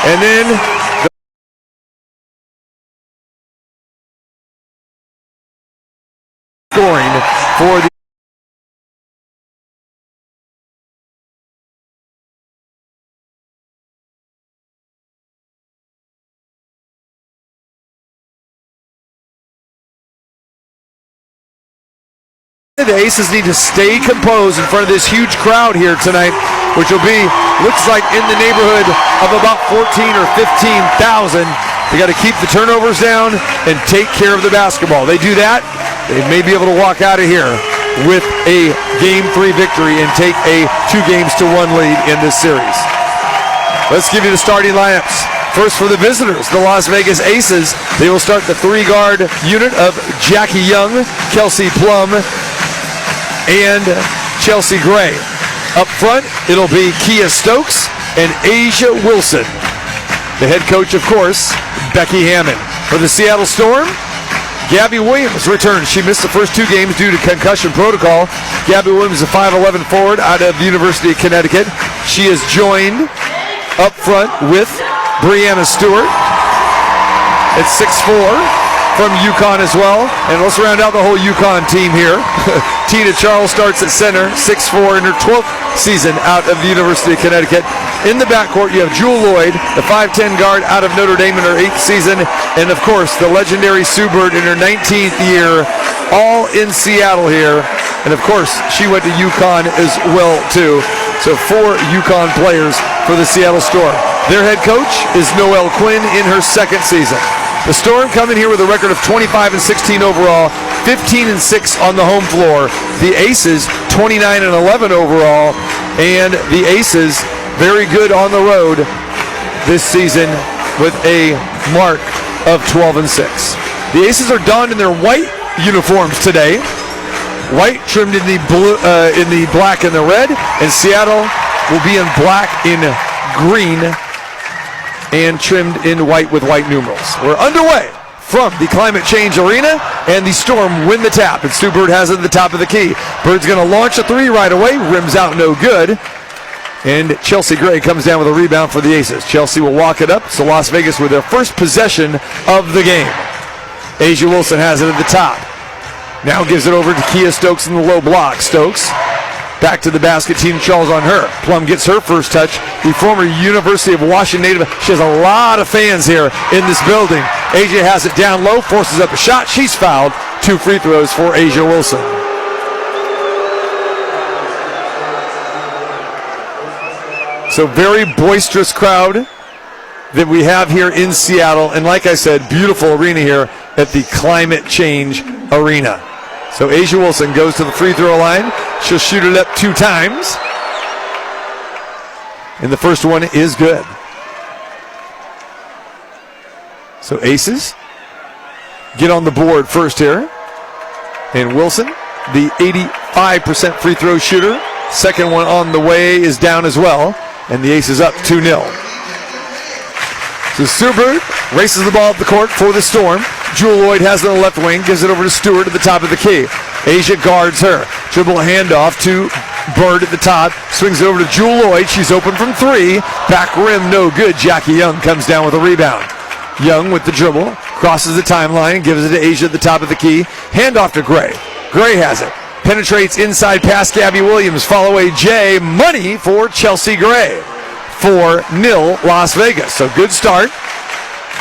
And then scoring for the Aces need to stay composed in front of this huge crowd here tonight, which will be, looks like in the neighborhood of about 14 or 15,000. They got to keep the turnovers down and take care of the basketball. They do that, they may be able to walk out of here with a Game 3 victory and take a 2-1 lead in this series. Let's give you the starting lineups. First for the visitors, the Las Vegas Aces. They will start the 3-guard unit of Jackie Young, Kelsey Plum, and Chelsea Gray. Up front, it'll be Kia Stokes and Asia Wilson. The head coach, of course, Becky Hammond. For the Seattle Storm, Gabby Williams returns. She missed the first 2 games due to concussion protocol. Gabby Williams, a 5'11" forward out of the University of Connecticut. She is joined up front with Brianna Stewart at 6'4". From UConn as well. And let's round out the whole UConn team here. Tina Charles starts at center, 6'4", in her 12th season out of the University of Connecticut. In the backcourt, you have Jewel Lloyd, the 5'10" guard out of Notre Dame in her 8th season. And of course, the legendary Sue Bird in her 19th year, all in Seattle here. And of course, she went to UConn as well too. So 4 UConn players for the Seattle Storm. Their head coach is Noelle Quinn in her 2nd season. The Storm coming here with a record of 25-16 overall, 15-6 on the home floor. The Aces 29-11 overall, and the Aces very good on the road this season with a mark of 12-6. The Aces are donned in their white uniforms today. White trimmed in the blue, in the black and the red, and Seattle will be in black in green and trimmed in white with white numerals. We're underway from the Climate Change Arena, and the Storm win the tap, and Sue Bird has it at the top of the key. Bird's going to launch a 3 right away, rims out no good, and Chelsea Gray comes down with a rebound for the Aces. Chelsea will walk it up, so Las Vegas with their first possession of the game. Asia Wilson has it at the top. Now gives it over to Kia Stokes in the low block. Stokes back to the basket, Tina Charles on her. Plum gets her first touch. The former University of Washington native. She has a lot of fans here in this building. Asia has it down low, forces up a shot. She's fouled. 2 free throws for Asia Wilson. So very boisterous crowd that we have here in Seattle. And like I said, beautiful arena here at the Climate Change Arena. So Asia Wilson goes to the free throw line. She'll shoot it up 2 times. And the first one is good. So Aces get on the board first here. And Wilson, the 85% free throw shooter. Second one on the way is down as well. And the Aces up 2-0. So Sue Bird races the ball up the court for the Storm. Jewel Lloyd has it on the left wing, gives it over to Stewart at the top of the key. Asia guards her. Dribble handoff to Bird at the top. Swings it over to Jewel Lloyd. She's open from 3. Back rim, no good. Jackie Young comes down with a rebound. Young with the dribble. Crosses the timeline, gives it to Asia at the top of the key. Handoff to Gray. Gray has it. Penetrates inside past Gabby Williams. Fall away Jay. Money for Chelsea Gray. 4-0 Las Vegas. So good start.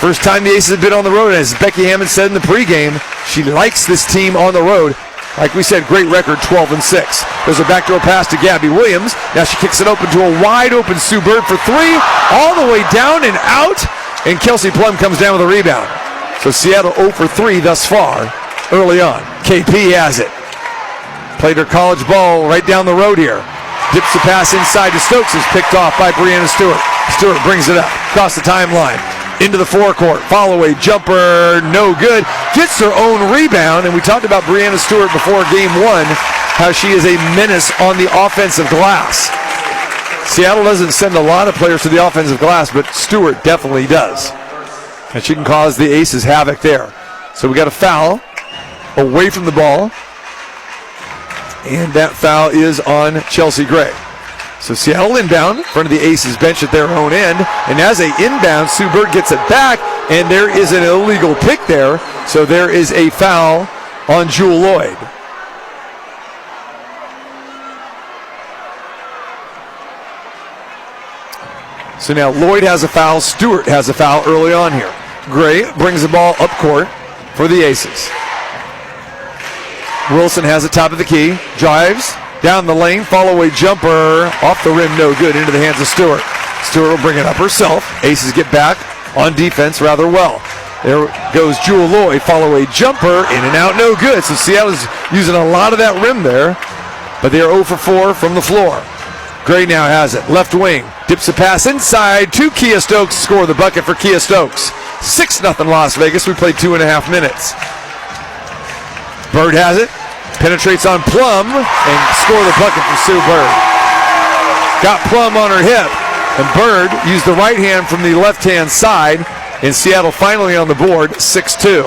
First time the Aces have been on the road. As Becky Hammond said in the pregame, she likes this team on the road. Like we said, great record, 12-6. There's a backdoor pass to Gabby Williams. Now she kicks it open to a wide open Sue Bird for 3. All the way down and out. And Kelsey Plum comes down with a rebound. So Seattle 0 for 3 thus far early on. KP has it. Played her college ball right down the road here. Dips the pass inside to Stokes. Is picked off by Brianna Stewart. Stewart brings it up across the timeline. Into the forecourt. Follow away jumper. No good. Gets her own rebound. And we talked about Brianna Stewart before game 1. How she is a menace on the offensive glass. Seattle doesn't send a lot of players to the offensive glass, but Stewart definitely does. And she can cause the Aces havoc there. So we got a foul away from the ball. And that foul is on Chelsea Gray. So Seattle inbound in front of the Aces bench at their own end. And as they inbound, Sue Bird gets it back, and there is an illegal pick there. So there is a foul on Jewel Lloyd. So now Lloyd has a foul. Stewart has a foul early on here. Gray brings the ball up court for the Aces. Wilson has it top of the key. Drives down the lane. Follow-away jumper. Off the rim, no good. Into the hands of Stewart. Stewart will bring it up herself. Aces get back on defense rather well. There goes Jewel Lloyd. Follow-away jumper. In and out, no good. So Seattle's using a lot of that rim there. But they are 0 for 4 from the floor. Gray now has it. Left wing. Dips a pass inside to Kia Stokes. Score the bucket for Kia Stokes. 6-0 Las Vegas. We played 2.5 minutes. Bird has it. Penetrates on Plum and score the bucket for Sue Bird. Got Plum on her hip. And Bird used the right hand from the left-hand side. And Seattle finally on the board. 6-2.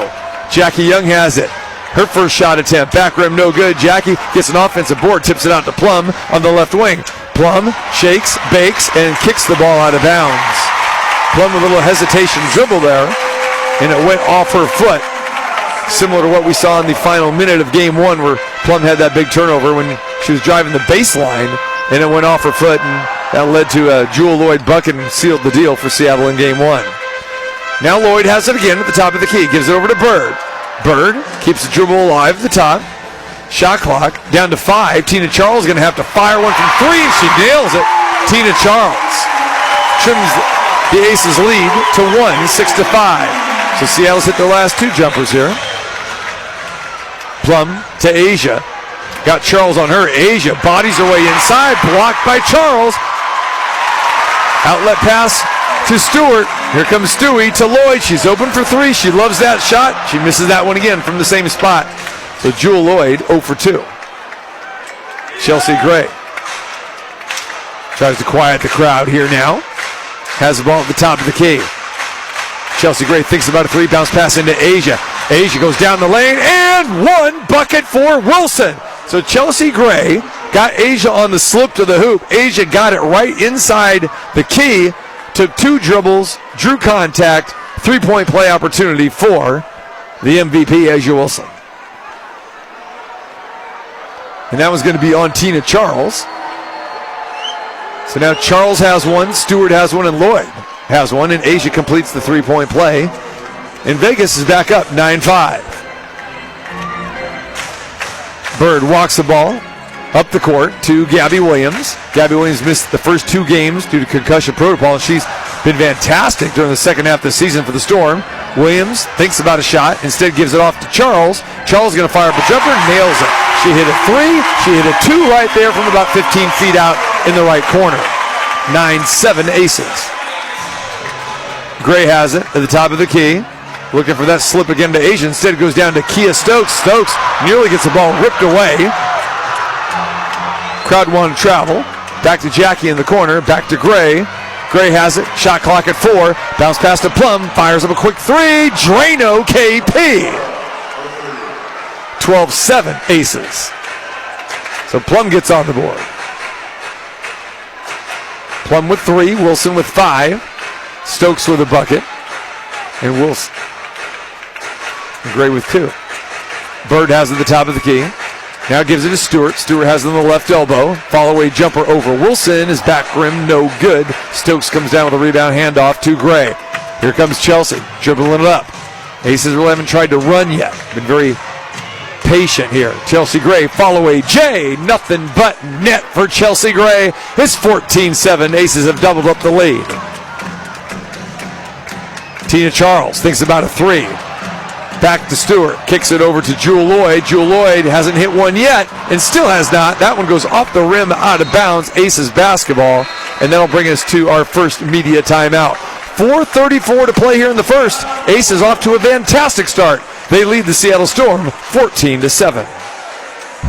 Jackie Young has it. Her first shot attempt. Back rim, no good. Jackie gets an offensive board. Tips it out to Plum on the left wing. Plum shakes, bakes, and kicks the ball out of bounds. Plum with a little hesitation dribble there, and it went off her foot. Similar to what we saw in the final minute of game one, where Plum had that big turnover when she was driving the baseline, and it went off her foot, and that led to a Jewel Lloyd bucket and sealed the deal for Seattle in game one. Now Lloyd has it again at the top of the key, gives it over to Bird. Bird keeps the dribble alive at the top. Shot clock down to 5. Tina Charles is going to have to fire one from 3, and she nails it. Tina Charles trims the Aces lead to 1, 6-5. So Seattle's hit their last 2 jumpers here. Plum to Asia. Got Charles on her. Asia bodies her way inside, blocked by Charles. Outlet pass to Stewart. Here comes Stewie to Lloyd. She's open for 3. She loves that shot. She misses that one again from the same spot. So Jewel Lloyd 0 for 2. Chelsea Gray tries to quiet the crowd here now. Has the ball at the top of the key. Chelsea Gray thinks about a 3, bounce pass into Asia. Asia goes down the lane, and 1 bucket for Wilson. So Chelsea Gray got Asia on the slip to the hoop. Asia got it right inside the key, took 2 dribbles, drew contact, 3-point play opportunity for the MVP, Asia Wilson. And that was going to be on Tina Charles. So now Charles has 1, Stewart has 1, and Lloyd has 1, and Asia completes the 3-point play. And Vegas is back up 9-5. Bird walks the ball up the court to Gabby Williams. Gabby Williams missed the first 2 games due to concussion protocol, and she's been fantastic during the second half of the season for the Storm. Williams thinks about a shot, instead gives it off to Charles. Charles is going to fire up a jumper, nails it. She hit a 3, she hit a 2 right there from about 15 feet out in the right corner. 9-7 Aces. Gray has it at the top of the key. Looking for that slip again to Asia. Instead it goes down to Kia Stokes. Stokes nearly gets the ball ripped away. Crowd wanted to travel. Back to Jackie in the corner. Back to Gray. Gray has it. Shot clock at 4. Bounce pass to Plum. Fires up a quick 3. Drano KP. 12-7 Aces. So Plum gets on the board. Plum with 3. Wilson with 5. Stokes with a bucket. And Wilson. And Gray with 2. Bird has it at the top of the key. Now gives it to Stewart. Stewart has it on the left elbow. Follow-away jumper over Wilson. His back rim, no good. Stokes comes down with a rebound handoff to Gray. Here comes Chelsea, dribbling it up. Aces really haven't tried to run yet. Been very patient here. Chelsea Gray, follow-away J. Nothing but net for Chelsea Gray. It's 14-7. Aces have doubled up the lead. Tina Charles thinks about a 3. Back to Stewart, kicks it over to Jewel Lloyd. Jewel Lloyd hasn't hit one yet and still has not. That one goes off the rim, out of bounds. Aces basketball, and that'll bring us to our first media timeout. 4:34 to play here in the first. Aces off to a fantastic start. They lead the Seattle Storm 14-7.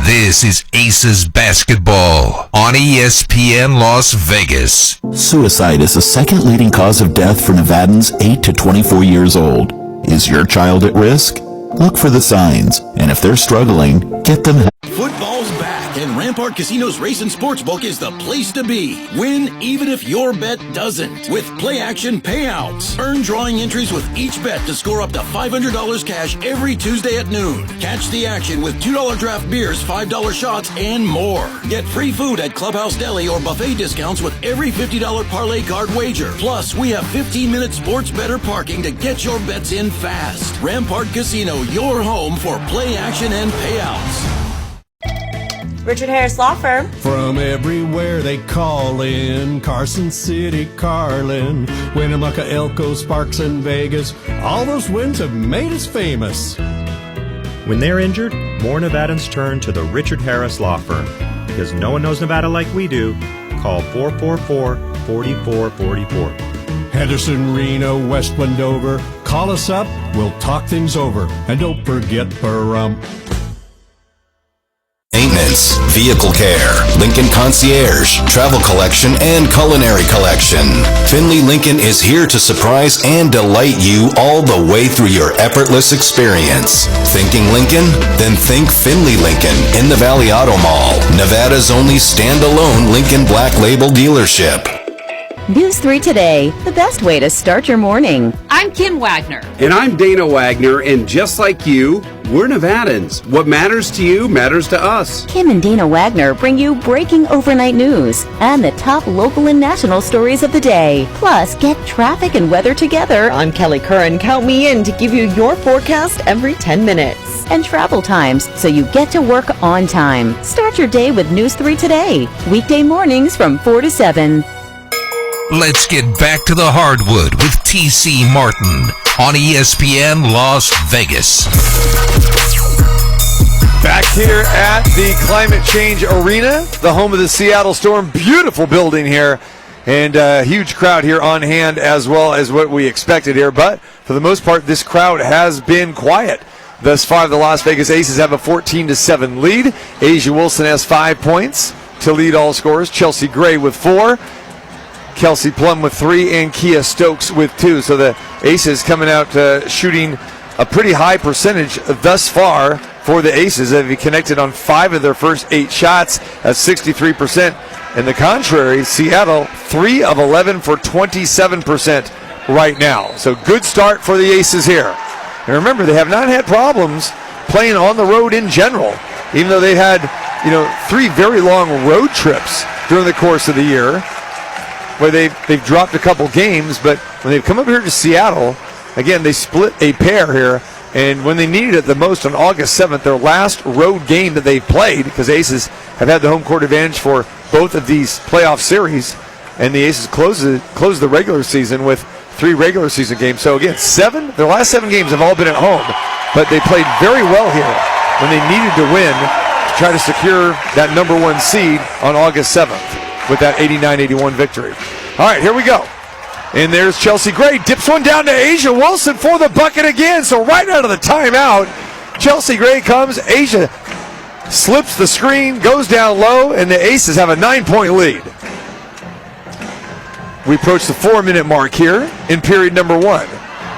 This is Aces Basketball on ESPN Las Vegas. Suicide is the second leading cause of death for Nevadans 8 to 24 years old. Is your child at risk? Look for the signs, and if they're struggling, get them help. Football's back, and Rampart Casino's Race and Sportsbook is the place to be. Win even if your bet doesn't. With play action payouts. Earn drawing entries with each bet to score up to $500 cash every Tuesday at noon. Catch the action with $2 draft beers, $5 shots, and more. Get free food at Clubhouse Deli or buffet discounts with every $50 parlay card wager. Plus, we have 15-minute sports better parking to get your bets in fast. Rampart Casino, your home for play action and payouts. Richard Harris Law Firm. From everywhere they call in, Carson City, Carlin, Winnemucca, Elko, Sparks, and Vegas. All those wins have made us famous. When they're injured, more Nevadans turn to the Richard Harris Law Firm. Because no one knows Nevada like we do. Call 444-4444. Henderson, Reno, West Wendover. Call us up. We'll talk things over. And don't forget Pahrump. Maintenance, vehicle care, Lincoln Concierge, travel collection, and culinary collection. Finley Lincoln is here to surprise and delight you all the way through your effortless experience. Thinking Lincoln? Then think Finley Lincoln in the Valley Auto Mall, Nevada's only standalone Lincoln Black Label dealership. News 3 Today, the best way to start your morning. I'm Kim Wagner. And I'm Dana Wagner, and just like you, we're Nevadans. What matters to you matters to us. Kim and Dana Wagner bring you breaking overnight news and the top local and national stories of the day. Plus, get traffic and weather together. I'm Kelly Curran. Count me in to give you your forecast every 10 minutes. And travel times so you get to work on time. Start your day with News 3 Today. Weekday mornings from 4 to 7. Let's get back to the hardwood with T.C. Martin on ESPN Las Vegas. Back here at the Climate Change Arena, the home of the Seattle Storm. Beautiful building here, and a huge crowd here on hand as well as what we expected here. But for the most part, this crowd has been quiet. Thus far, the Las Vegas Aces have a 14-7 lead. Asia Wilson has 5 points to lead all scorers. Chelsea Gray with 4. Kelsey Plum with 3, and Kia Stokes with 2. So the Aces coming out shooting a pretty high percentage thus far for the Aces. They've connected on 5 of their first 8 shots at 63%. And the contrary, Seattle, 3 of 11 for 27% right now. So good start for the Aces here. And remember, they have not had problems playing on the road in general, even though they had 3 very long road trips during the course of the year, where they've dropped a couple games. But when they've come up here to Seattle, again, they split a pair here, and when they needed it the most on August 7th, their last road game that they've played, because Aces have had the home court advantage for both of these playoff series, and the Aces closed the regular season with 3 regular season games. So again, their last 7 games have all been at home, but they played very well here when they needed to win to try to secure that number 1 seed on August 7th. With that 89-81 victory. All right, here we go. And there's Chelsea Gray. Dips one down to Asia Wilson for the bucket again. So right out of the timeout, Chelsea Gray comes. Asia slips the screen, goes down low, and the Aces have a 9-point lead. We approach the 4-minute mark here in period number 1.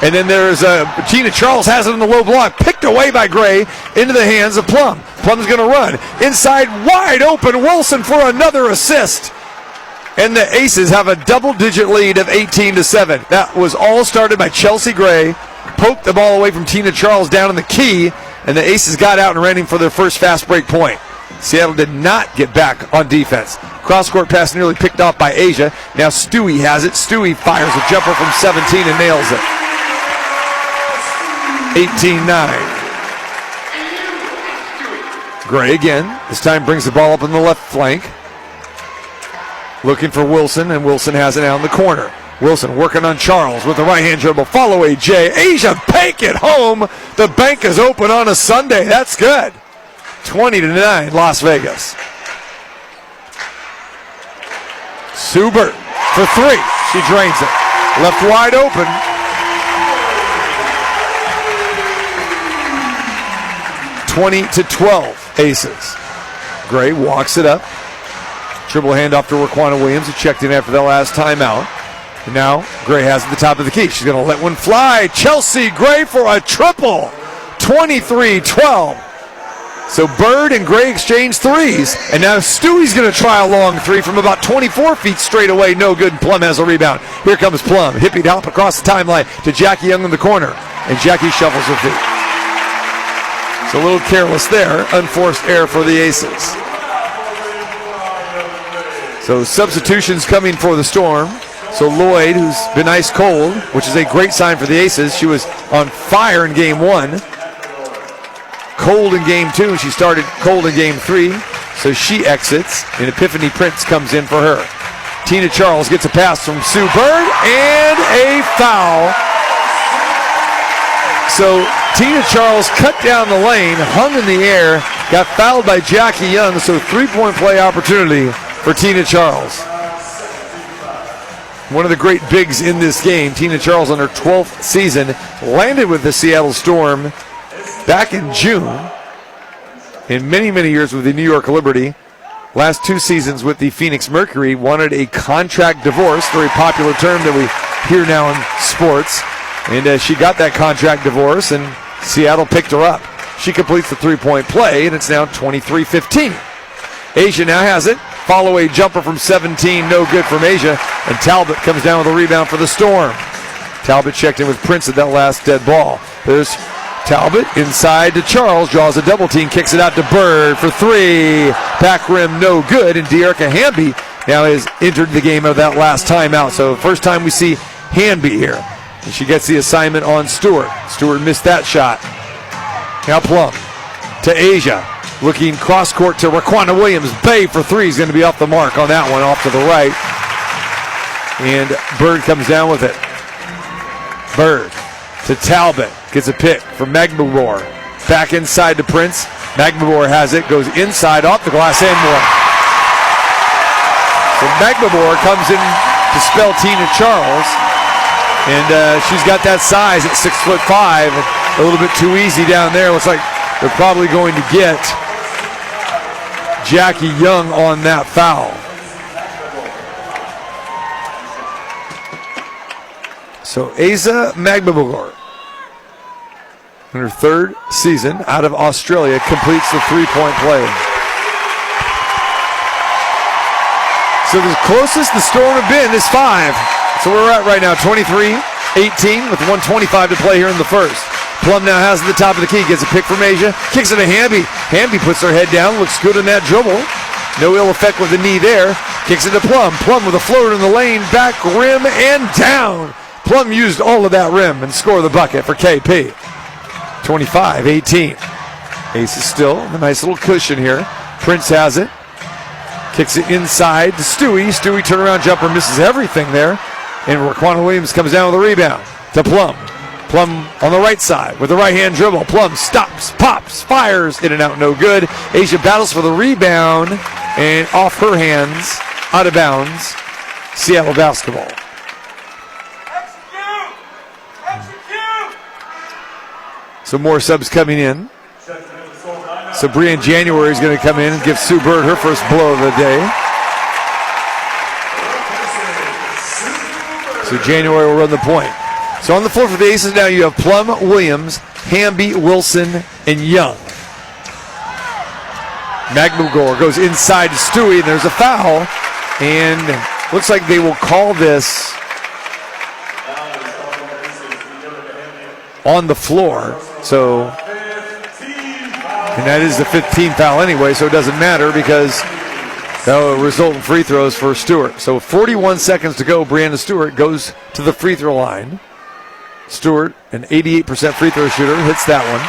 And then there's Tina Charles has it in the low block, picked away by Gray into the hands of Plum. Plum's going to run. Inside, wide open, Wilson for another assist. And the Aces have a double-digit lead of 18-7. That was all started by Chelsea Gray. Poked the ball away from Tina Charles down in the key, and the Aces got out and ran in for their first fast break point. Seattle did not get back on defense. Cross-court pass nearly picked off by Asia. Now Stewie has it. Stewie fires a jumper from 17 and nails it. 18-9. Gray again. This time brings the ball up on the left flank. Looking for Wilson, and Wilson has it down the corner. Wilson working on Charles with the right-hand dribble. Follow A.J. Asia bank it home. The bank is open on a Sunday. That's good. 20-9, Las Vegas. Subert for 3. She drains it. Left wide open. (20-12) Aces. Gray walks it up. Dribble handoff to Raquana Williams, who checked in after that last timeout. And now Gray has it at the top of the key. She's going to let one fly. Chelsea Gray for a triple. 23-12. So Bird and Gray exchange threes. And now Stewie's going to try a long three from about 24 feet straight away. No good. And Plum has a rebound. Here comes Plum. Hippie hop across the timeline to Jackie Young in the corner. And Jackie shuffles her feet. It's a little careless there. Unforced error for the Aces. So substitutions coming for the Storm. So Lloyd, who's been ice cold, which is a great sign for the Aces. She was on fire in game 1. Cold in game 2. She started cold in game 3. So she exits, and Epiphany Prince comes in for her. Tina Charles gets a pass from Sue Bird, and a foul. So Tina Charles cut down the lane, hung in the air, got fouled by Jackie Young. So 3-point play opportunity for Tina Charles. One of the great bigs in this game, Tina Charles on her 12th season, landed with the Seattle Storm back in June. In many, many years with the New York Liberty. Last 2 seasons with the Phoenix Mercury. Wanted a contract divorce, very popular term that we hear now in sports. And she got that contract divorce, and Seattle picked her up. She completes the 3-point play, and it's now 23-15. Asia now has it. Follow a jumper from 17, no good from Asia. And Talbot comes down with a rebound for the Storm. Talbot checked in with Prince at that last dead ball. There's Talbot inside to Charles, draws a double team, kicks it out to Bird for 3. Back rim, no good. And Dearica Hamby now has entered the game of that last timeout. So first time we see Hamby here. And she gets the assignment on Stewart. Stewart missed that shot. Now Plum to Asia. Looking cross court to Raquana Williams. Bay for 3 is going to be off the mark on that one, off to the right. And Bird comes down with it. Bird to Talbot. Gets a pick from Magbabor. Back inside to Prince. Magbabor has it. Goes inside, off the glass, and more. So Magbabor comes in to spell Tina Charles. And she's got that size at 6'5". A little bit too easy down there. Looks like they're probably going to get Jackie Young on that foul. So Asa Magbabor, in her 3rd season out of Australia, completes the 3-point play. So the closest the Storm have been is 5. So we're at right now 23-18 with 1:25 to play here in the first. Plum now has the top of the key, gets a pick from Asia, kicks it to Hamby. Hamby puts her head down, looks good in that dribble. No ill effect with the knee there. Kicks it to Plum. Plum with a floater in the lane, back rim and down. Plum used all of that rim and scored the bucket for KP. 25-18. Ace is still in a nice little cushion here. Prince has it. Kicks it inside to Stewie. Stewie turnaround jumper misses everything there. And Raquana Williams comes down with a rebound to Plum. Plum on the right side with the right-hand dribble. Plum stops, pops, fires, in and out, no good. Asia battles for the rebound, and off her hands, out of bounds, Seattle basketball. So more subs coming in. So Brianne January is going to come in and give Sue Bird her first blow of the day. So January will run the point. So on the floor for the Aces now you have Plum, Williams, Hamby, Wilson, and Young. Magbagor goes inside to Stewie, and there's a foul. And looks like they will call this on the floor. So, and that is the 15th foul anyway, so it doesn't matter because that will result in free throws for Stewart. So 41 seconds to go. Brianna Stewart goes to the free throw line. Stewart, an 88% free throw shooter, hits that one.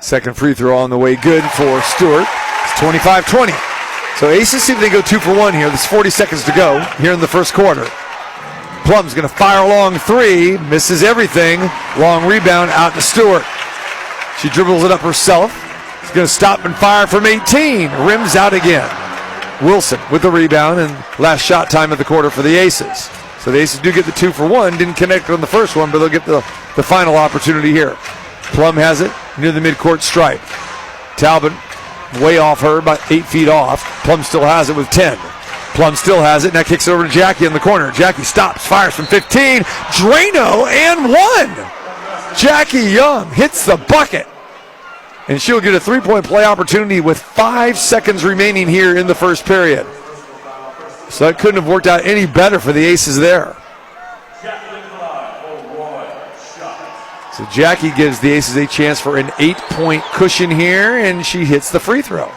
Second free throw on the way, good for Stewart. It's 25-20. So Aces see if they go 2 for 1 here. There's 40 seconds to go here in the first quarter. Plum's going to fire a long 3, misses everything. Long rebound out to Stewart. She dribbles it up herself. She's going to stop and fire from 18. Rims out again. Wilson with the rebound, and last shot time of the quarter for the Aces. So the Aces do get the 2 for 1. Didn't connect on the first one, but they'll get the final opportunity here. Plum has it near the midcourt stripe. Talbot way off her, about 8 feet off. Plum still has it with 10. Plum still has it. Now kicks it over to Jackie in the corner. Jackie stops, fires from 15. Drano and one. Jackie Young hits the bucket. And she'll get a three-point play opportunity with 5 seconds remaining here in the first period. So that couldn't have worked out any better for the Aces there. So Jackie gives the Aces a chance for an 8-point cushion here, and she hits the free throw.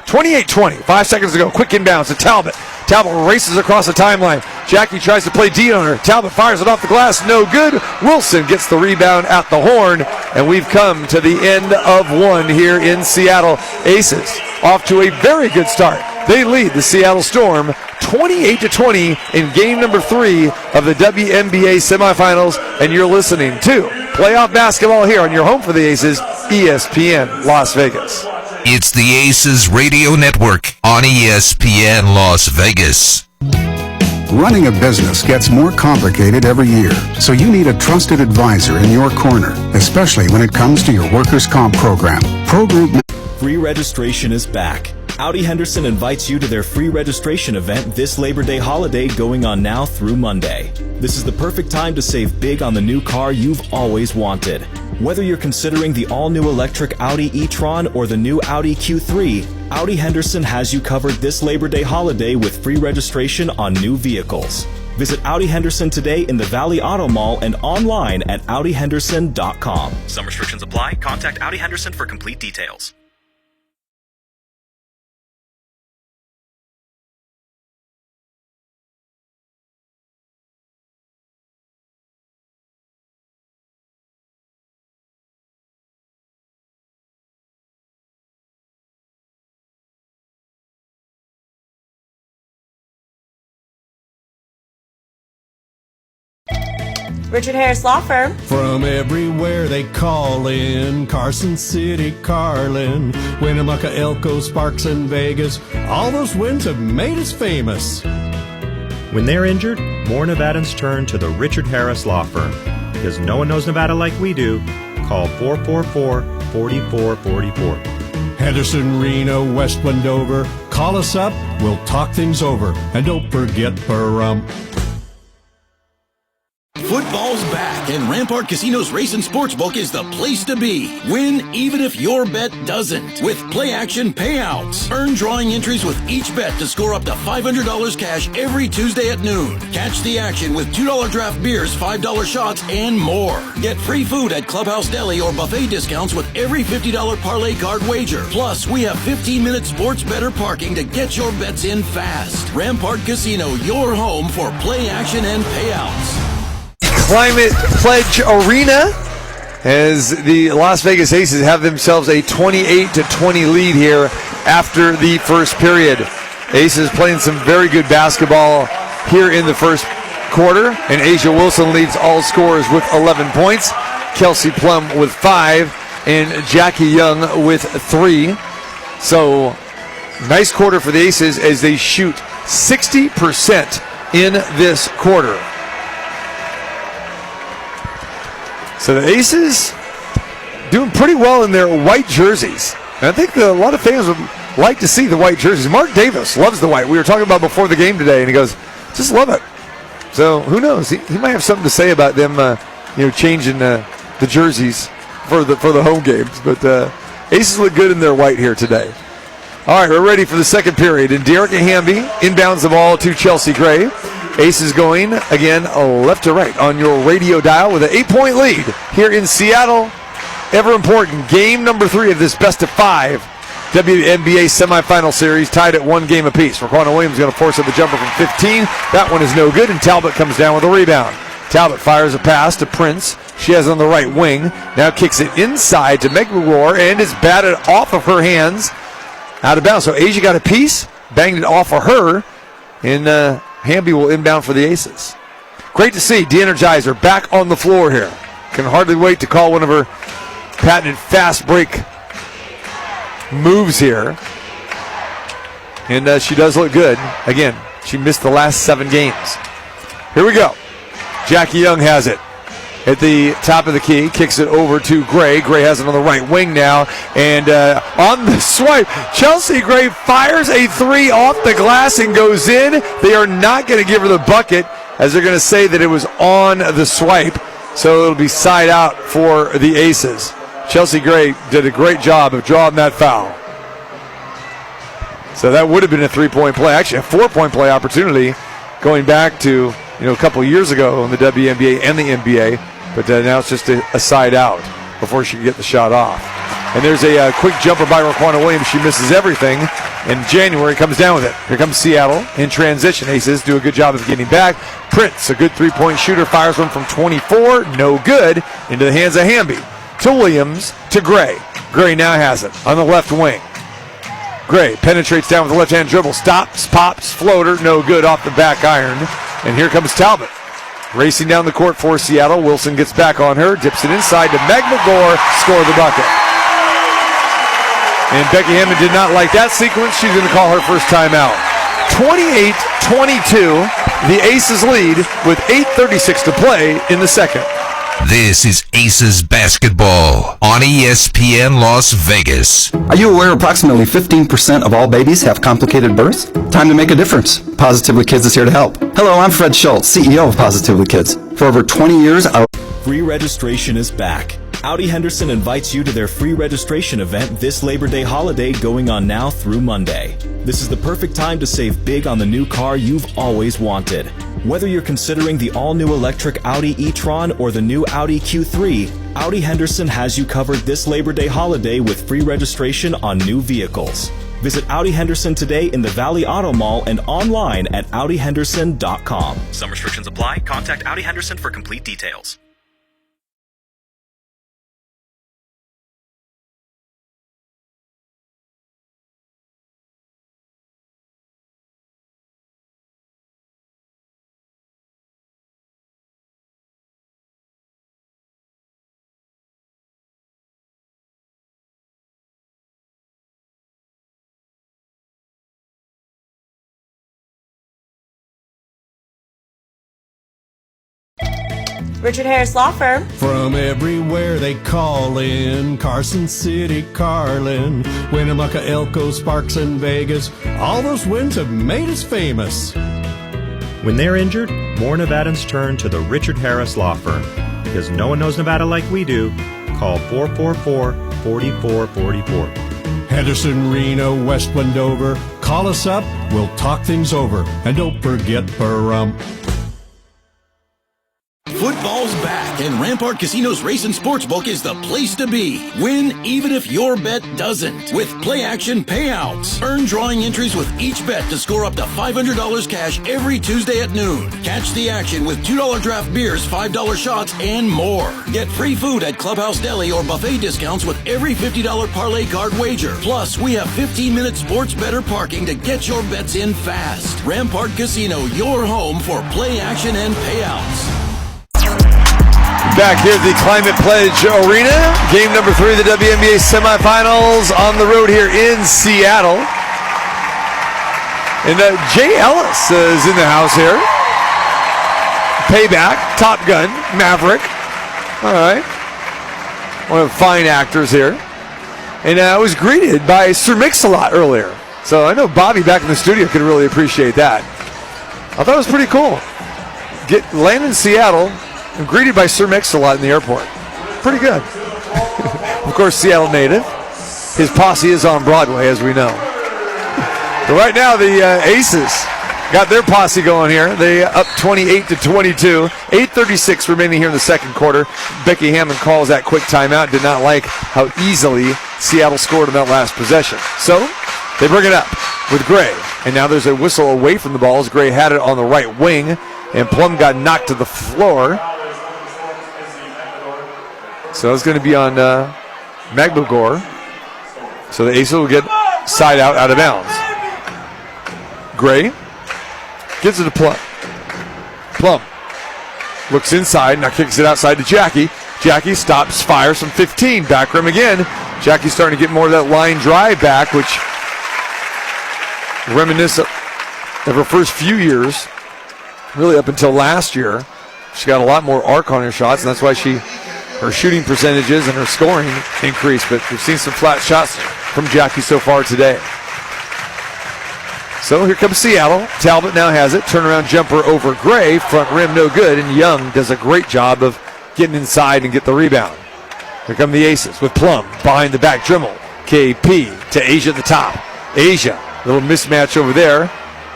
28-20, 5 seconds to go. Quick inbounds to Talbot. Talbot races across the timeline. Jackie tries to play D on her. Talbot fires it off the glass. No good. Wilson gets the rebound at the horn. And we've come to the end of one here in Seattle. Aces off to a very good start. They lead the Seattle Storm 28-20 in game number 3 of the WNBA semifinals. And you're listening to playoff basketball here on your home for the Aces, ESPN Las Vegas. It's the Aces Radio Network on ESPN Las Vegas. Running a business gets more complicated every year, so you need a trusted advisor in your corner, especially when it comes to your workers' comp program. Free registration is back. Audi Henderson invites you to their free registration event this Labor Day holiday going on now through Monday. This is the perfect time to save big on the new car you've always wanted. Whether you're considering the all-new electric Audi e-tron or the new Audi Q3, Audi Henderson has you covered this Labor Day holiday with free registration on new vehicles. Visit Audi Henderson today in the Valley Auto Mall and online at AudiHenderson.com. Some restrictions apply. Contact Audi Henderson for complete details. Richard Harris Law Firm. From everywhere they call in, Carson City, Carlin, Winnemucca, Elko, Sparks, and Vegas. All those wins have made us famous. When they're injured, more Nevadans turn to the Richard Harris Law Firm. Because no one knows Nevada like we do, call 444-4444. Henderson, Reno, West Wendover. Call us up, we'll talk things over. And don't forget Pahrump. Football's back, and Rampart Casino's Race and Sportsbook is the place to be. Win even if your bet doesn't with play-action payouts. Earn drawing entries with each bet to score up to $500 cash every Tuesday at noon. Catch the action with $2 draft beers, $5 shots, and more. Get free food at Clubhouse Deli or buffet discounts with every $50 parlay card wager. Plus, we have 15-minute sports bettor parking to get your bets in fast. Rampart Casino, your home for play-action and payouts. Climate Pledge Arena as the Las Vegas Aces have themselves a 28-20 lead here after the first period. Aces playing some very good basketball here in the first quarter, and Asia Wilson leads all scorers with 11 points, Kelsey Plum with 5, and Jackie Young with 3. So nice quarter for the Aces as they shoot 60% in this quarter. So the Aces doing pretty well in their white jerseys. And I think a lot of fans would like to see the white jerseys. Mark Davis loves the white. We were talking about before the game today, and he goes, just love it. So who knows? He might have something to say about them changing the jerseys for the home games. But Aces look good in their white here today. All right, we're ready for the second period. And Derek Hamby inbounds the ball to Chelsea Gray. Aces going, again, left to right on your radio dial with an 8-point lead here in Seattle. Ever important. Game number 3 of this best-of-5 WNBA semifinal series, tied at 1 game apiece. Raquana Williams going to force up the jumper from 15. That one is no good, and Talbot comes down with a rebound. Talbot fires a pass to Prince. She has it on the right wing. Now kicks it inside to Meg McRoar, and is batted off of her hands. Out of bounds. So Asia got a piece, banged it off of her, and Hamby will inbound for the Aces. Great to see De-Energizer back on the floor here. Can hardly wait to call one of her patented fast break moves here. And she does look good. Again, she missed the last 7 games. Here we go. Jackie Young has it. at the top of the key, kicks it over to Gray. Gray has it on the right wing now, and on the swipe, Chelsea Gray fires a three off the glass and goes in. They are not going to give her the bucket, as they're going to say that it was on the swipe, so it'll be side out for the Aces. Chelsea Gray did a great job of drawing that foul. So that would have been a three-point play, actually a four-point play opportunity going back to a couple years ago in the WNBA and the NBA, but now it's just a side out before she can get the shot off. And there's a quick jumper by Raquana Williams. She misses everything, and January comes down with it. Here comes Seattle in transition. Aces do a good job of getting back. Prince, a good three-point shooter, fires one from 24, no good, into the hands of Hamby. To Williams, to Gray. Gray now has it on the left wing. Gray penetrates down with the left-hand dribble, stops, pops, floater, no good off the back iron. And here comes Talbot. Racing down the court for Seattle. Wilson gets back on her, dips it inside to Meg McGore, score the bucket. And Becky Hammond did not like that sequence. She's going to call her first timeout. 28-22, the Aces lead with 8:36 to play in the second. This is Aces Basketball on ESPN Las Vegas. Are you aware approximately 15% of all babies have complicated births? Time to make a difference. Positively Kids is here to help. Hello, I'm Fred Schultz, CEO of Positively Kids. For over 20 years, Free registration is back. Audi Henderson invites you to their free registration event this Labor Day holiday going on now through Monday. This is the perfect time to save big on the new car you've always wanted. Whether you're considering the all-new electric Audi e-tron or the new Audi Q3, Audi Henderson has you covered this Labor Day holiday with free registration on new vehicles. Visit Audi Henderson today in the Valley Auto Mall and online at AudiHenderson.com. Some restrictions apply. Contact Audi Henderson for complete details. Richard Harris Law Firm. From everywhere they call in, Carson City, Carlin, Winnemucca, Elko, Sparks, and Vegas. All those wins have made us famous. When they're injured, more Nevadans turn to the Richard Harris Law Firm. Because no one knows Nevada like we do, call 444-4444. Henderson, Reno, West Wendover. Call us up, we'll talk things over. And don't forget Pahrump. Football's back, and Rampart Casino's Race and Sportsbook is the place to be. Win even if your bet doesn't with play-action payouts. Earn drawing entries with each bet to score up to $500 cash every Tuesday at noon. Catch the action with $2 draft beers, $5 shots, and more. Get free food at Clubhouse Deli or buffet discounts with every $50 parlay card wager. Plus, we have 15-minute sports bettor parking to get your bets in fast. Rampart Casino, your home for play-action and payouts. Back here at the Climate Pledge Arena, game number 3 of the WNBA semifinals on the road here in Seattle. And Jay Ellis is in the house here. Payback, Top Gun, Maverick. All right. One of the fine actors here. And I was greeted by Sir Mix-a-Lot earlier. So I know Bobby back in the studio could really appreciate that. I thought it was pretty cool. Land in Seattle. I'm greeted by Sir Mix-a-Lot in the airport. Pretty good. Of course, Seattle native. His posse is on Broadway, as we know. But right now, the Aces got their posse going here. They up 28-22. 8:36 remaining here in the second quarter. Becky Hammond calls that quick timeout. Did not like how easily Seattle scored in that last possession. So they bring it up with Gray. And now there's a whistle away from the ball as Gray had it on the right wing. And Plum got knocked to the floor. So it's going to be on Magbogor. So the Aces will get side out of bounds. Gray gives it to Plum. Plum looks inside, now kicks it outside to Jackie. Jackie stops, fires from 15. Back rim again. Jackie's starting to get more of that line drive back, which reminisce of her first few years, really up until last year. She got a lot more arc on her shots, and that's why her shooting percentages and her scoring increased. But we've seen some flat shots from Jackie so far today. So here comes Seattle. Talbot now has it. Turnaround jumper over Gray. Front rim no good, and Young does a great job of getting inside and get the rebound. Here come the Aces with Plum behind the back dribble. KP to Asia at the top. Asia, little mismatch over there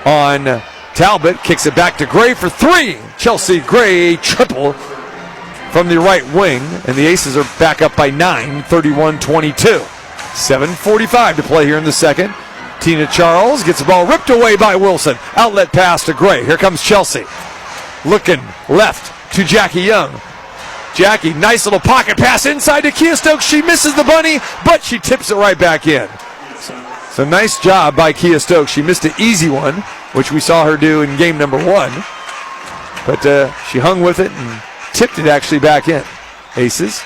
on Talbot. Kicks it back to Gray for three. Chelsea Gray triple from the right wing, and the Aces are back up by 9, 31-22. 7:45 to play here in the second. Tina Charles gets the ball ripped away by Wilson. Outlet pass to Gray. Here comes Chelsea. Looking left to Jackie Young. Jackie, nice little pocket pass inside to Kia Stokes. She misses the bunny, but she tips it right back in. So nice job by Kia Stokes. She missed an easy one, which we saw her do in game number 1. But she hung with it and tipped it actually back in. Aces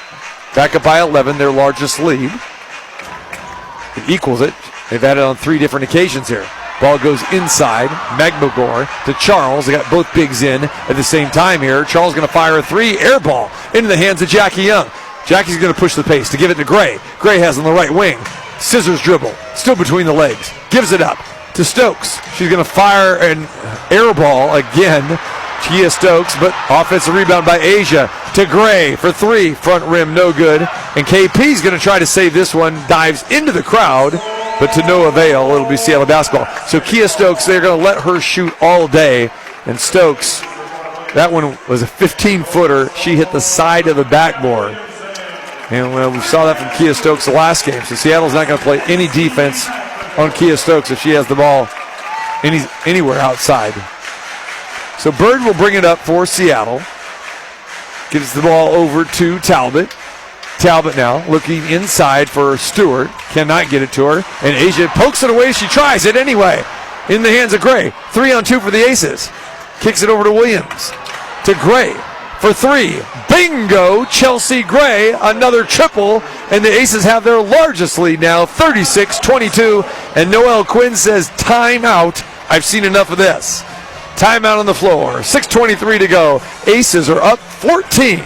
back up by 11, their largest lead. It equals it. They've had it on 3 different occasions here. Ball goes inside. Magmagor to Charles. They got both bigs in at the same time here. Charles going to fire a 3. Air ball into the hands of Jackie Young. Jackie's going to push the pace to give it to Gray. Gray has on the right wing. Scissors dribble. Still between the legs. Gives it up to Stokes. She's going to fire an air ball again. Kia Stokes, but offensive rebound by Asia to Gray for 3. Front rim no good. And KP's going to try to save this one. Dives into the crowd, but to no avail. It'll be Seattle basketball. So Kia Stokes, they're going to let her shoot all day. And Stokes, that one was a 15-footer. She hit the side of the backboard. And we saw that from Kia Stokes the last game. So Seattle's not going to play any defense on Kia Stokes if she has the ball anywhere outside. So Bird will bring it up for Seattle. Gives the ball over to Talbot. Talbot now looking inside for Stewart. Cannot get it to her. And Asia pokes it away. She tries it anyway. In the hands of Gray. 3-on-2 for the Aces. Kicks it over to Williams. To Gray for 3. Bingo! Chelsea Gray. Another triple. And the Aces have their largest lead now. 36-22. And Noelle Quinn says, timeout. I've seen enough of this. Timeout on the floor. 6:23 to go. Aces are up 14.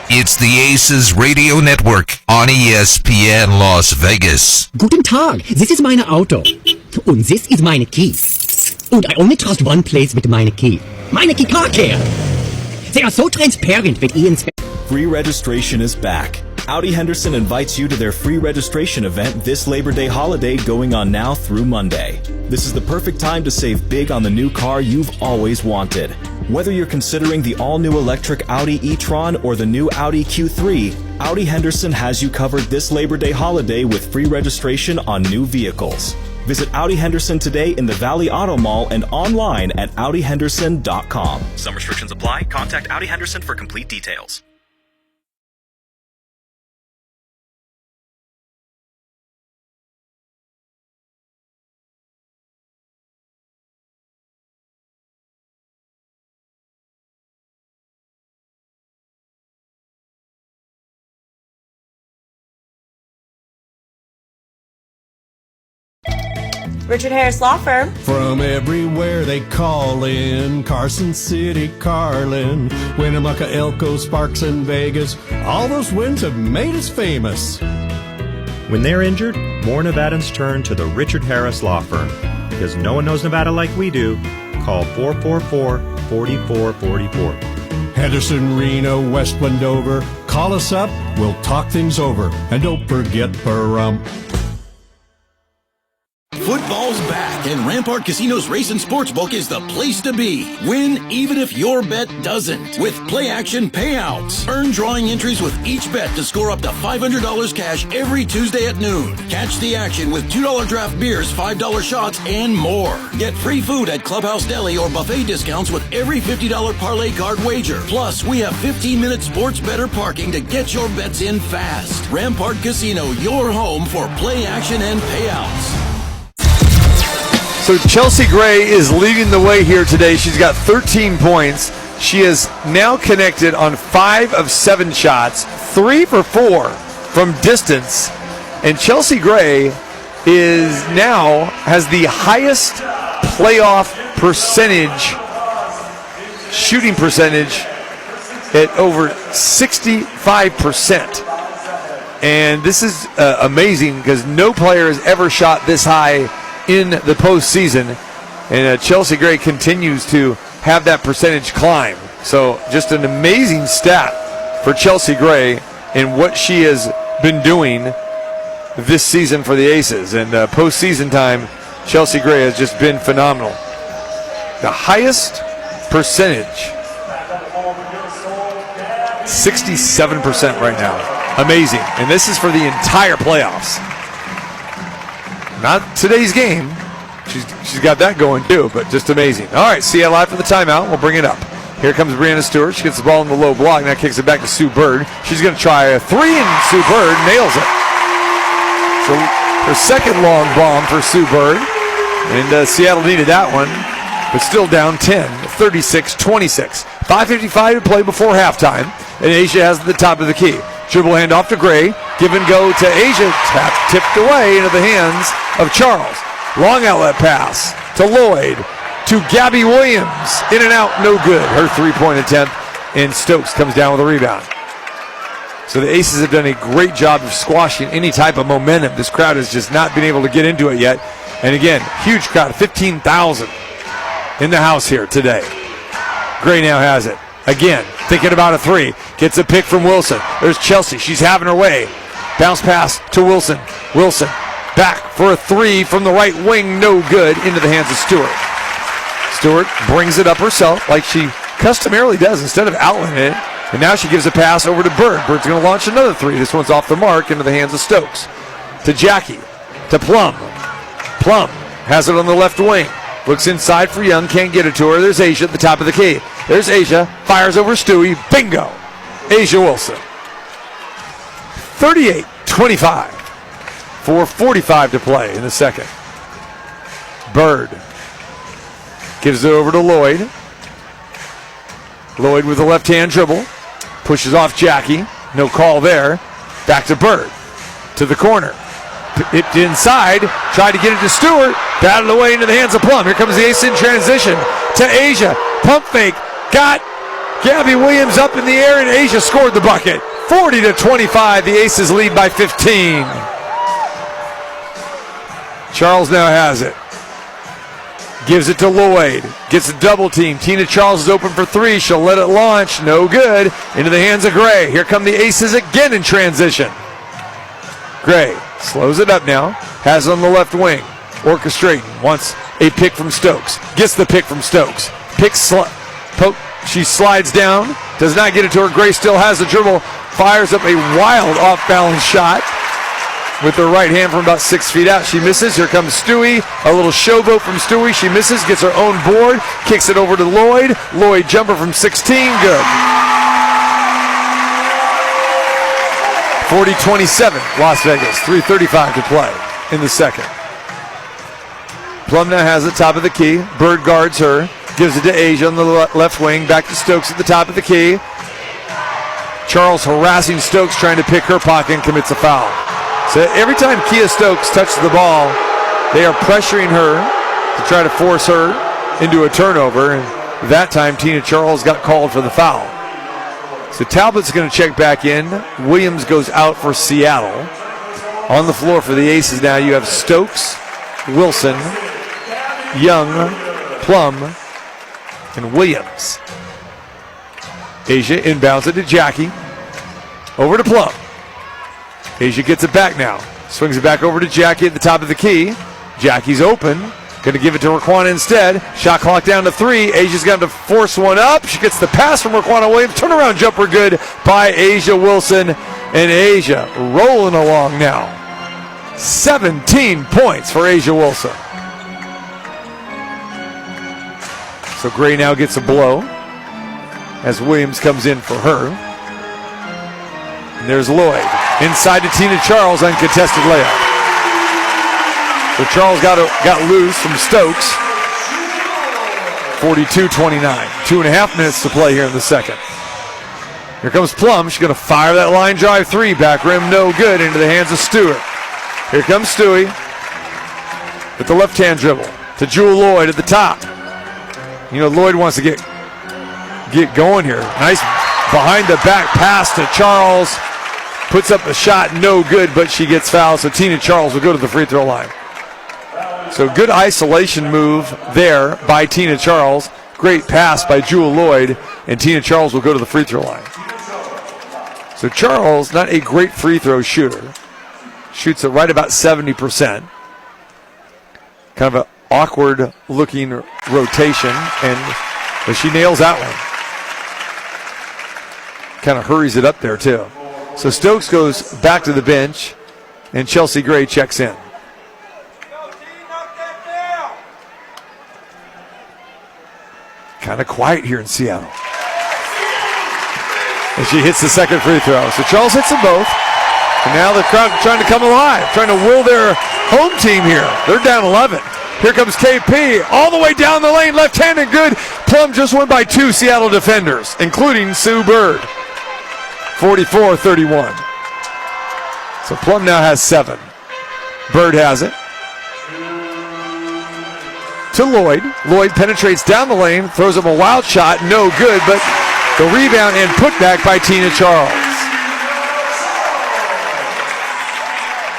It's the Aces Radio Network on ESPN Las Vegas. Guten Tag, this is meine Auto. Und this is meine key. And I only trust one place with meine key. Meine Key Car Care. They are so transparent with Ian's... Free registration is back. Audi Henderson invites you to their free registration event this Labor Day holiday going on now through Monday. This is the perfect time to save big on the new car you've always wanted. Whether you're considering the all-new electric Audi e-tron or the new Audi Q3, Audi Henderson has you covered this Labor Day holiday with free registration on new vehicles. Visit Audi Henderson today in the Valley Auto Mall and online at AudiHenderson.com. Some restrictions apply. Contact Audi Henderson for complete details. Richard Harris Law Firm. From everywhere they call in, Carson City, Carlin, Winnemucca, Elko, Sparks, and Vegas. All those wins have made us famous. When they're injured, more Nevadans turn to the Richard Harris Law Firm. Because no one knows Nevada like we do, call 444-4444. Henderson, Reno, West Wendover. Call us up, we'll talk things over. And don't forget Pahrump. Football's back, and Rampart Casino's Race and Sportsbook is the place to be. Win even if your bet doesn't with play-action payouts. Earn drawing entries with each bet to score up to $500 cash every Tuesday at noon. Catch the action with $2 draft beers, $5 shots, and more. Get free food at Clubhouse Deli or buffet discounts with every $50 parlay card wager. Plus, we have 15-minute sports better parking to get your bets in fast. Rampart Casino, your home for play-action and payouts. So Chelsea Gray is leading the way here today. She's got 13 points. She is now connected on 5 of 7 shots, 3 for 4 from distance. And Chelsea Gray has the highest playoff percentage shooting percentage at over 65%. And this is amazing because no player has ever shot this high in the postseason. And Chelsea Gray continues to have that percentage climb. So just an amazing stat for Chelsea Gray and what she has been doing this season for the Aces. And postseason time, Chelsea Gray has just been phenomenal. The highest percentage, 67% right now. Amazing. And this is for the entire playoffs. Not today's game. She's got that going too, but just amazing. All right, Seattle live for the timeout. We'll bring it up. Here comes Brianna Stewart. She gets the ball in the low block. Now kicks it back to Sue Bird. She's going to try a three, and Sue Bird nails it. So her second long bomb for Sue Bird. And Seattle needed that one, but still down 10, 36-26. 5:55 to play before halftime, and Asia has the top of the key. Dribble handoff to Gray. Give and go to Asia. Tipped away into the hands of Charles. Long outlet pass to Lloyd. To Gabby Williams. In and out, no good. Her three-point attempt, and Stokes comes down with a rebound. So the Aces have done a great job of squashing any type of momentum. This crowd has just not been able to get into it yet. And again, huge crowd, 15,000 in the house here today. Gray now has it. Again, thinking about a three. Gets a pick from Wilson. There's Chelsea. She's having her way. Bounce pass to Wilson. Wilson back for a three from the right wing. No good. Into the hands of Stewart. Stewart brings it up herself like she customarily does instead of outlining it. And now she gives a pass over to Bird. Bird's going to launch another three. This one's off the mark into the hands of Stokes. To Jackie. To Plum. Plum has it on the left wing. Looks inside for Young. Can't get it to her. There's Asia at the top of the key. There's Asia. Fires over Stewie. Bingo. Asia Wilson. 38-25. 4:45 to play in the second. Bird gives it over to Lloyd. Lloyd with a left-hand dribble. Pushes off Jackie. No call there. Back to Bird. To the corner. It inside. Tried to get it to Stewart. Batted away into the hands of Plum. Here comes the ace in transition. To Asia. Pump fake. Got Gabby Williams up in the air, and Asia scored the bucket. 40-25. The Aces lead by 15. Charles now has it. Gives it to Lloyd. Gets a double team. Tina Charles is open for three. She'll let it launch. No good. Into the hands of Gray. Here come the Aces again in transition. Gray slows it up now. Has it on the left wing. Orchestrating. Wants a pick from Stokes. Gets the pick from Stokes. She slides down. Does not get it to her. Gray still has the dribble. Fires up a wild off-balance shot with her right hand from about 6 feet out. She misses. Here comes Stewie. A little showboat from Stewie. She misses. Gets her own board. Kicks it over to Lloyd. Lloyd jumper from 16. Good. 40-27. Las Vegas. 3:35 to play in the second. Plum now has the top of the key. Bird guards her. Gives it to Asia on the left wing. Back to Stokes at the top of the key. Charles harassing Stokes, trying to pick her pocket, and commits a foul. So every time Kia Stokes touches the ball, they are pressuring her to try to force her into a turnover. And that time, Tina Charles got called for the foul. So Talbot's going to check back in. Williams goes out for Seattle. On the floor for the Aces now, you have Stokes, Wilson, Young, Plum, and Williams. Asia inbounds it to Jackie. Over to Plum. Asia gets it back now. Swings it back over to Jackie at the top of the key. Jackie's open. Going to give it to Raquana instead. Shot clock down to 3. Asia's got to force one up. She gets the pass from Raquana Williams. Turnaround jumper good by Asia Wilson. And Asia rolling along now. 17 points for Asia Wilson. So Gray now gets a blow as Williams comes in for her. And there's Lloyd. Inside to Tina Charles, uncontested layup. So Charles got loose from Stokes. 42-29. 2.5 minutes to play here in the second. Here comes Plum. She's going to fire that line drive three. Back rim, no good. Into the hands of Stewart. Here comes Stewie with the left-hand dribble to Jewel Lloyd at the top. You know, Lloyd wants to get get going here. Nice behind the back pass to Charles. Puts up a shot, no good, but she gets fouled. So Tina Charles will go to the free throw line. So good isolation move there by Tina Charles. Great pass by Jewel Lloyd, and Tina Charles will go to the free throw line. So Charles, not a great free throw shooter. Shoots at right about 70%. Kind of an awkward looking rotation, but she nails that one. Kind of hurries it up there too. So Stokes goes back to the bench, and Chelsea Gray checks in. Kind of quiet here in Seattle. And she hits the second free throw. So Charles hits them both. And now the crowd trying to come alive, trying to will their home team here. They're down 11. Here comes KP all the way down the lane, left-handed good. Plum just went by 2 Seattle defenders, including Sue Bird. 44-31. So Plum now has 7. Bird has it. To Lloyd. Lloyd penetrates down the lane, throws him a wild shot, no good, but the rebound and putback by Tina Charles.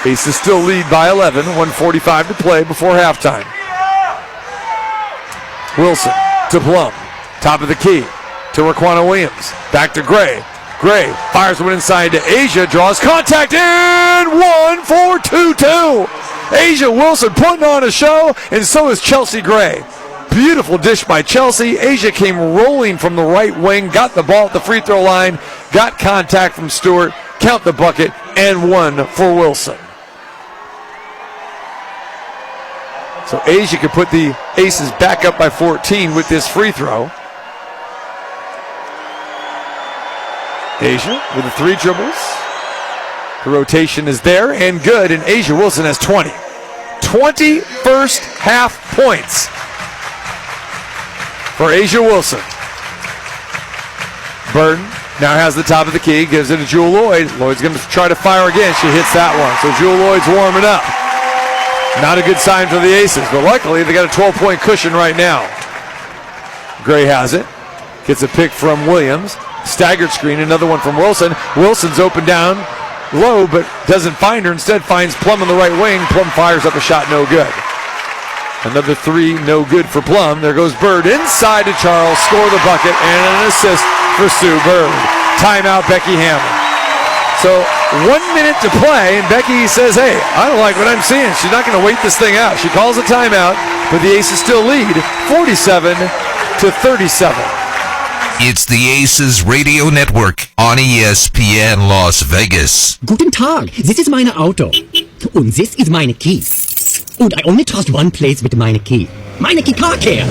Aces still lead by 11, 1:45 to play before halftime. Wilson to Plum, top of the key to Raquana Williams, back to Gray. Gray fires one inside to Asia, draws contact, and 1 for 2-2. Asia Wilson putting on a show, and so is Chelsea Gray. Beautiful dish by Chelsea. Asia came rolling from the right wing, got the ball at the free throw line, got contact from Stewart, count the bucket, and 1 for Wilson. So Asia could put the Aces back up by 14 with this free throw. Asia with the 3 dribbles. The rotation is there and good, and Asia Wilson has 20. 20 first half points for Asia Wilson. Burton now has the top of the key, gives it to Jewel Lloyd. Lloyd's going to try to fire again. She hits that one, so Jewel Lloyd's warming up. Not a good sign for the Aces, but luckily they got a 12-point cushion right now. Gray has it. Gets a pick from Williams. Staggered screen, another one from Wilson. Wilson's open down low, but doesn't find her. Instead finds Plum on the right wing. Plum fires up a shot, no good. Another 3, no good for Plum. There goes Bird inside to Charles. Score the bucket and an assist for Sue Bird. Timeout, Becky Hammond. So 1 minute to play, and Becky says, hey, I don't like what I'm seeing. She's not going to wait this thing out. She calls a timeout, but the Aces still lead 47-37. It's the Aces Radio Network on ESPN Las Vegas. Guten Tag, this is meine Auto. Und this is meine key. And I only trust one place with meine key. Meine key car care.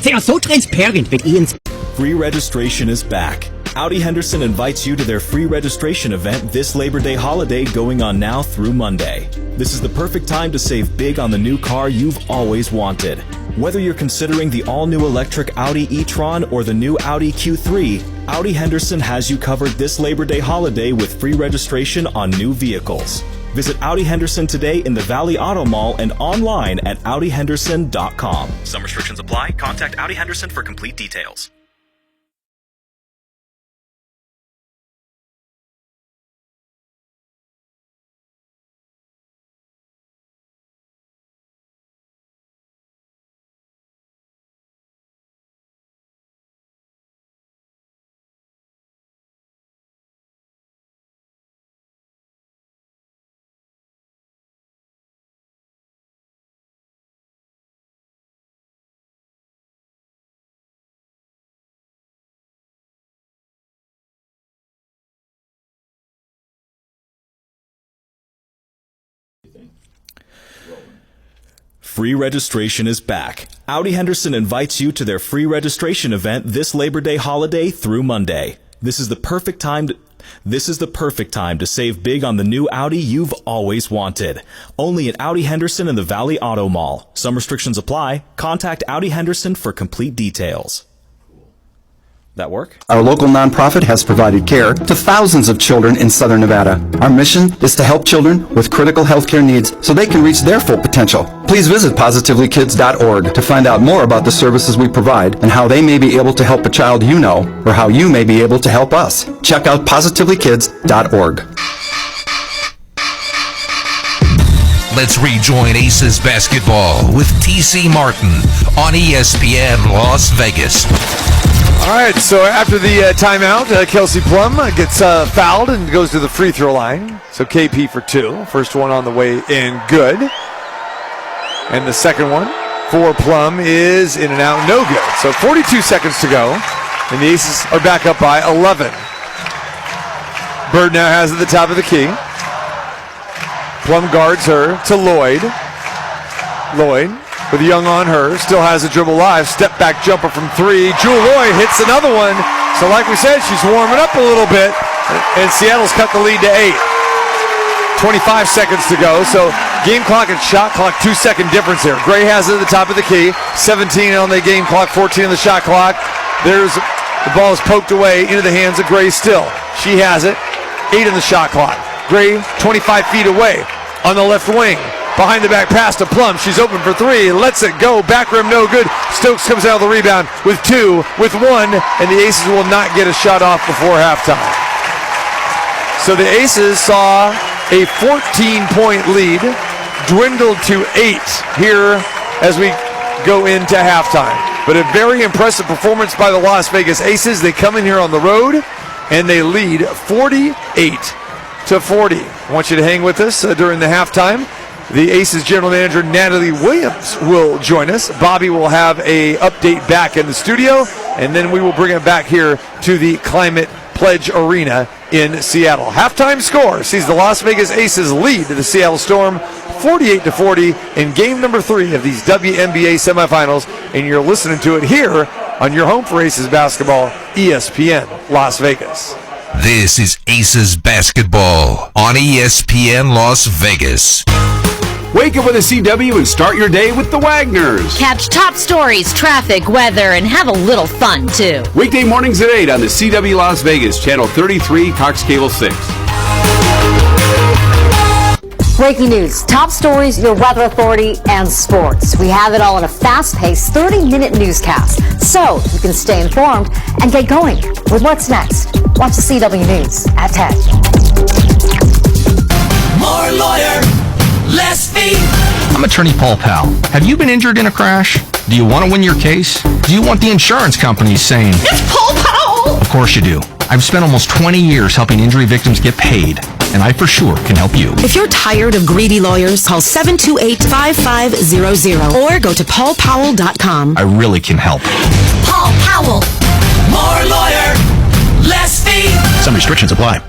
They are so transparent with Ian's. Free registration is back. Audi Henderson invites you to their free registration event this Labor Day holiday going on now through Monday. This is the perfect time to save big on the new car you've always wanted. Whether you're considering the all-new electric Audi e-tron or the new Audi Q3, Audi Henderson has you covered this Labor Day holiday with free registration on new vehicles. Visit Audi Henderson today in the Valley Auto Mall and online at AudiHenderson.com. Some restrictions apply. Contact Audi Henderson for complete details. Free registration is back. Audi Henderson invites you to their free registration event this Labor Day holiday through Monday. This is the perfect time to save big on the new Audi you've always wanted. Only at Audi Henderson in the Valley Auto Mall. Some restrictions apply. Contact Audi Henderson for complete details. That work? Our local nonprofit has provided care to thousands of children in Southern Nevada. Our mission is to help children with critical healthcare needs so they can reach their full potential. Please visit positivelykids.org to find out more about the services we provide and how they may be able to help a child you know, or how you may be able to help us. Check out positivelykids.org. Let's rejoin Aces basketball with TC Martin on ESPN Las Vegas. All right, so after the timeout, Kelsey Plum gets fouled and goes to the free throw line. So KP for 2. First one on the way in, good. And the second one for Plum is in and out, no good. So 42 seconds to go, and the Aces are back up by 11. Bird now has at the top of the key. Plum guards her to Lloyd. Lloyd with Young on her, still has a dribble live. Step back jumper from 3. Jewel Lloyd hits another one. So like we said, she's warming up a little bit. And Seattle's cut the lead to 8. 25 seconds to go. So game clock and shot clock, 2-second difference here. Gray has it at the top of the key. 17 on the game clock, 14 on the shot clock. There's the ball is poked away into the hands of Gray still. She has it. 8 on the shot clock. Gray 25 feet away on the left wing. Behind the back pass to Plum. She's open for 3. Lets it go. Back rim, no good. Stokes comes out of the rebound with 2, with 1, and the Aces will not get a shot off before halftime. So the Aces saw a 14-point lead dwindle to 8 here as we go into halftime. But a very impressive performance by the Las Vegas Aces. They come in here on the road, and they lead 48-40. I want you to hang with us during the halftime. The Aces general manager, Natalie Williams, will join us. Bobby will have a update back in the studio, and then we will bring it back here to the Climate Pledge Arena in Seattle. Halftime score sees the Las Vegas Aces lead to the Seattle Storm 48-40 in game number 3 of these WNBA semifinals, and you're listening to it here on your home for Aces basketball, ESPN Las Vegas. This is Aces basketball on ESPN Las Vegas. Wake up with a CW and start your day with the Wagners. Catch top stories, traffic, weather, and have a little fun, too. Weekday mornings at 8 on the CW Las Vegas, Channel 33, Cox Cable 6. Breaking news, top stories, your weather authority, and sports. We have it all in a fast-paced 30-minute newscast, so you can stay informed and get going with what's next. Watch the CW News at 10. More lawyer, less fee. I'm attorney Paul Powell. Have you been injured in a crash? Do you want to win your case? Do you want the insurance companies saying, It's Paul Powell? Of course you do. I've spent almost 20 years helping injury victims get paid, and I for sure can help you. If you're tired of greedy lawyers, call 728-5500 or go to paulpowell.com. I really can help. Paul Powell. More lawyer, less fee. Some restrictions apply.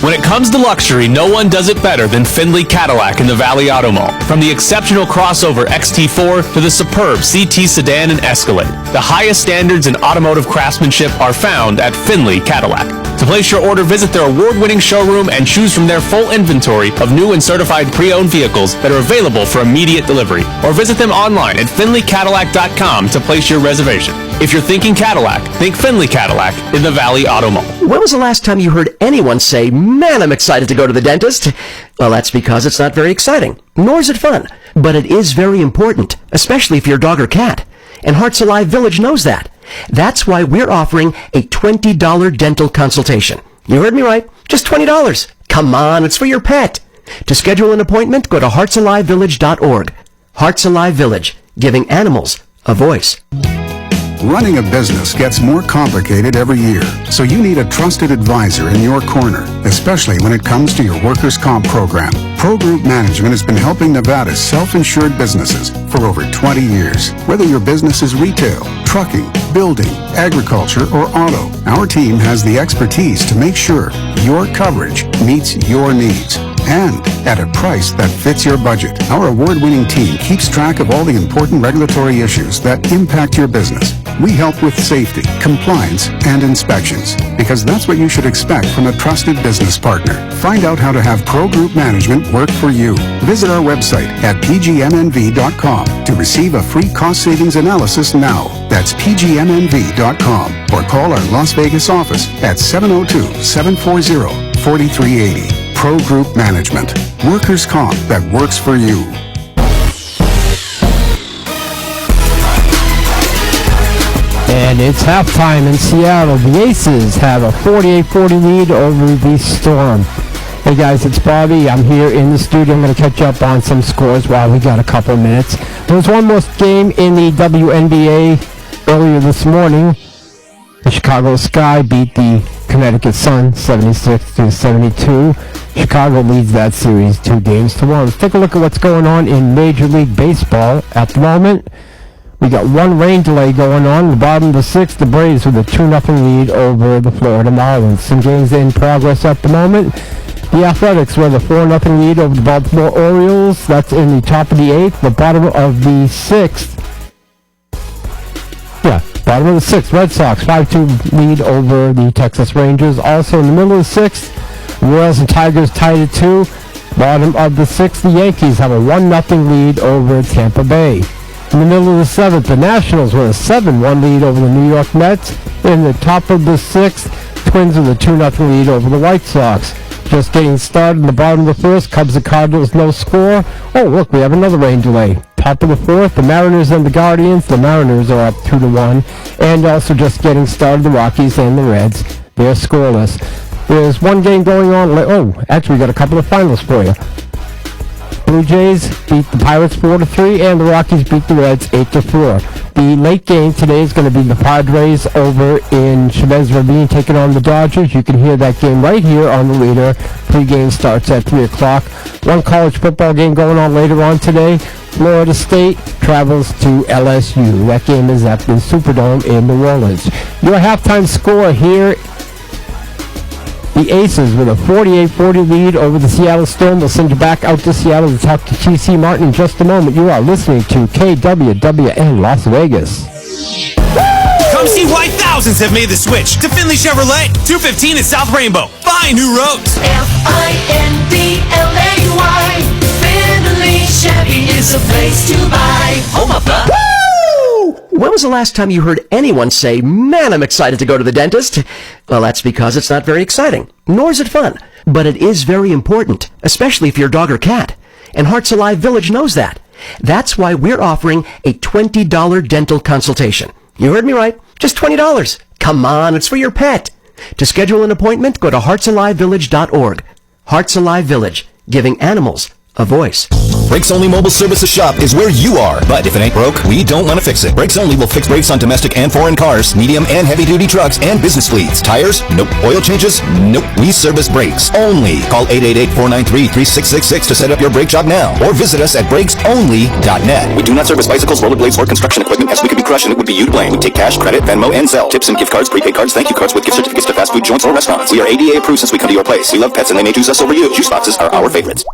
When it comes to luxury, no one does it better than Findlay Cadillac in the Valley Auto Mall. From the exceptional crossover XT4 to the superb CT sedan and Escalade, the highest standards in automotive craftsmanship are found at Findlay Cadillac. To place your order, visit their award-winning showroom and choose from their full inventory of new and certified pre-owned vehicles that are available for immediate delivery. Or visit them online at FindlayCadillac.com to place your reservation. If you're thinking Cadillac, think Findlay Cadillac in the Valley Auto Mall. When was the last time you heard anyone say, "Man, I'm excited to go to the dentist"? Well, that's because it's not very exciting, nor is it fun. But it is very important, especially if you're a dog or cat. And Hearts Alive Village knows that. That's why we're offering a $20 dental consultation. You heard me right. Just $20. Come on, it's for your pet. To schedule an appointment, go to heartsalivevillage.org. Hearts Alive Village, giving animals a voice. Running a business gets more complicated every year, so you need a trusted advisor in your corner, especially when it comes to your workers' comp program. Pro Group Management has been helping Nevada's self-insured businesses for over 20 years. Whether your business is retail, trucking, building, agriculture, or auto, our team has the expertise to make sure your coverage meets your needs. and at a price that fits your budget. Our award-winning team keeps track of all the important regulatory issues that impact your business. We help with safety, compliance, and inspections, because that's what you should expect from a trusted business partner. Find out how to have Pro Group Management work for you. Visit our website at pgmnv.com to receive a free cost savings analysis now. That's pgmnv.com, or call our Las Vegas office at 702-740-4380. Pro Group Management. Workers' comp that works for you. And it's halftime in Seattle. The Aces have a 48-40 lead over the Storm. Hey guys, it's Bobby. I'm here in the studio. I'm going to catch up on some scores while we got a couple of minutes. There was one more game in the WNBA earlier this morning. The Chicago Sky beat the Connecticut Sun 76-72. Chicago leads that series 2-1. Let's take a look at what's going on in Major League Baseball at the moment. We got one rain delay going on. The bottom of the sixth, the Braves with a 2-0 lead over the Florida Marlins. Some games in progress at the moment. The Athletics with a 4-0 lead over the Baltimore Orioles. That's in the top of the eighth. The bottom of the sixth. Bottom of the sixth, Red Sox 5-2 lead over the Texas Rangers. Also in the middle of the sixth, Royals and Tigers tied at 2. Bottom of the sixth, the Yankees have a 1-0 lead over Tampa Bay. In the middle of the seventh, the Nationals with a 7-1 lead over the New York Mets. In the top of the sixth, Twins with a 2-0 lead over the White Sox. Just getting started in the bottom of the first, Cubs and Cardinals no score. Oh, look, we have another rain delay. Top of the fourth, the Mariners and the Guardians. The Mariners are up 2-1. And also just getting started, the Rockies and the Reds. They're scoreless. There's one game going on. Oh, actually, we got a couple of finals for you. Blue Jays beat the Pirates 4-3, and the Rockies beat the Reds 8-4. The late game today is going to be the Padres over in Chavez Ravine taking on the Dodgers. You can hear that game right here on the leader. Pre-game starts at 3 o'clock. One college football game going on later on today. Florida State travels to LSU. That game is at the Superdome in New Orleans. Your halftime score here, the Aces with a 48-40 lead over the Seattle Storm. We'll send you back out to Seattle to talk to T.C. Martin in just a moment. You are listening to KWWN Las Vegas. Come see why thousands have made the switch to Findlay Chevrolet, 215 in South Rainbow. Find new roads. Findlay. Findlay Chevy is a place to buy. Home of the... When was the last time you heard anyone say, "Man, I'm excited to go to the dentist"? Well, that's because it's not very exciting, nor is it fun. But it is very important, especially if you're a dog or cat. And Hearts Alive Village knows that. That's why we're offering a $20 dental consultation. You heard me right. Just $20. Come on, it's for your pet. To schedule an appointment, go to heartsalivevillage.org. Hearts Alive Village, giving animals a voice. Brakes Only Mobile Services Shop is where you are. But if it ain't broke, we don't want to fix it. Brakes Only will fix brakes on domestic and foreign cars, medium and heavy-duty trucks, and business fleets. Tires? Nope. Oil changes? Nope. We service brakes only. Call 888-493-3666 to set up your brake job now. Or visit us at brakesonly.net. We do not service bicycles, rollerblades, or construction equipment, as we could be crushed and it would be you to blame. We take cash, credit, Venmo, and Zelle. Tips and gift cards, prepaid cards, thank you cards with gift certificates to fast food joints or restaurants. We are ADA approved since we come to your place. We love pets and they may choose us over you. Juice boxes are our favorites.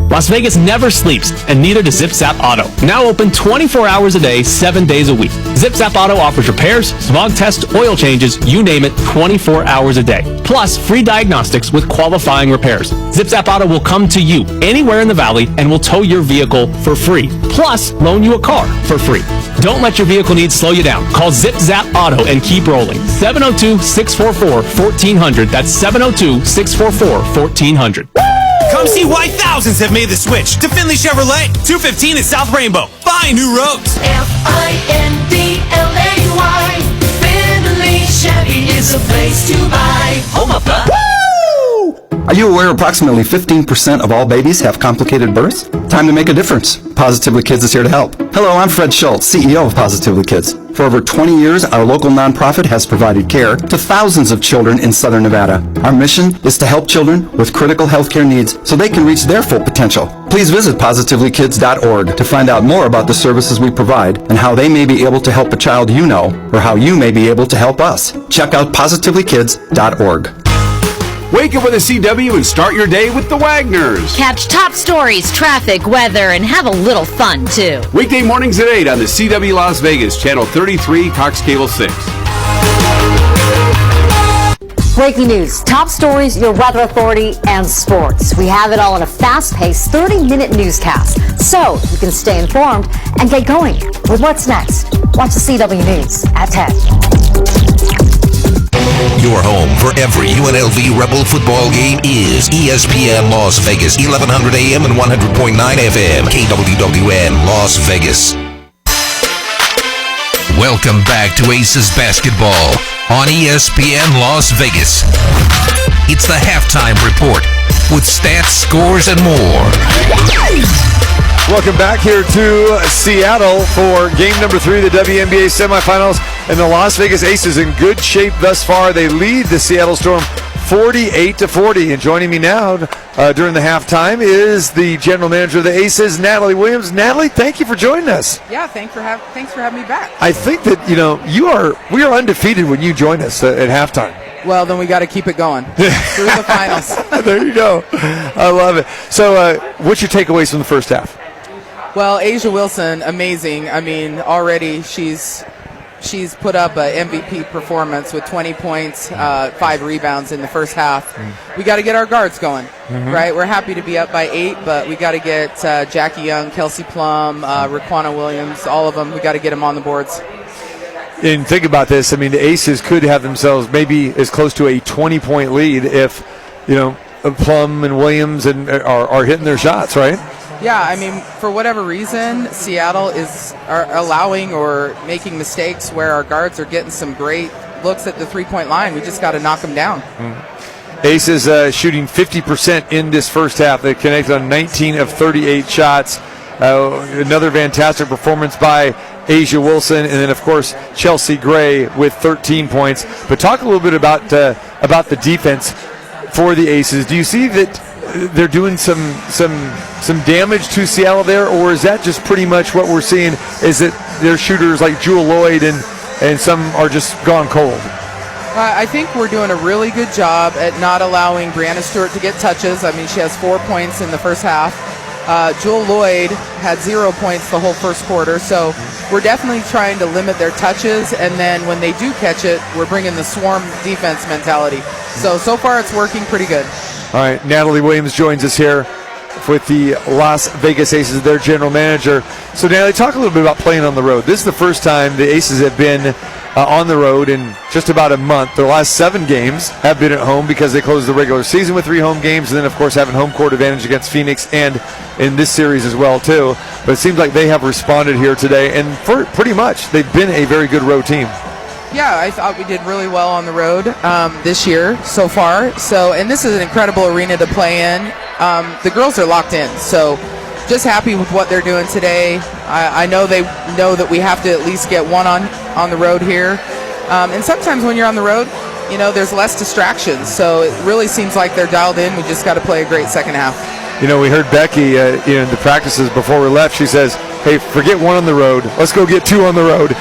Las Vegas never sleeps, and neither does Zip Zap Auto. Now open 24 hours a day, 7 days a week. Zip Zap Auto offers repairs, smog tests, oil changes, you name it, 24 hours a day. Plus, free diagnostics with qualifying repairs. Zip Zap Auto will come to you anywhere in the valley and will tow your vehicle for free. Plus, loan you a car for free. Don't let your vehicle needs slow you down. Call Zip Zap Auto and keep rolling. 702-644-1400. That's 702-644-1400. Come see why thousands have made the switch to Findlay Chevrolet, 215 in South Rainbow. Find new roads. Findlay. Findlay Chevy is a place to buy. Home of the... Are you aware approximately 15% of all babies have complicated births? Time to make a difference. Positively Kids is here to help. Hello, I'm Fred Schultz, CEO of Positively Kids. For over 20 years, our local nonprofit has provided care to thousands of children in Southern Nevada. Our mission is to help children with critical healthcare needs so they can reach their full potential. Please visit positivelykids.org to find out more about the services we provide and how they may be able to help a child you know or how you may be able to help us. Check out positivelykids.org. Wake up with a CW and start your day with the Wagners. Catch top stories, traffic, weather, and have a little fun, too. Weekday mornings at 8 on the CW Las Vegas, Channel 33, Cox Cable 6. Breaking news, top stories, your weather authority, and sports. We have it all in a fast-paced 30-minute newscast, so you can stay informed and get going with what's next. Watch the CW News at 10. Your home for every UNLV Rebel football game is ESPN Las Vegas, 1100 AM and 100.9 FM, KWWN Las Vegas. Welcome back to Aces Basketball on ESPN Las Vegas. It's the halftime report with stats, scores, and more. Welcome back here to Seattle for game number 3 of the WNBA semifinals. And the Las Vegas Aces in good shape thus far. They lead the Seattle Storm 48-40. And joining me now during the halftime is the general manager of the Aces, Natalie Williams. Natalie, thank you for joining us. Yeah, thanks for having me back. I think that, we are undefeated when you join us at halftime. Well, then we got to keep it going through the finals. There you go. I love it. So what's your takeaways from the first half? Well, A'ja Wilson, amazing. I mean, already she's put up an MVP performance with 20 points, 5 rebounds in the first half. We got to get our guards going, right? We're happy to be up by 8, but we got to get Jackie Young, Kelsey Plum, Raquana Williams, all of them. We got to get them on the boards. And think about this. I mean, the Aces could have themselves maybe as close to a 20-point lead if, Plum and Williams are hitting their shots, right? Yeah, I mean, for whatever reason, Seattle are allowing or making mistakes where our guards are getting some great looks at the three-point line. We just got to knock them down. Aces shooting 50% in this first half. They connected on 19 of 38 shots. Another fantastic performance by A'ja Wilson, and then, of course, Chelsea Gray with 13 points. But talk a little bit about the defense for the Aces. Do you see that they're doing some damage to Seattle there, or is that just pretty much what we're seeing, is that their shooters like Jewel Lloyd and some are just gone cold? I think we're doing a really good job at not allowing Brianna Stewart to get touches. I mean, she has 4 points in the first half. Jewel Lloyd had 0 points the whole first quarter, so we're definitely trying to limit their touches, and then when they do catch it, we're bringing the swarm defense mentality. So far it's working pretty good. All right, Natalie Williams joins us here with the Las Vegas Aces, their general manager. So, Natalie, talk a little bit about playing on the road. This is the first time the Aces have been on the road in just about a month. Their last 7 games have been at home because they closed the regular season with 3 home games, and then, of course, having home court advantage against Phoenix and in this series as well, too. But it seems like they have responded here today, and for pretty much they've been a very good road team. Yeah, I thought we did really well on the road this year so far. And this is an incredible arena to play in. The girls are locked in, so just happy with what they're doing today. I know they know that we have to at least get one on the road here. And sometimes when you're on the road, there's less distractions. So it really seems like they're dialed in. We just got to play a great second half. We heard Becky in the practices before we left. She says, "Hey, forget 1 on the road. Let's go get 2 on the road.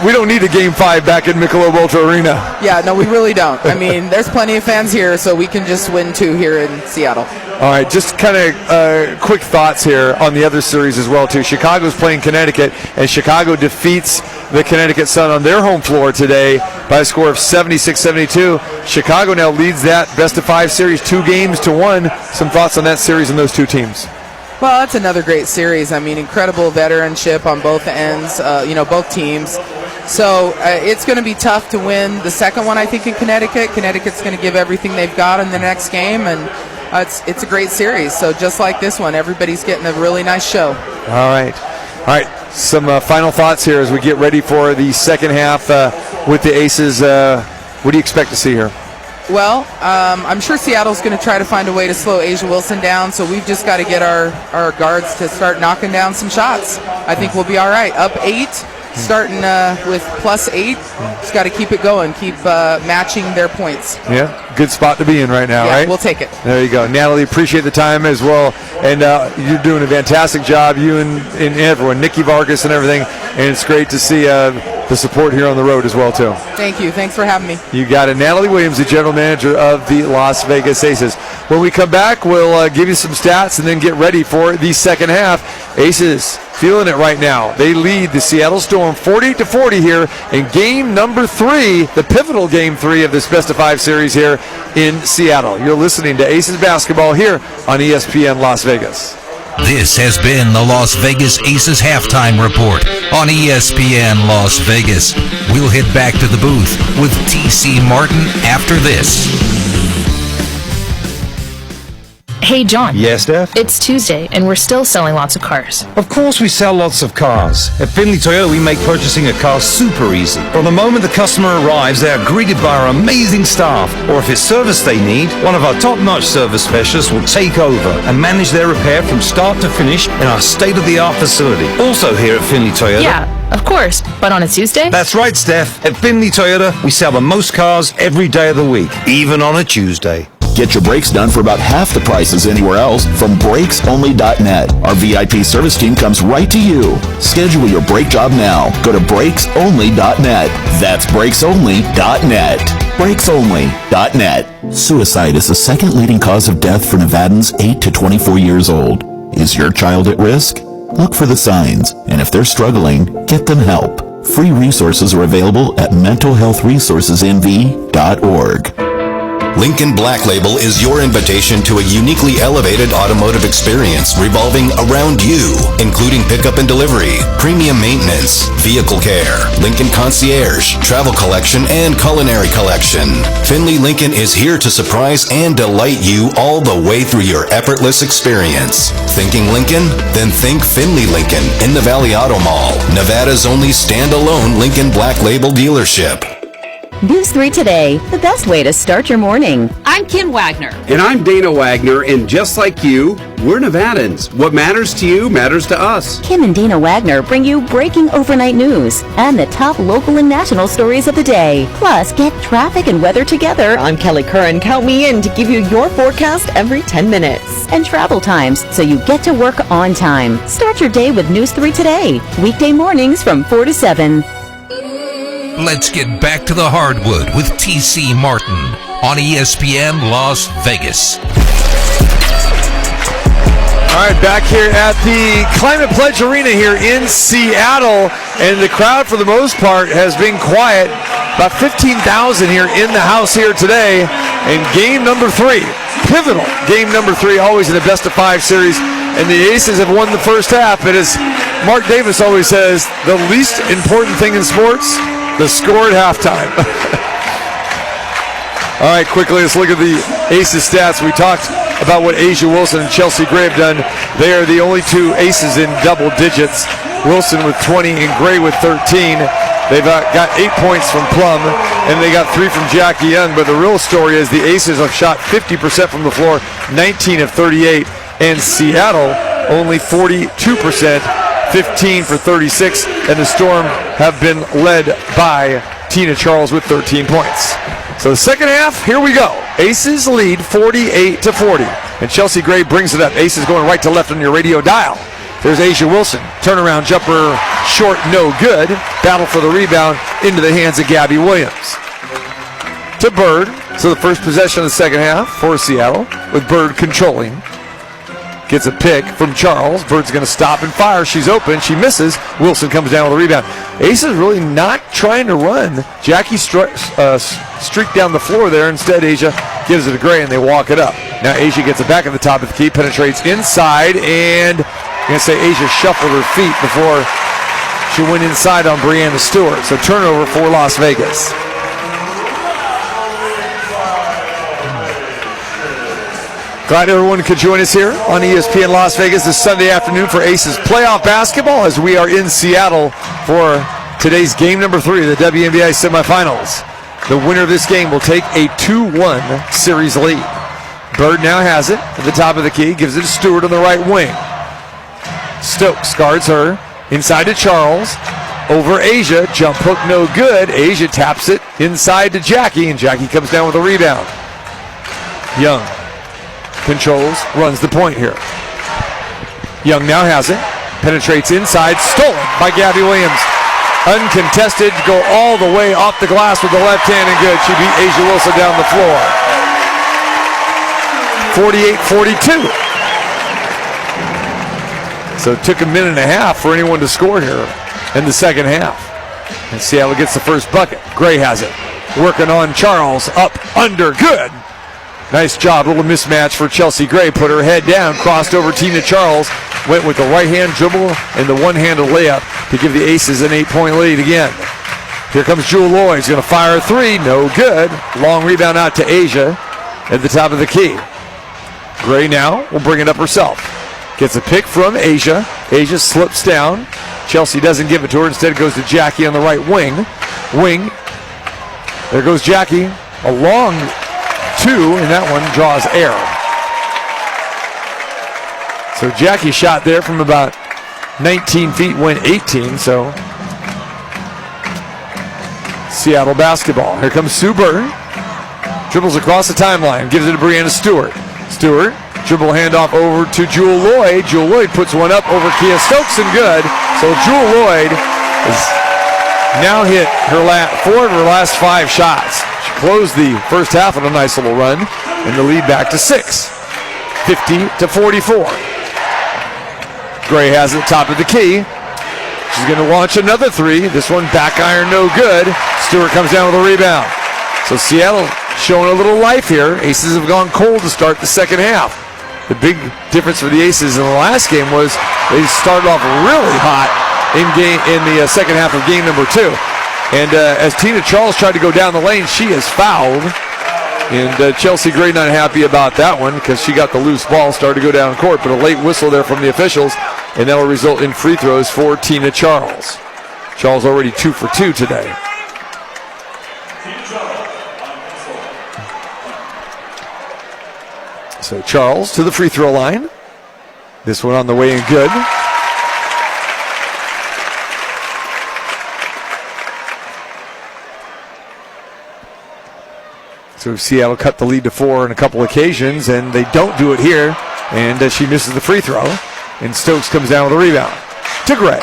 We don't need a game 5 back in Michelob Ultra Arena." Yeah, no, we really don't. I mean, there's plenty of fans here, so we can just win 2 here in Seattle. All right, just kind of quick thoughts here on the other series as well, too. Chicago's playing Connecticut, and Chicago defeats the Connecticut Sun on their home floor today by a score of 76-72. Chicago now leads that best-of-5 series 2-1. Some thoughts on that series and those 2 teams? Well, that's another great series. I mean, incredible veteranship on both ends, both teams. So it's going to be tough to win the second one, I think, in Connecticut. Connecticut's going to give everything they've got in the next game, and it's a great series. So just like this one, everybody's getting a really nice show. All right. Some final thoughts here as we get ready for the second half with the Aces. What do you expect to see here? Well, I'm sure Seattle's going to try to find a way to slow A'ja Wilson down, so we've just got to get our guards to start knocking down some shots. I think we'll be all right. Up 8, starting with +8. Just got to keep it going, keep matching their points. Yeah, good spot to be in right now, right? We'll take it. There you go. Natalie, appreciate the time as well. And you're doing a fantastic job, you and everyone, Nikki Vargas and everything. And it's great to see the support here on the road as well, too. Thank you. Thanks for having me. You got it. Natalie Williams, the general manager of the Las Vegas Aces. When we come back, we'll give you some stats and then get ready for the second half. Aces feeling it right now. They lead the Seattle Storm 40-40 here in game number 3, the pivotal game 3 of this best-of-5 series here in Seattle. You're listening to Aces basketball here on ESPN Las Vegas. This has been the Las Vegas Aces Halftime Report on ESPN Las Vegas. We'll head back to the booth with T.C. Martin after this. Hey, John. Yes, Steph? It's Tuesday, and we're still selling lots of cars. Of course we sell lots of cars. At Finley Toyota, we make purchasing a car super easy. From the moment the customer arrives, they are greeted by our amazing staff. Or if it's service they need, one of our top-notch service specialists will take over and manage their repair from start to finish in our state-of-the-art facility. Also here at Finley Toyota. Yeah, of course. But on a Tuesday? That's right, Steph. At Finley Toyota, we sell the most cars every day of the week, even on a Tuesday. Get your brakes done for about half the prices anywhere else from BrakesOnly.net. Our VIP service team comes right to you. Schedule your brake job now. Go to BrakesOnly.net. That's BrakesOnly.net. BrakesOnly.net. Suicide is the second leading cause of death for Nevadans 8 to 24 years old. Is your child at risk? Look for the signs, and if they're struggling, get them help. Free resources are available at mentalhealthresourcesnv.org. Lincoln Black Label is your invitation to a uniquely elevated automotive experience revolving around you, including pickup and delivery, premium maintenance, vehicle care, Lincoln Concierge, travel collection, and culinary collection. Finley Lincoln is here to surprise and delight you all the way through your effortless experience. Thinking Lincoln? Then think Finley Lincoln in the Valley Auto Mall, Nevada's only standalone Lincoln Black Label dealership. News 3 Today, the best way to start your morning. I'm Kim Wagner. And I'm Dana Wagner, and just like you, we're Nevadans. What matters to you matters to us. Kim and Dana Wagner bring you breaking overnight news and the top local and national stories of the day. Plus, get traffic and weather together. I'm Kelly Curran. Count me in to give you your forecast every 10 minutes. And travel times so you get to work on time. Start your day with News 3 Today. Weekday mornings from 4 to 7. Let's get back to the hardwood with T.C. Martin on ESPN Las Vegas. All right, back here at the Climate Pledge Arena here in Seattle, and the crowd for the most part has been quiet. About 15,000 here in the house here today in game number 3. Pivotal game number 3, always in the best-of-5 series, and the Aces have won the first half. But as Mark Davis always says, the least important thing in sports, the score at halftime. All right, quickly, let's look at the Aces stats. We talked about what Asia Wilson and Chelsea Gray have done. They are the only 2 Aces in double digits. Wilson with 20 and Gray with 13. They've got 8 points from Plum, and they got 3 from Jackie Young. But the real story is the Aces have shot 50% from the floor, 19 of 38, and Seattle only 42%. 15 for 36, and the Storm have been led by Tina Charles with 13 points. So the second half, here we go. Aces lead 48-40, and Chelsea Gray brings it up. Aces going right to left on your radio dial. There's Asia Wilson, turnaround jumper, short, no good. Battle for the rebound into the hands of Gabby Williams. To Bird, so the first possession of the second half for Seattle, with Bird controlling. Gets a pick from Charles. Bird's going to stop and fire. She's open. She misses. Wilson comes down with a rebound. Aces really not trying to run. Jackie streaked down the floor there. Instead, Asia gives it to Gray, and they walk it up. Now Asia gets it back at the top of the key, penetrates inside, and I'm going to say Asia shuffled her feet before she went inside on Breanna Stewart. So turnover for Las Vegas. Glad everyone could join us here on ESPN Las Vegas this Sunday afternoon for Aces playoff basketball as we are in Seattle for today's game number 3 of the WNBA semifinals. The winner of this game will take a 2-1 series lead. Bird now has it at the top of the key, gives it to Stewart on the right wing. Stokes guards her, inside to Charles, over Asia, jump hook no good. Asia taps it inside to Jackie, and Jackie comes down with a rebound. Young controls, runs the point here. Young now has it, penetrates inside, stolen by Gabby Williams. uncontested, go all the way off the glass with the left hand and good. She beat Asia Wilson down the floor. 48-42. So it took a minute and a half for anyone to score here in the second half. And Seattle gets the first bucket. Gray has it. Working on Charles. Up, under, good. Nice job. Little mismatch for Chelsea Gray. Put her head down. Crossed over Tina Charles. Went with the right-hand dribble and the one-handed layup to give the Aces an 8-point lead again. Here comes Jewel Lloyd. She's going to fire a three. No good. Long rebound out to Asia at the top of the key. Gray now will bring it up herself. Gets a pick from Asia. Asia slips down. Chelsea doesn't give it to her. Instead, it goes to Jackie on the right wing. There goes Jackie. A long two, and that one draws air. So Jackie shot there from about 19 feet, went 18, so Seattle basketball. Here comes Sue Burton. Dribbles across the timeline, gives it to Brianna Stewart. Stewart, dribble handoff over to Jewel Lloyd. Jewel Lloyd puts one up over Kia Stokes and good. So Jewel Lloyd has now hit her 4 of her last 5 shots. She closed the first half on a nice little run, and the lead back to 6, 50-44. Gray has it top of the key. She's going to launch another three. This one back iron, no good. Stewart comes down with a rebound. So Seattle showing a little life here. Aces have gone cold to start the second half. The big difference for the Aces in the last game was they started off really hot in the second half of game number 2. And as Tina Charles tried to go down the lane, she is fouled. And Chelsea Gray not happy about that one because she got the loose ball, started to go down court, but a late whistle there from the officials, and that will result in free throws for Tina Charles. Charles already 2 for 2 today. So Charles to the free throw line. This one on the way and good. So Seattle cut the lead to 4 on a couple occasions, and they don't do it here. And she misses the free throw, and Stokes comes down with a rebound to Gray.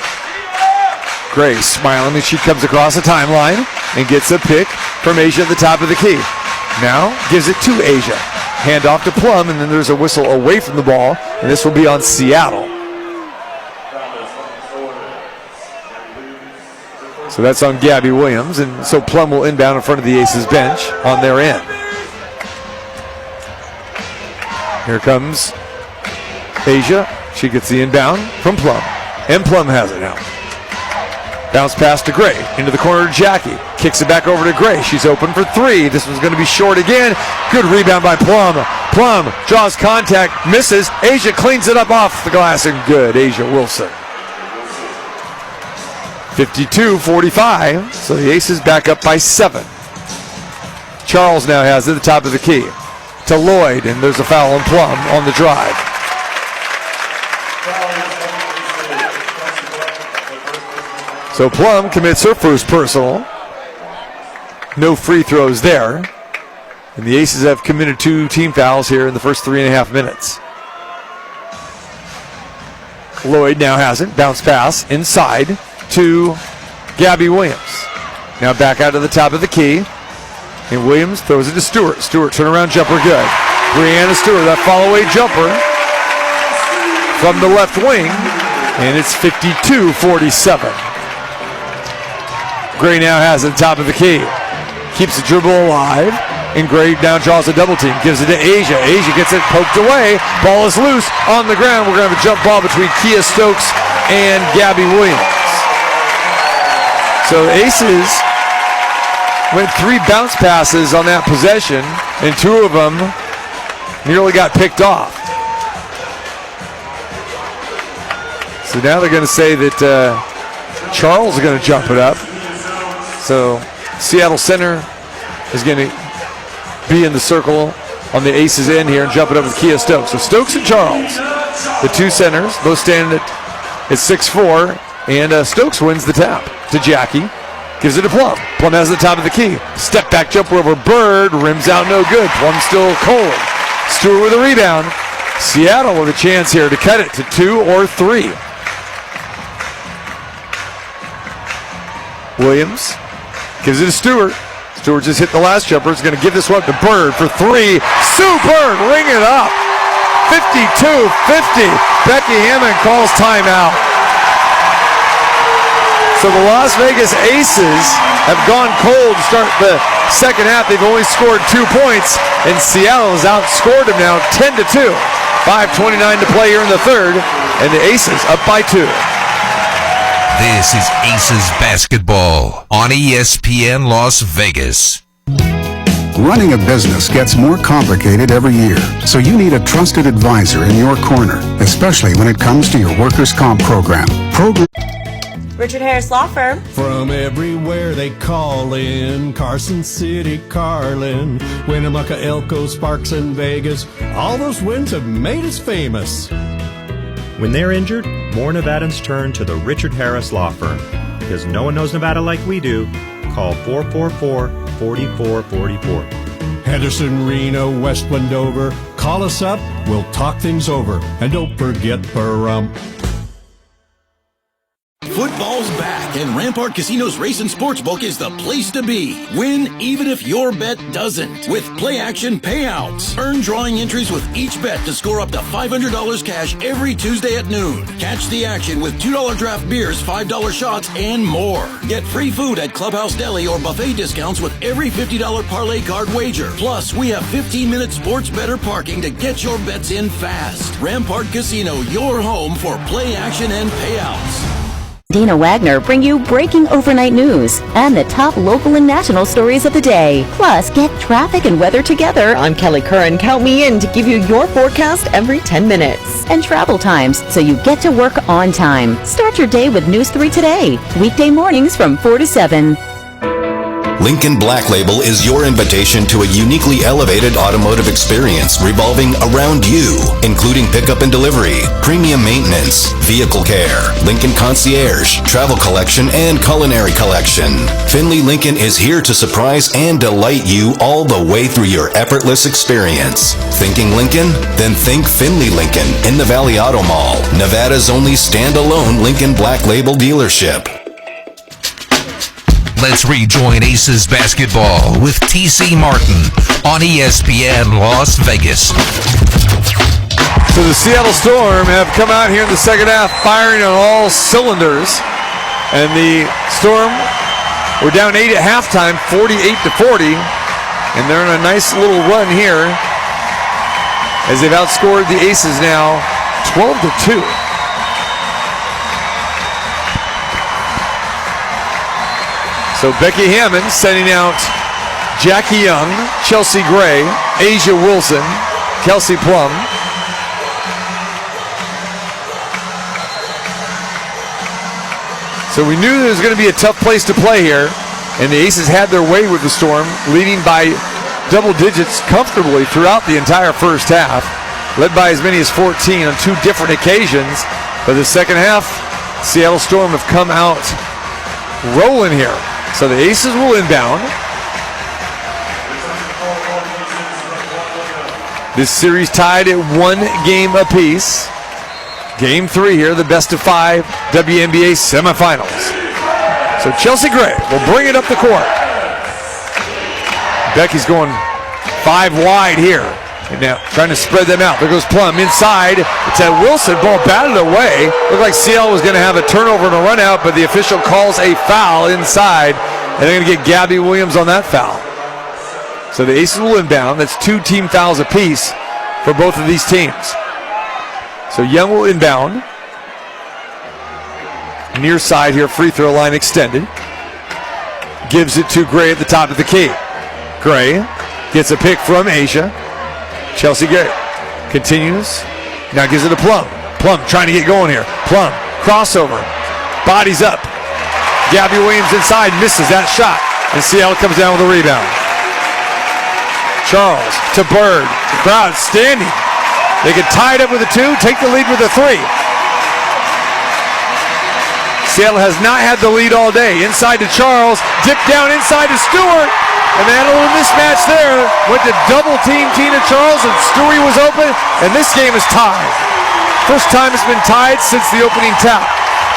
Gray smiling as she comes across the timeline and gets a pick from Asia at the top of the key. Now gives it to Asia. Hand off to Plum, and then there's a whistle away from the ball, and this will be on Seattle. So that's on Gabby Williams, and so Plum will inbound in front of the Aces bench on their end. Here comes Asia. She gets the inbound from Plum, and Plum has it now. Bounce pass to Gray, into the corner to Jackie. Kicks it back over to Gray. She's open for 3. This one's going to be short again. Good rebound by Plum. Plum draws contact, misses. Asia cleans it up off the glass, and good. Asia Wilson. 52-45, so the Aces back up by 7. Charles now has it at the top of the key to Lloyd, and there's a foul on Plum on the drive. So Plum commits her first personal. No free throws there. And the Aces have committed 2 team fouls here in the first 3.5 minutes. Lloyd now has it. Bounce pass inside to Gabby Williams. Now back out to the top of the key. And Williams throws it to Stewart. Stewart turnaround jumper good. Brianna Stewart, that follow-away jumper from the left wing. And it's 52-47. Gray now has it at the top of the key. Keeps the dribble alive. And Gray now draws a double team. Gives it to Asia. Asia gets it poked away. Ball is loose on the ground. We're going to have a jump ball between Kia Stokes and Gabby Williams. So the Aces went 3 bounce passes on that possession, and 2 of them nearly got picked off. So now they're going to say that Charles is going to jump it up. So Seattle Center is going to be in the circle on the Aces end here and jump it up with Kia Stokes. So Stokes and Charles, the 2 centers, both standing at 6'4", and Stokes wins the tap to Jackie. Gives it to Plum. Plum has the top of the key. Step back jumper over Bird. Rims out no good. Plum still cold. Stewart with a rebound. Seattle with a chance here to cut it to 2 or 3. Williams gives it to Stewart. Stewart just hit the last jumper. He's going to give this one to Bird for three. Sue Bird, ring it up. 52-50. Becky Hammond calls timeout. So the Las Vegas Aces have gone cold to start the second half. They've only scored 2 points, and Seattle has outscored them now 10-2. 5:29 to play here in the third, and the Aces up by 2. This is Aces Basketball on ESPN Las Vegas. Running a business gets more complicated every year, so you need a trusted advisor in your corner, especially when it comes to your workers' comp program. Richard Harris Law Firm. From everywhere they call in, Carson City, Carlin, Winnemucca, Elko, Sparks, and Vegas. All those wins have made us famous. When they're injured, more Nevadans turn to the Richard Harris Law Firm. Because no one knows Nevada like we do, call 444-4444. Henderson, Reno, West Wendover. Call us up, we'll talk things over. And don't forget Pahrump. Football's back, and Rampart Casino's Race and Sportsbook is the place to be. Win even if your bet doesn't with play action payouts. Earn drawing entries with each bet to score up to $500 cash every Tuesday at noon. Catch the action with $2 draft beers, $5 shots, and more. Get free food at Clubhouse Deli or buffet discounts with every $50 parlay card wager. Plus, we have 15-minute sports better parking to get your bets in fast. Rampart Casino, your home for play action and payouts. Dina Wagner bring you breaking overnight news and the top local and national stories of the day. Plus, get traffic and weather together. I'm Kelly Curran. Count me in to give you your forecast every 10 minutes. And travel times so you get to work on time. Start your day with News 3 Today. Weekday mornings from 4 to 7. Lincoln Black Label is your invitation to a uniquely elevated automotive experience revolving around you, including pickup and delivery, premium maintenance, vehicle care, Lincoln Concierge, travel collection, and culinary collection. Finley Lincoln is here to surprise and delight you all the way through your effortless experience. Thinking Lincoln? Then think Finley Lincoln in the Valley Auto Mall, Nevada's only standalone Lincoln Black Label dealership. Let's rejoin Aces Basketball with T.C. Martin on ESPN Las Vegas. So the Seattle Storm have come out here in the second half firing on all cylinders. And the Storm were down 8 at halftime, 48-40. And they're on a nice little run here as they've outscored the Aces now 12-2. So Becky Hammond sending out Jackie Young, Chelsea Gray, Asia Wilson, Kelsey Plum. So we knew there was going to be a tough place to play here, and the Aces had their way with the Storm, leading by double digits comfortably throughout the entire first half, led by as many as 14 on 2 different occasions. But the second half, Seattle Storm have come out rolling here. So the Aces will inbound. This series tied at 1 game apiece. Game 3 here, the best of 5 WNBA semifinals. So Chelsea Gray will bring it up the court. Becky's going 5 wide here. And now trying to spread them out. There goes Plum inside. It's at Wilson. Ball batted away. Looked like Seattle was going to have a turnover and a run out, but the official calls a foul inside. And they're going to get Gabby Williams on that foul. So the Aces will inbound. That's 2 team fouls apiece for both of these teams. So Young will inbound. Near side here, free throw line extended. Gives it to Gray at the top of the key. Gray gets a pick from Asia. Chelsea Gray continues. Now gives it to Plum. Plum trying to get going here. Plum, crossover. Bodies up. Gabby Williams inside, misses that shot. And Seattle comes down with a rebound. Charles to Bird. The crowd standing. They could tie it up with a 2, take the lead with a 3. Seattle has not had the lead all day. Inside to Charles. Dip down inside to Stewart. And they had a little mismatch there. Went to double team Tina Charles, and Stewie was open, and this game is tied. First time it's been tied since the opening tap.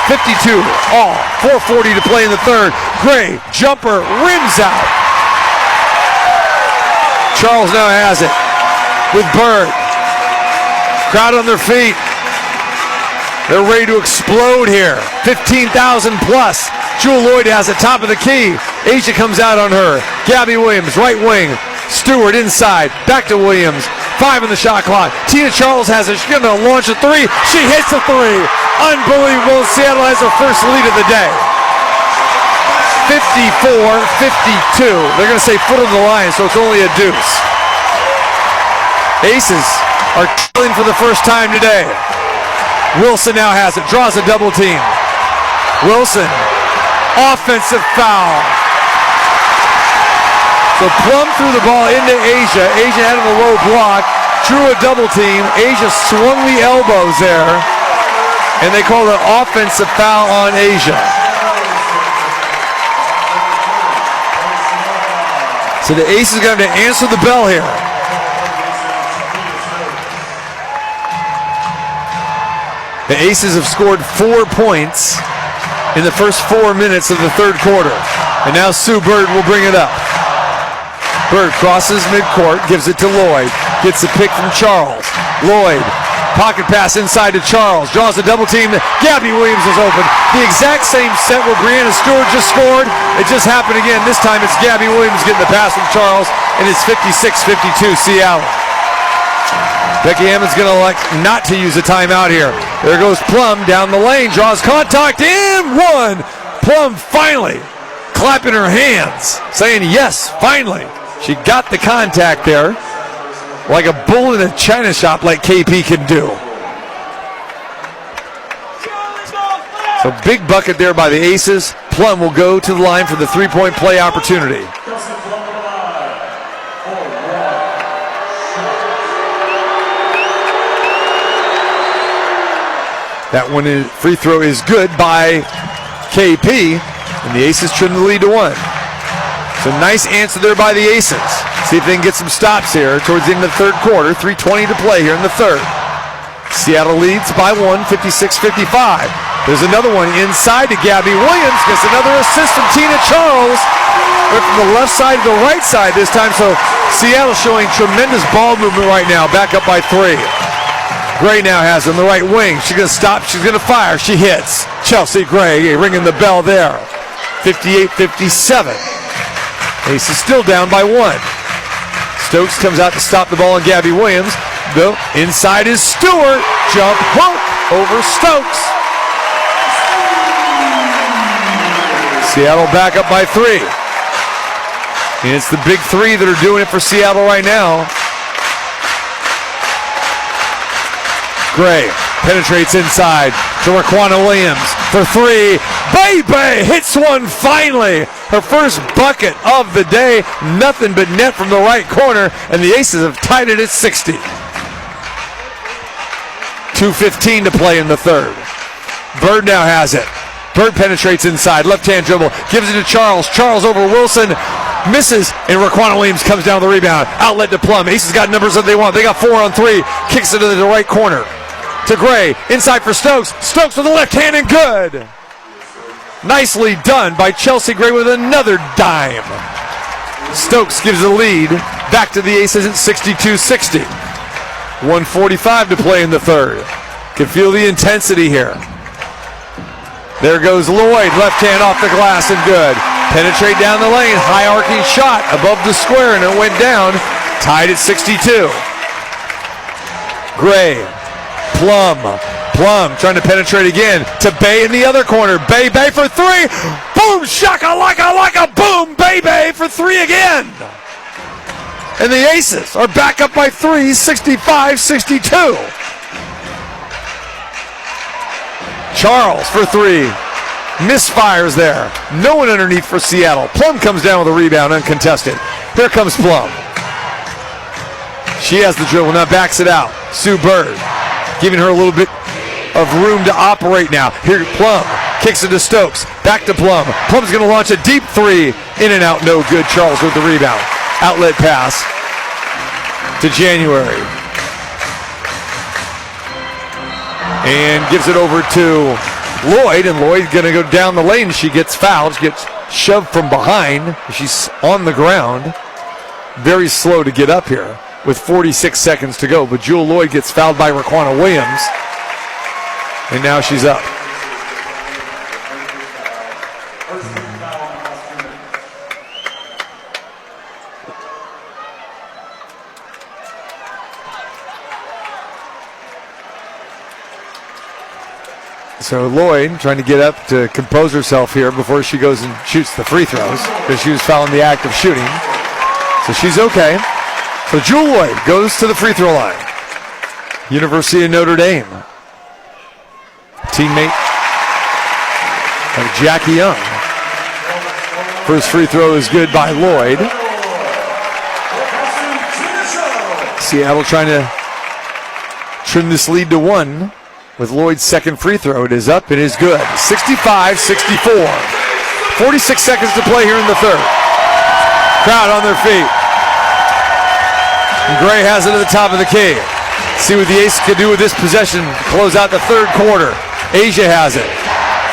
52 all. 4:40 to play in the third. Gray, jumper, rims out. Charles now has it with Bird. Crowd on their feet. They're ready to explode here. 15,000 plus. Jewel Lloyd has it, top of the key. Asia comes out on her. Gabby Williams, right wing. Stewart inside, back to Williams. 5 on the shot clock. Tina Charles has it. She's going to launch a 3. She hits a 3. Unbelievable. Seattle has her first lead of the day. 54-52. They're going to say foot on the line, so it's only a deuce. Aces are killing for the first time today. Wilson now has it, draws a double team. Wilson, offensive foul. So Plum threw the ball into Asia. Asia had a low block, drew a double team. Asia swung the elbows there, and they called an offensive foul on Asia. So the Aces are going to answer the bell here. The Aces have scored 4 points in the first 4 minutes of the third quarter. And now Sue Bird will bring it up. Bird crosses midcourt, gives it to Lloyd. Gets the pick from Charles. Lloyd, pocket pass inside to Charles. Draws a double team. Gabby Williams is open. The exact same set where Brianna Stewart just scored. It just happened again. This time it's Gabby Williams getting the pass from Charles. And it's 56-52 Seattle. Becky Hammond's going to elect not to use a timeout here. There goes Plum down the lane, draws contact, and one. Plum finally clapping her hands, saying yes, finally. She got the contact there, like a bull in a china shop like KP can do. So big bucket there by the Aces. Plum will go to the line for the three-point play opportunity. That one free throw is good by KP, and the Aces trim the lead to 1. So nice answer there by the Aces. See if they can get some stops here towards the end of the third quarter. 3:20 to play here in the third. Seattle leads by 1, 56-55. There's another one inside to Gabby Williams. Gets another assist from Tina Charles. Went from the left side to the right side this time, so Seattle showing tremendous ball movement right now. Back up by 3. Gray now has it on the right wing. She's going to stop. She's going to fire. She hits. Chelsea Gray ringing the bell there. 58-57. Ace is still down by 1. Stokes comes out to stop the ball on Gabby Williams. The inside is Stewart. Jump hook over Stokes. Seattle back up by 3. And it's the big 3 that are doing it for Seattle right now. Gray penetrates inside to Raquana Williams for 3. Bebe hits one finally. Her first bucket of the day. Nothing but net from the right corner, and the Aces have tied it at 60. 2:15 to play in the third. Bird now has it. Bird penetrates inside. Left-hand dribble. Gives it to Charles. Charles over Wilson. Misses, and Raquana Williams comes down the rebound. Outlet to Plum. Aces got numbers that they want. They got 4 on 3. Kicks it to the right corner. To Gray, inside for Stokes. Stokes with the left hand and good. Nicely done by Chelsea Gray with another dime. Stokes gives the lead back to the Aces at 62-60. 1:45 to play in the third. Can feel the intensity here. There goes Lloyd, left hand off the glass and good. Penetrate down the lane, high arcing shot above the square and it went down. Tied at 62. Gray. Plum trying to penetrate again to Bay in the other corner. Bay for 3. Boom, shaka-laka, boom, Bay for 3 again. And the Aces are back up by 3, 65-62. Charles for 3. Misfires there. No one underneath for Seattle. Plum comes down with a rebound, uncontested. Here comes Plum. She has the dribble, now backs it out. Sue Bird. Giving her a little bit of room to operate now. Here, Plum kicks it to Stokes. Back to Plum. Plum's going to launch a deep 3. In and out, no good. Charles with the rebound. Outlet pass to January. And gives it over to Lloyd, and Lloyd going to go down the lane. She gets fouled. She gets shoved from behind. She's on the ground. Very slow to get up here with 46 seconds to go. But Jewel Lloyd gets fouled by Raquana Williams. And now she's up. So Lloyd trying to get up to compose herself here before she goes and shoots the free throws because she was fouling the act of shooting. So she's okay. So Jewel Lloyd goes to the free throw line. University of Notre Dame. Teammate of Jackie Young. First free throw is good by Lloyd. Seattle trying to trim this lead to 1. With Lloyd's second free throw, it is up, it is good. 65-64. 46 seconds to play here in the third. Crowd on their feet. And Gray has it at the top of the key. See what the Aces can do with this possession to close out the third quarter. Asia has it.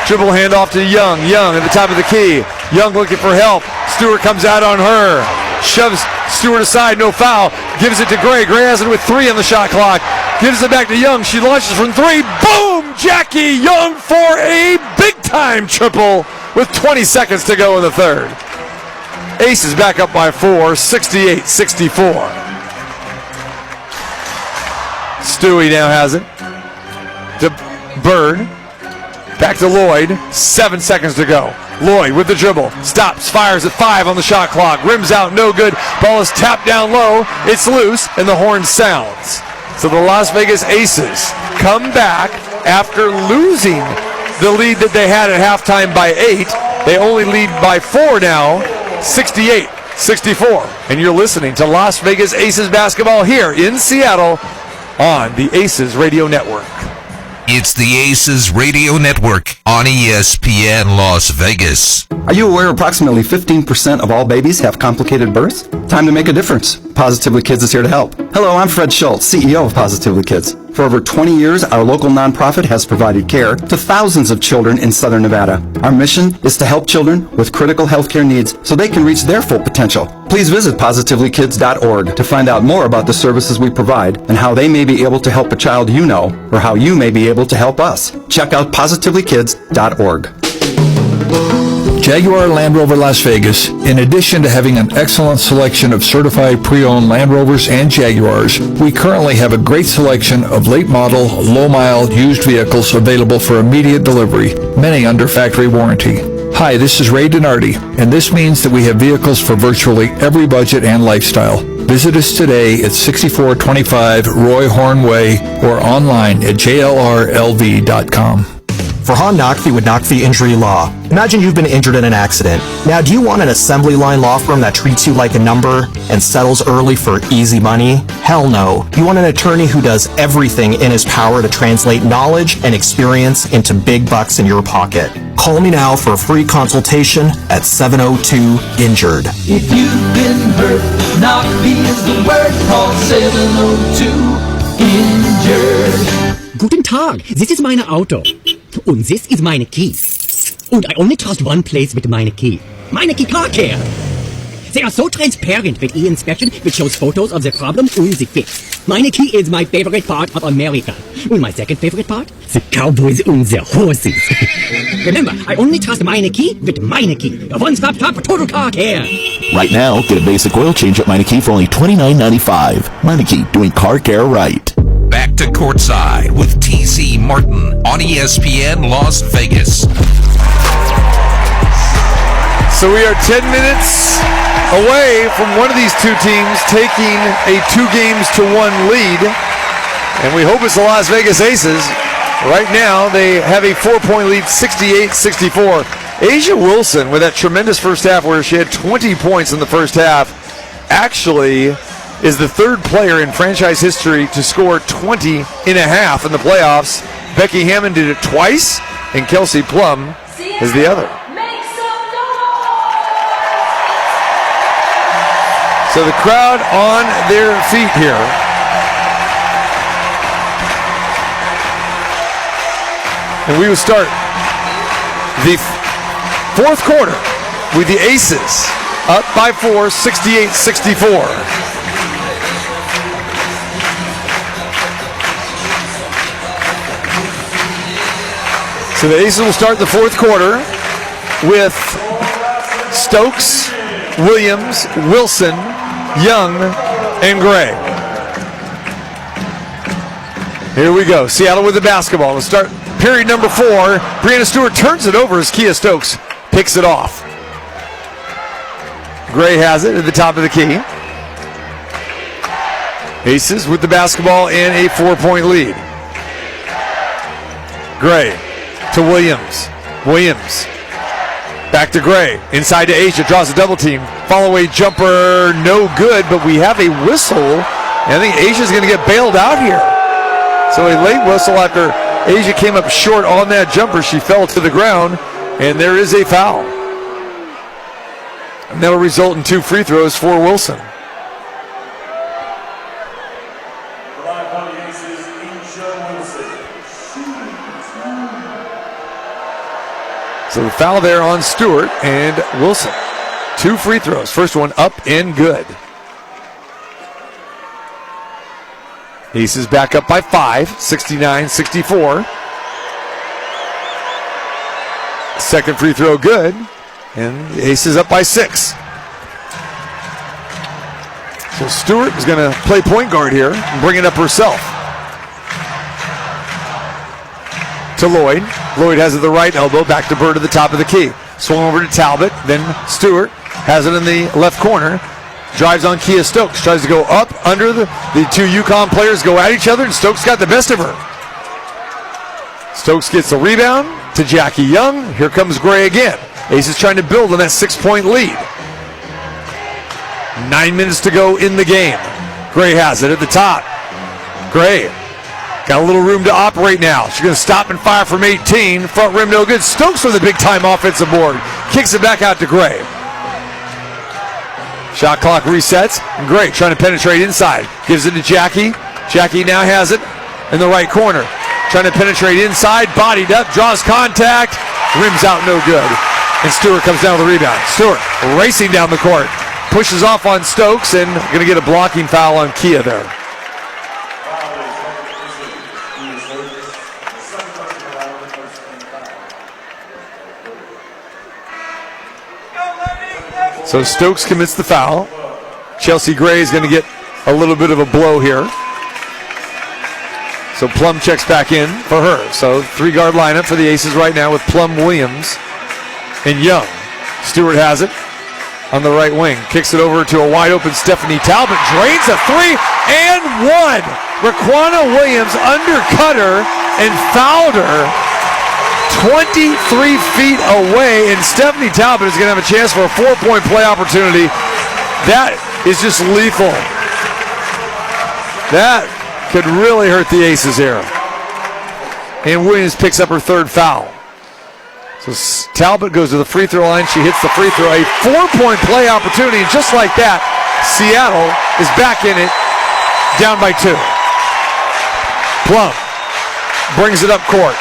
Dribble handoff to Young. Young at the top of the key. Young looking for help. Stewart comes out on her. Shoves Stewart aside, no foul. Gives it to Gray. Gray has it with 3 on the shot clock. Gives it back to Young. She launches from 3. Boom! Jackie Young for a big-time triple with 20 seconds to go in the third. Aces back up by 4, 68-64. Stewie now has it. To Bird. Back to Lloyd. 7 seconds to go. Lloyd with the dribble. Stops. Fires at 5 on the shot clock. Rims out. No good. Ball is tapped down low. It's loose. And the horn sounds. So the Las Vegas Aces come back after losing the lead that they had at halftime by 8. They only lead by 4 now. 68-64. And you're listening to Las Vegas Aces basketball here in Seattle on the Aces Radio Network. It's the Aces Radio Network on ESPN Las Vegas. Are you aware approximately 15% of all babies have complicated births? Time to make a difference. Positively Kids is here to help. Hello, I'm Fred Schultz, CEO of Positively Kids. For over 20 years, our local nonprofit has provided care to thousands of children in Southern Nevada. Our mission is to help children with critical healthcare needs so they can reach their full potential. Please visit positivelykids.org to find out more about the services we provide and how they may be able to help a child you know or how you may be able to help us. Check out positivelykids.org. Jaguar Land Rover Las Vegas, in addition to having an excellent selection of certified pre-owned Land Rovers and Jaguars, we currently have a great selection of late model, low-mile used vehicles available for immediate delivery, many under factory warranty. Hi, this is Ray Donardi, and this means that we have vehicles for virtually every budget and lifestyle. Visit us today at 6425 Roy Horn Way or online at jlrlv.com. For Han Nakvi with Nakvi Injury Law, imagine you've been injured in an accident. Now, do you want an assembly line law firm that treats you like a number and settles early for easy money? Hell no. You want an attorney who does everything in his power to translate knowledge and experience into big bucks in your pocket. Call me now for a free consultation at 702-INJURED. If you've been hurt, Nakvi is the word. Call 702-INJURED. Guten Tag, this is meine Auto. Und this is meine key. And I only trust one place with meine key. Meine key car care. They are so transparent with e-inspection, which shows photos of the problem and the fix. Meine key is my favorite part of America. And my second favorite part? The cowboys and the horses. Remember, I only trust meine key with meine key. A one-stop shop for total car care. Right now, get a basic oil change at Meineke for only $29.95. Meineke, doing car care right. Back to Courtside with TC Martin on ESPN Las Vegas. So we are 10 minutes away from one of these two teams taking a 2-1 lead. And we hope it's the Las Vegas Aces. Right now, they have a 4-point lead, 68-64. Asia Wilson, with that tremendous first half where she had 20 points in the first half, actually is the third player in franchise history to score 20 and a half in the playoffs. Becky Hammond did it twice, and Kelsey Plum is the other. So the crowd on their feet here. And we will start the fourth quarter with the Aces up by 4, 68-64. So the Aces will start the fourth quarter with Stokes, Williams, Wilson, Young, and Gray. Here we go. Seattle with the basketball. We'll start period number 4. Brianna Stewart turns it over as Kia Stokes picks it off. Gray has it at the top of the key. Aces with the basketball and a 4-point lead. Gray to Williams. Williams back to Gray. Inside to Asia. Draws a double team. Follow away jumper. No good, but we have a whistle. And I think Asia's going to get bailed out here. So a late whistle after Asia came up short on that jumper. She fell to the ground. And there is a foul. And that will result in 2 free throws for Wilson. So the foul there on Stewart and Wilson. 2 free throws. First one up and good. Aces back up by 5, 69-64. Second free throw good. And the Aces up by 6. So Stewart is going to play point guard here and bring it up herself. To Lloyd. Lloyd has it at the right elbow, back to Bird at the top of the key. Swung over to Talbot, then Stewart has it in the left corner. Drives on Kia Stokes, tries to go up under the 2 UConn players go at each other, and Stokes got the best of her. Stokes gets the rebound to Jackie Young. Here comes Gray again. Ace is trying to build on that 6-point lead. 9 minutes to go in the game. Gray has it at the top. Gray got a little room to operate now. She's going to stop and fire from 18. Front rim no good. Stokes with a big-time offensive board. Kicks it back out to Gray. Shot clock resets. And Gray trying to penetrate inside. Gives it to Jackie. Jackie now has it in the right corner. Trying to penetrate inside. Bodied up. Draws contact. Rims out no good. And Stewart comes down with the rebound. Stewart racing down the court. Pushes off on Stokes and going to get a blocking foul on Kia there. So Stokes commits the foul. Chelsea Gray is going to get a little bit of a blow here. So Plum checks back in for her. So 3-guard lineup for the Aces right now with Plum, Williams, and Young. Stewart has it on the right wing. Kicks it over to a wide open Stephanie Talbot. Drains a 3 and 1. Raquana Williams undercut her and fouled her 23 feet away, and Stephanie Talbot is going to have a chance for a 4-point play opportunity. That is just lethal. That could really hurt the Aces here. And Williams picks up her 3rd foul. So Talbot goes to the free throw line. She hits the free throw. A 4-point play opportunity, and just like that, Seattle is back in it, down by 2. Plum brings it up court.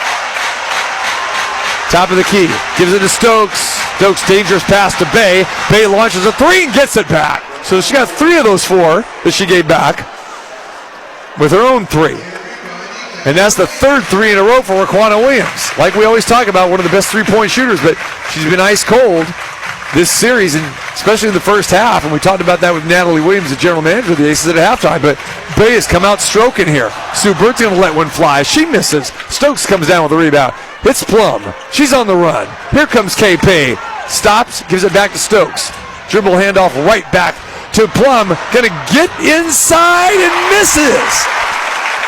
Top of the key, gives it to Stokes. Stokes dangerous pass to Bay. Bay launches a 3 and gets it back. So she got 3 of those 4 that she gave back with her own 3. And that's the 3rd 3 in a row for Raquana Williams. Like we always talk about, one of the best 3-point shooters, but she's been ice cold this series, and especially in the first half. And we talked about that with Natalie Williams, the general manager of the Aces, at halftime. But Bay has come out stroking here. Sue Bird's going to let one fly. She misses. Stokes comes down with a rebound. Hits Plum. She's on the run. Here comes KP. Stops, gives it back to Stokes. Dribble handoff right back to Plum. Going to get inside and misses.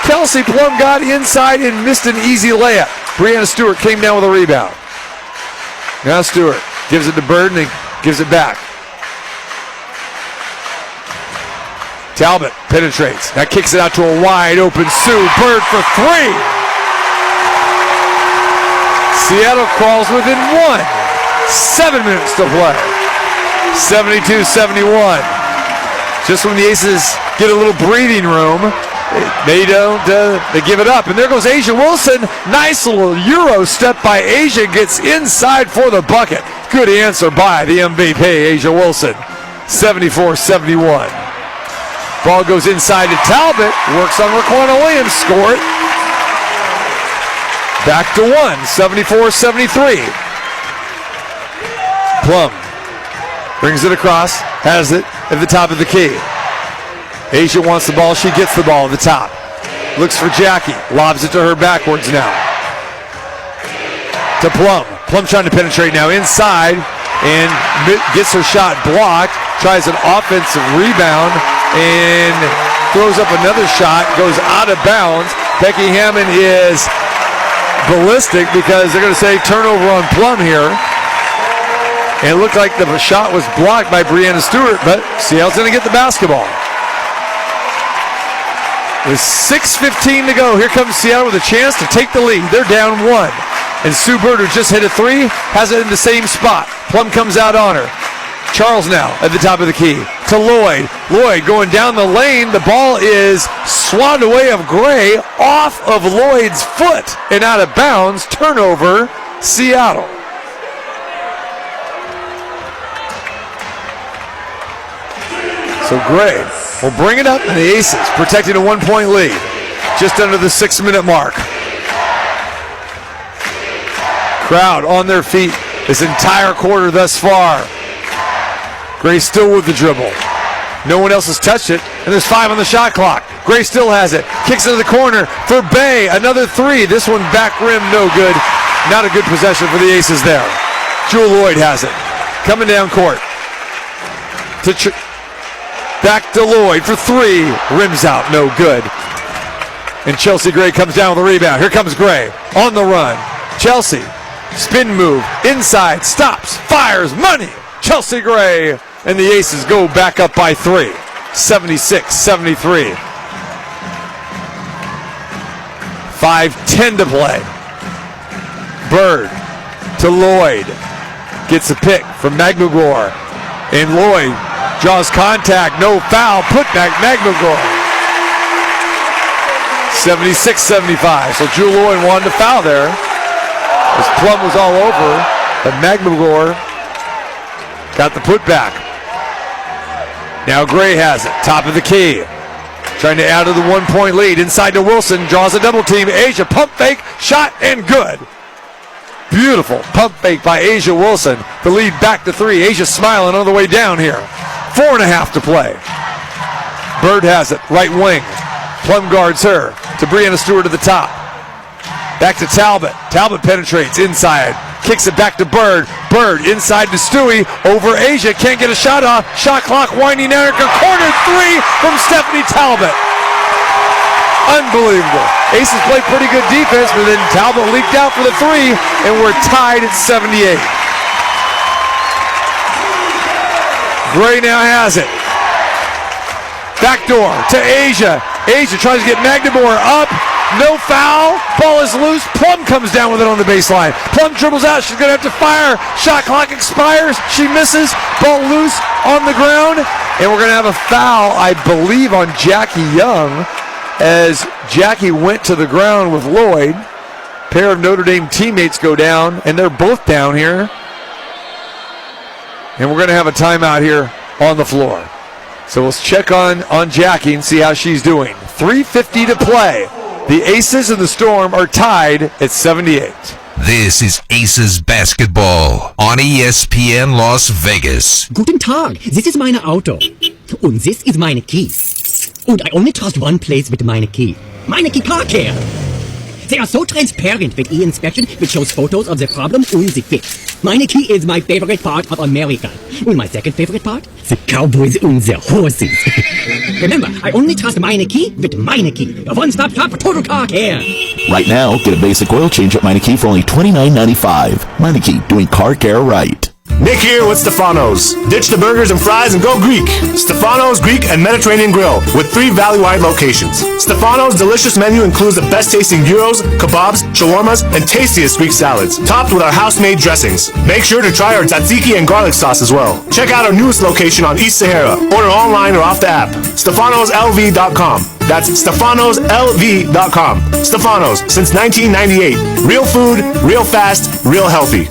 Kelsey Plum got inside and missed an easy layup. Brianna Stewart came down with a rebound. Now Stewart gives it to Bird and gives it back. Talbot penetrates. That kicks it out to a wide open Sue Bird for 3. Seattle crawls within 1. 7 minutes to play. 72-71. Just when the Aces get a little breathing room, They don't. They give it up, and there goes Asia Wilson. Nice little Euro step by Asia. Gets inside for the bucket. Good answer by the MVP, Asia Wilson. 74-71. Ball goes inside to Talbot. Works on Raquana Williams. Score it. Back to 1. 74-73. Plum brings it across. Has it at the top of the key. Asia wants the ball. She gets the ball at the top. Looks for Jackie. Lobs it to her backwards now. To Plum. Plum trying to penetrate now inside and gets her shot blocked. Tries an offensive rebound and throws up another shot. Goes out of bounds. Becky Hammond is ballistic because they're going to say turnover on Plum here. And it looked like the shot was blocked by Breanna Stewart, but Seattle's going to get the basketball. With 6:15 to go, here comes Seattle with a chance to take the lead. They're down 1. And Sue Bird, who just hit a 3, has it in the same spot. Plum comes out on her. Charles now at the top of the key to Lloyd. Lloyd going down the lane. The ball is swatted away of Gray off of Lloyd's foot and out of bounds. Turnover, Seattle. So Gray will bring it up, and the Aces protecting a 1-point lead just under the 6-minute mark. Crowd on their feet this entire quarter thus far. Gray still with the dribble. No one else has touched it, and there's 5 on the shot clock. Gray still has it. Kicks into the corner for Bay. Another 3. This one back rim, no good. Not a good possession for the Aces there. Jewel Lloyd has it. Coming down court. Back to Lloyd for 3. Rims out, no good. And Chelsea Gray comes down with a rebound. Here comes Gray on the run. Chelsea, spin move, inside, stops, fires, money. Chelsea Gray, and the Aces go back up by 3. 76-73. 5:10 to play. Bird to Lloyd. Gets a pick from Magmagor. And Lloyd draws contact, no foul, put back Magmagor. 76-75. So Jewel Lloyd wanted to foul there. As Plum was all over, but Magmagor got the putback. Now Gray has it, top of the key. Trying to add to the 1-point lead. Inside to Wilson, draws a double team. Asia, pump fake, shot, and good. Beautiful pump fake by Asia Wilson. The lead back to 3. Asia smiling on the way down here. 4.5 to play. Bird has it, right wing. Plum guards her to Breanna Stewart at the top. Back to Talbot. Talbot penetrates inside. Kicks it back to Bird. Bird inside to Stewie. Over Asia. Can't get a shot off. Shot clock winding down. Corner 3 from Stephanie Talbot. Unbelievable. Aces played pretty good defense, but then Talbot leaked out for the 3, and we're tied at 78. Gray now has it. Backdoor to Asia. Asia tries to get Magdemore up. No foul. Ball is loose. Plum comes down with it on the baseline. Plum dribbles out. She's going to have to fire. Shot clock expires. She misses. Ball loose on the ground. And we're going to have a foul, I believe, on Jackie Young as Jackie went to the ground with Lloyd. A pair of Notre Dame teammates go down, and they're both down here. And we're going to have a timeout here on the floor. So let's check on Jackie and see how she's doing. 3:50 to play. The Aces and the Storm are tied at 78. This is Aces Basketball on ESPN Las Vegas. Guten Tag, this is meine Auto. Und this is meine key. And I only trust one place with meine key. Meine key car care. They are so transparent with e-inspection, which shows photos of the problem and the fix. Meine key is my favorite part of America. And my second favorite part? The cowboys and the horses. Remember, I only trust meine key with meine key. A one-stop shop for total car care. Right now, get a basic oil change at Meineke for only $29.95. Meineke, doing car care right. Nick here with Stefano's. Ditch the burgers and fries and go Greek. Stefano's Greek and Mediterranean Grill with 3 valley-wide locations. Stefano's delicious menu includes the best-tasting gyros, kebabs, shawarmas, and tastiest Greek salads, topped with our house-made dressings. Make sure to try our tzatziki and garlic sauce as well. Check out our newest location on East Sahara. Order online or off the app. StefanosLV.com. That's StefanosLV.com. Stefanos, since 1998. Real food, real fast, real healthy.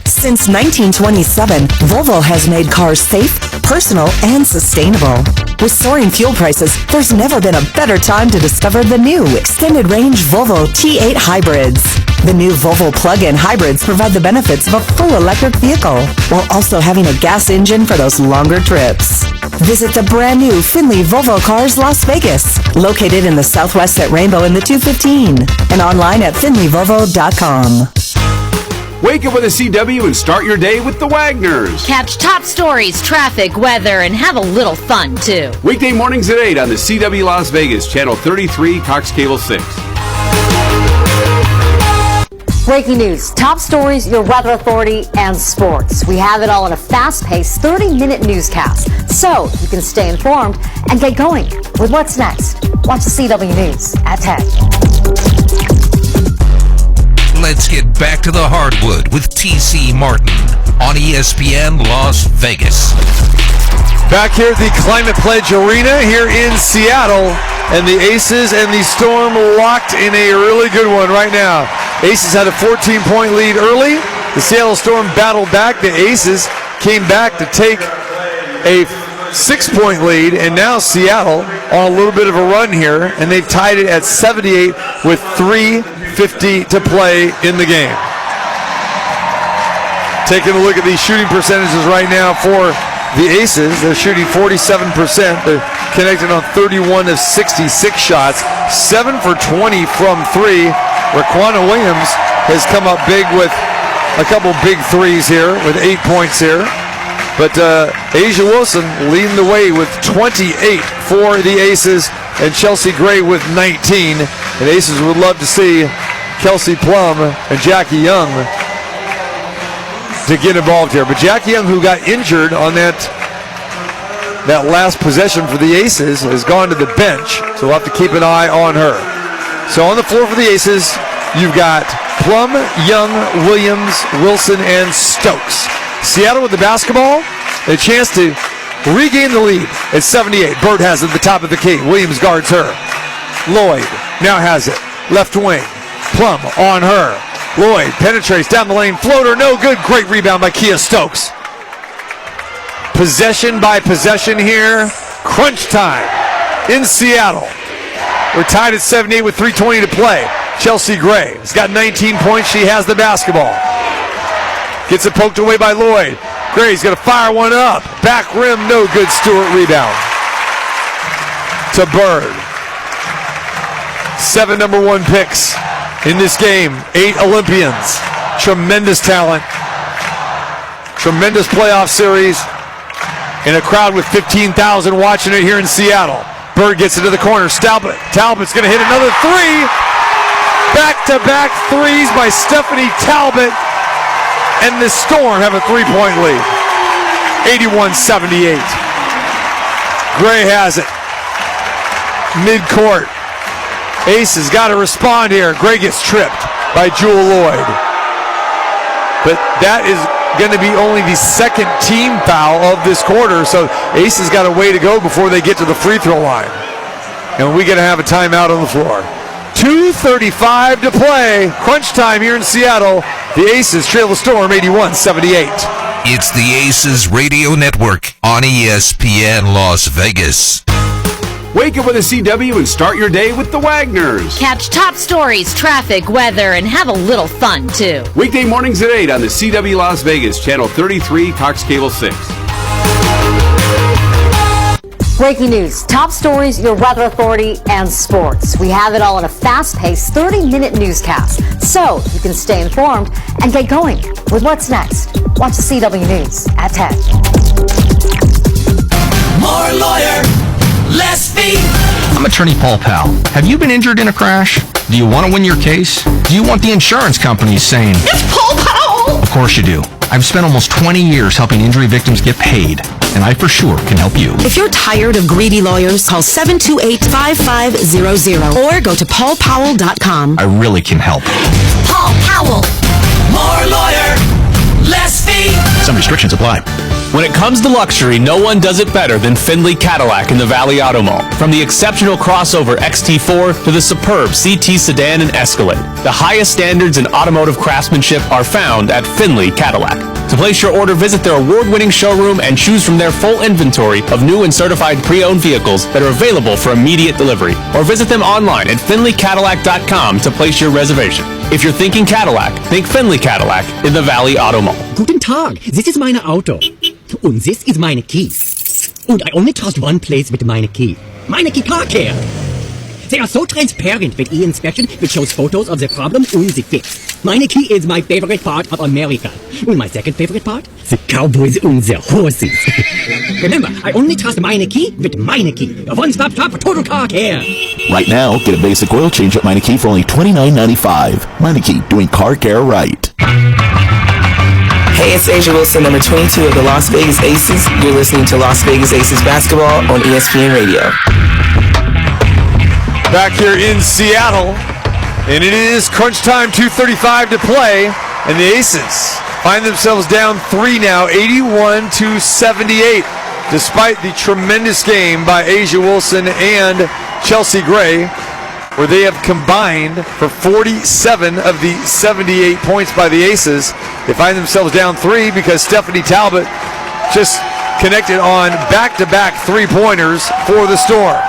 Since 1927, Volvo has made cars safe, personal, and sustainable. With soaring fuel prices, there's never been a better time to discover the new extended-range Volvo T8 hybrids. The new Volvo plug-in hybrids provide the benefits of a full electric vehicle, while also having a gas engine for those longer trips. Visit the brand new Finley Volvo Cars Las Vegas, located in the Southwest at Rainbow in the 215, and online at finleyvolvo.com. Wake up with a CW and start your day with the Wagners. Catch top stories, traffic, weather, and have a little fun, too. Weekday mornings at 8 on the CW Las Vegas, Channel 33, Cox Cable 6. Breaking news, top stories, your weather authority, and sports. We have it all in a fast-paced 30-minute newscast, so you can stay informed and get going with what's next. Watch the CW News at 10. Let's get back to the hardwood with T.C. Martin on ESPN Las Vegas. Back here at the Climate Pledge Arena here in Seattle, and the Aces and the Storm locked in a really good one right now. Aces had a 14-point lead early. The Seattle Storm battled back. The Aces came back to take a 6-point lead, and now Seattle on a little bit of a run here, and they've tied it at 78 with 3:50 to play in the game. Taking a look at these shooting percentages right now for the Aces. They're shooting 47%. They're connected on 31 of 66 shots, 7 for 20 from 3. Raquana Williams has come up big with a couple big threes here with 8 points here. But Asia Wilson leading the way with 28 for the Aces, and Chelsea Gray with 19. And Aces would love to see Kelsey Plum and Jackie Young to get involved here. But Jackie Young, who got injured on that last possession for the Aces, has gone to the bench, so we'll have to keep an eye on her. So on the floor for the Aces, you've got Plum, Young, Williams, Wilson, and Stokes. Seattle with the basketball, a chance to regain the lead at 78. Bird has it at the top of the key. Williams guards her. Lloyd now has it. Left wing. Plum on her. Lloyd penetrates down the lane. Floater, no good. Great rebound by Kia Stokes. Possession by possession here. Crunch time in Seattle. We're tied at 78 with 3:20 to play. Chelsea Gray has got 19 points. She has the basketball. Gets it poked away by Lloyd. Gray's going to fire one up. Back rim, no good. Stewart rebound. To Bird. 7 number 1 picks in this game. 8 Olympians. Tremendous talent. Tremendous playoff series. In a crowd with 15,000 watching it here in Seattle. Bird gets it to the corner. Talbot's going to hit another 3. Back-to-back threes by Stephanie Talbot. And the Storm have a 3-point lead. 81-78. Gray has it. Mid-court. Aces got to respond here. Gray gets tripped by Jewel Lloyd. But that is going to be only the second team foul of this quarter, so Aces got a way to go before they get to the free throw line. And we're going to have a timeout on the floor. 2:35 to play. Crunch time here in Seattle. The Aces trail the Storm 81-78. It's the Aces Radio Network on ESPN Las Vegas. Wake up with a CW and start your day with the Wagners. Catch top stories, traffic, weather, and have a little fun, too. Weekday mornings at 8 on the CW Las Vegas, Channel 33, Cox Cable 6. Breaking news, top stories, your weather authority, and sports. We have it all in a fast-paced 30-minute newscast, so you can stay informed and get going with what's next. Watch the CW News at 10. More lawyer, less fee. I'm attorney Paul Powell. Have you been injured in a crash? Do you want to win your case? Do you want the insurance companies saying, It's Paul Powell! Of course you do. I've spent almost 20 years helping injury victims get paid, and I for sure can help you. If you're tired of greedy lawyers, call 728-5500 or go to paulpowell.com. I really can help. Paul Powell. More lawyer, less fee. Some restrictions apply. When it comes to luxury, no one does it better than Findlay Cadillac in the Valley Auto Mall. From the exceptional crossover XT4 to the superb CT sedan and Escalade, the highest standards in automotive craftsmanship are found at Findlay Cadillac. To place your order, visit their award-winning showroom and choose from their full inventory of new and certified pre-owned vehicles that are available for immediate delivery. Or visit them online at FindlayCadillac.com to place your reservation. If you're thinking Cadillac, think Findlay Cadillac in the Valley Auto Mall. Guten Tag, this is meine Auto. Und this is meine key. Und I only trust one place with meine key. Meine key car care. They are so transparent with e-inspection, which shows photos of the problem and the fix. Meine key is my favorite part of America. And my second favorite part? The cowboys and the horses. Remember, I only trust meine key with meine key. A one-stop shop for total car care. Right now, get a basic oil change at Meineke for only $29.95. Meineke, doing car care right. Hey, it's Asia Wilson, number 22 of the Las Vegas Aces. You're listening to Las Vegas Aces basketball on ESPN Radio. Back here in Seattle, and it is crunch time, 2:35 to play, and the Aces find themselves down 3 now, 81-78, despite the tremendous game by Asia Wilson and Chelsea Gray, where they have combined for 47 of the 78 points by the Aces. They find themselves down 3 because Stephanie Talbot just connected on back-to-back three-pointers for the Storm.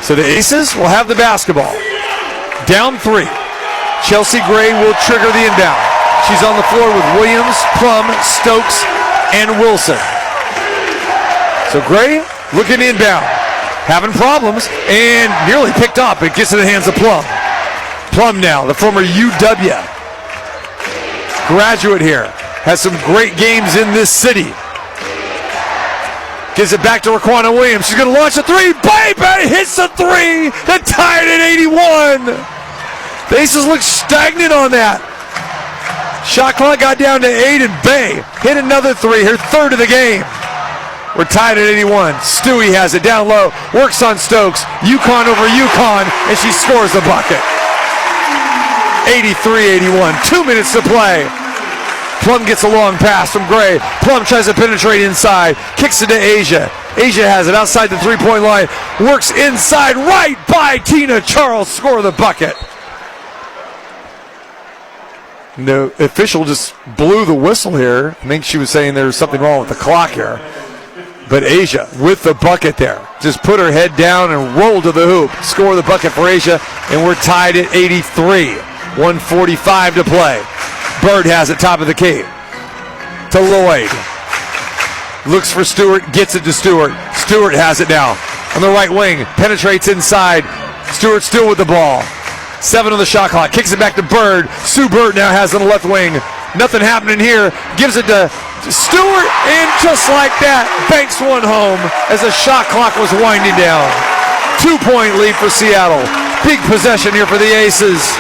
So the Aces will have the basketball. Down 3. Chelsea Gray will trigger the inbound. She's on the floor with Williams, Plum, Stokes, and Wilson. So Gray looking inbound. Having problems and nearly picked up. It gets in the hands of Plum. Plum now, the former UW graduate here. Has some great games in this city. Gives it back to Raquana Williams. She's going to launch a 3. Baby hits the 3 to tie it at 81. The Aces look stagnant on that. Shot clock got down to 8 and Bay hit another 3, her third of the game. We're tied at 81. Stewie has it down low. Works on Stokes. UConn over UConn. And she scores the bucket. 83-81. 2 minutes to play. Plum gets a long pass from Gray. Plum tries to penetrate inside. Kicks it to Asia. Asia has it outside the three-point line. Works inside right by Tina Charles. Score the bucket. The official just blew the whistle here. I think she was saying there was something wrong with the clock here. But Asia with the bucket there. Just put her head down and roll to the hoop. Score the bucket for Asia, and we're tied at 83. 1:45 to play. Bird has it top of the key. To Lloyd. Looks for Stewart, gets it to Stewart. Stewart has it now. On the right wing, penetrates inside. Stewart still with the ball. 7 on the shot clock. Kicks it back to Bird. Sue Bird now has it on the left wing. Nothing happening here. Gives it to Stewart, and just like that, banks one home as the shot clock was winding down. 2-point lead for Seattle. Big possession here for the Aces.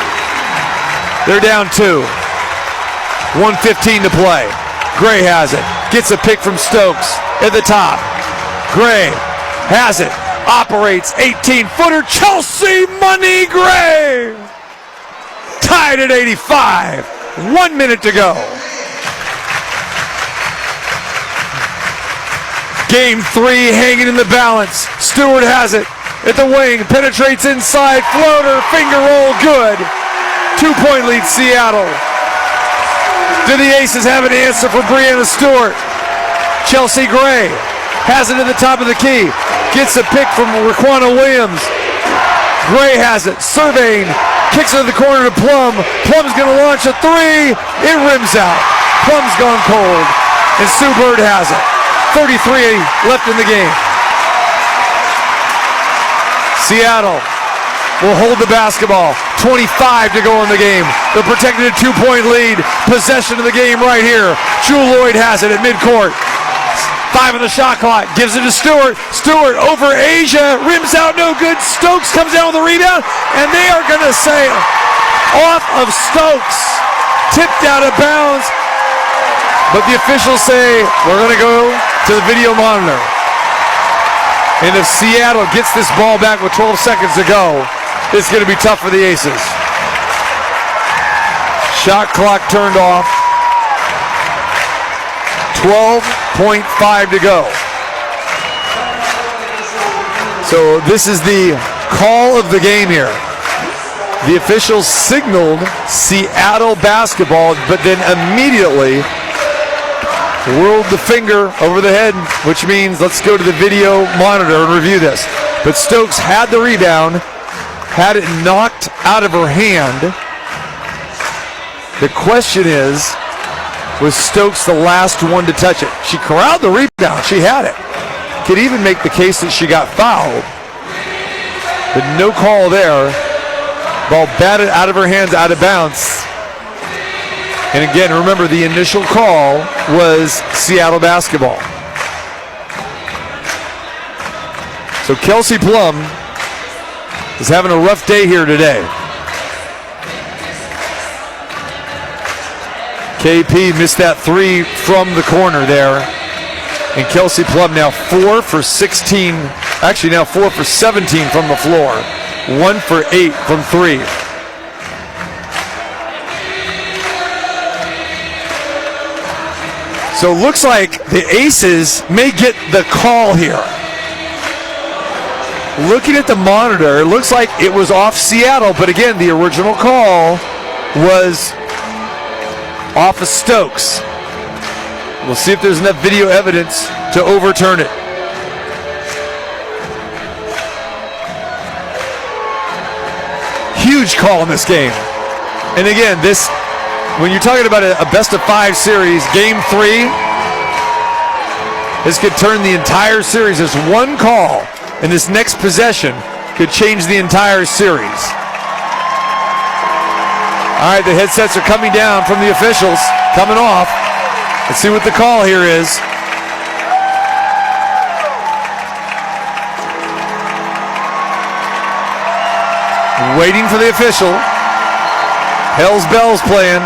They're down 2. 1:15 to play. Gray has it. Gets a pick from Stokes at the top. Gray has it. Operates 18-footer. Chelsea Money Gray. Tied at 85. 1 minute to go. Game 3 hanging in the balance. Stewart has it at the wing. Penetrates inside. Floater. Finger roll. Good. 2-point lead Seattle. Do the Aces have an answer for Breanna Stewart? Chelsea Gray has it at the top of the key. Gets a pick from Raquana Williams. Gray has it. Surveying. Kicks it to the corner to Plum. Plum's going to launch a 3. It rims out. Plum's gone cold. And Sue Bird has it. 33 left in the game. Seattle will hold the basketball. 25 to go in the game. They're protecting a 2-point lead. Possession of the game right here. Jewel Lloyd has it at midcourt. 5 on the shot clock. Gives it to Stewart. Stewart over Asia. Rims out, no good. Stokes comes down with the rebound. And they are going to say off of Stokes. Tipped out of bounds. But the officials say we're going to go to the video monitor. And if Seattle gets this ball back with 12 seconds to go, it's going to be tough for the Aces. Shot clock turned off. 12.5 to go. So this is the call of the game here. The officials signaled Seattle basketball, but then immediately whirled the finger over the head, which means let's go to the video monitor and review this. But Stokes had the rebound, had it knocked out of her hand. The question is, was Stokes the last one to touch it? She corralled the rebound. She had it. Could even make the case that she got fouled. But no call there. Ball batted out of her hands, out of bounds. And again, remember, the initial call was Seattle basketball. So Kelsey Plum is having a rough day here today. KP missed that three from the corner there. And Kelsey Plum now 4 for 16, actually now 4 for 17 from the floor. 1 for 8 from 3. So it looks like the Aces may get the call here. Looking at the monitor, it looks like it was off Seattle, but again, the original call was off of Stokes. We'll see if there's enough video evidence to overturn it. Huge call in this game. And again, this, when you're talking about a best of 5 series, game 3, this could turn the entire series. There's one call, and this next possession could change the entire series. All right, the headsets are coming down from the officials, coming off. Let's see what the call here is. Waiting for the official. Hell's Bells playing.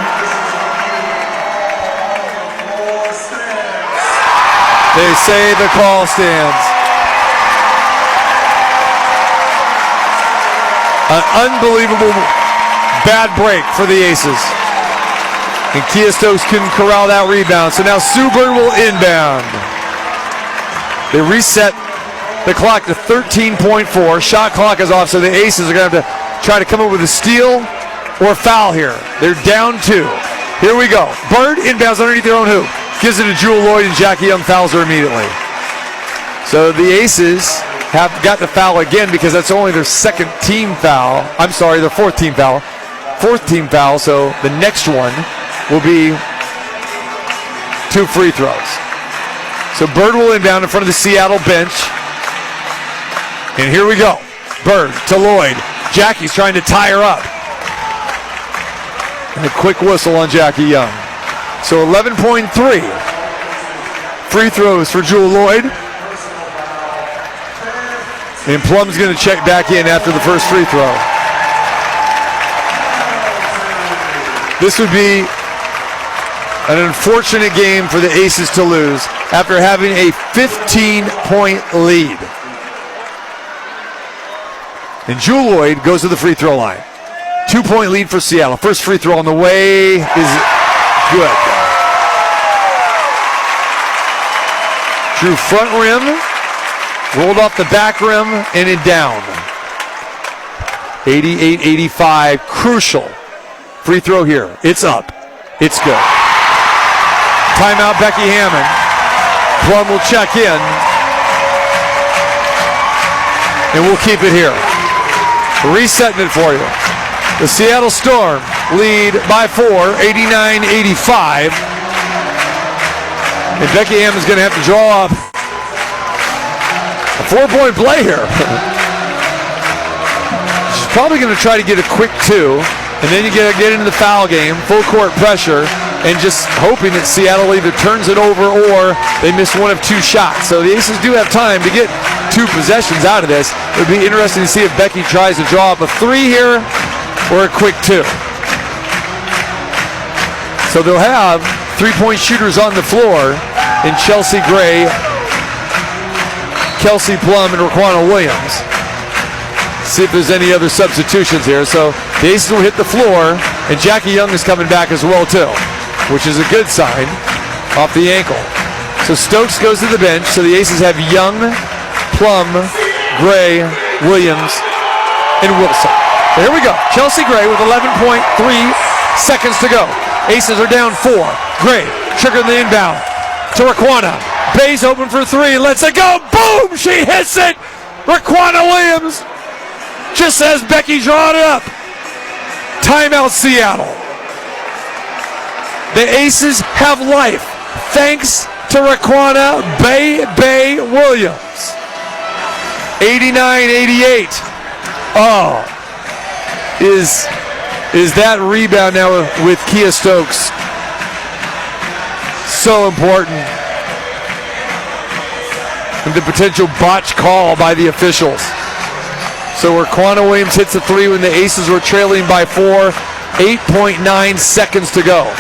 They say the call stands. An unbelievable bad break for the Aces. And Kia Stokes couldn't corral that rebound. So now Sue Bird will inbound. They reset the clock to 13.4. Shot clock is off, so the Aces are going to have to try to come up with a steal or foul here. They're down 2. Here we go. Bird inbounds underneath their own hoop. Gives it to Jewel Lloyd, and Jackie Young fouls her immediately. So the Aces have got to foul again because that's only their second team foul. I'm sorry, their fourth team foul. Fourth team foul, so the next one will be 2 free throws. So Bird will inbound in front of the Seattle bench. And here we go. Bird to Lloyd. Jackie's trying to tie her up. And a quick whistle on Jackie Young. So 11.3 free throws for Jewel Lloyd. And Plum's going to check back in after the first free throw. This would be an unfortunate game for the Aces to lose after having a 15-point lead. And Jewel Lloyd goes to the free throw line. 2-point lead for Seattle. First free throw on the way is good. Drew front rim, rolled off the back rim, and it down. 88-85, crucial. Free throw here. It's up. It's good. Timeout, Becky Hammond. Plum will check in. And we'll keep it here. Resetting it for you. The Seattle Storm lead by 4, 89-85. And Becky Hammond's going to have to draw up a 4-point play here. She's probably going to try to get a quick 2. And then you get into the foul game, full court pressure, and just hoping that Seattle either turns it over or they miss one of 2 shots. So the Aces do have time to get 2 possessions out of this. It would be interesting to see if Becky tries to draw up a 3 here or a quick 2. So they'll have three-point shooters on the floor in Chelsea Gray, Kelsey Plum, and Raquana Williams. See if there's any other substitutions here. So the Aces will hit the floor, and Jackie Young is coming back as well too, which is a good sign off the ankle. So Stokes goes to the bench. So the Aces have Young, Plum, Gray, Williams, and Wilson. So here we go. Chelsea Gray with 11.3 seconds to go. Aces are down 4. Gray triggering the inbound to Raquana. Bay's open for 3. Lets it go. Boom! She hits it. Raquana Williams just as Becky drawn it up. Timeout Seattle. The Aces have life thanks to Raquana Bay Williams. 89-88. Oh, is that rebound now with Kia Stokes so important? And the potential botch call by the officials. So Raquana Williams hits the 3 when the Aces were trailing by 4. 8.9 seconds to go.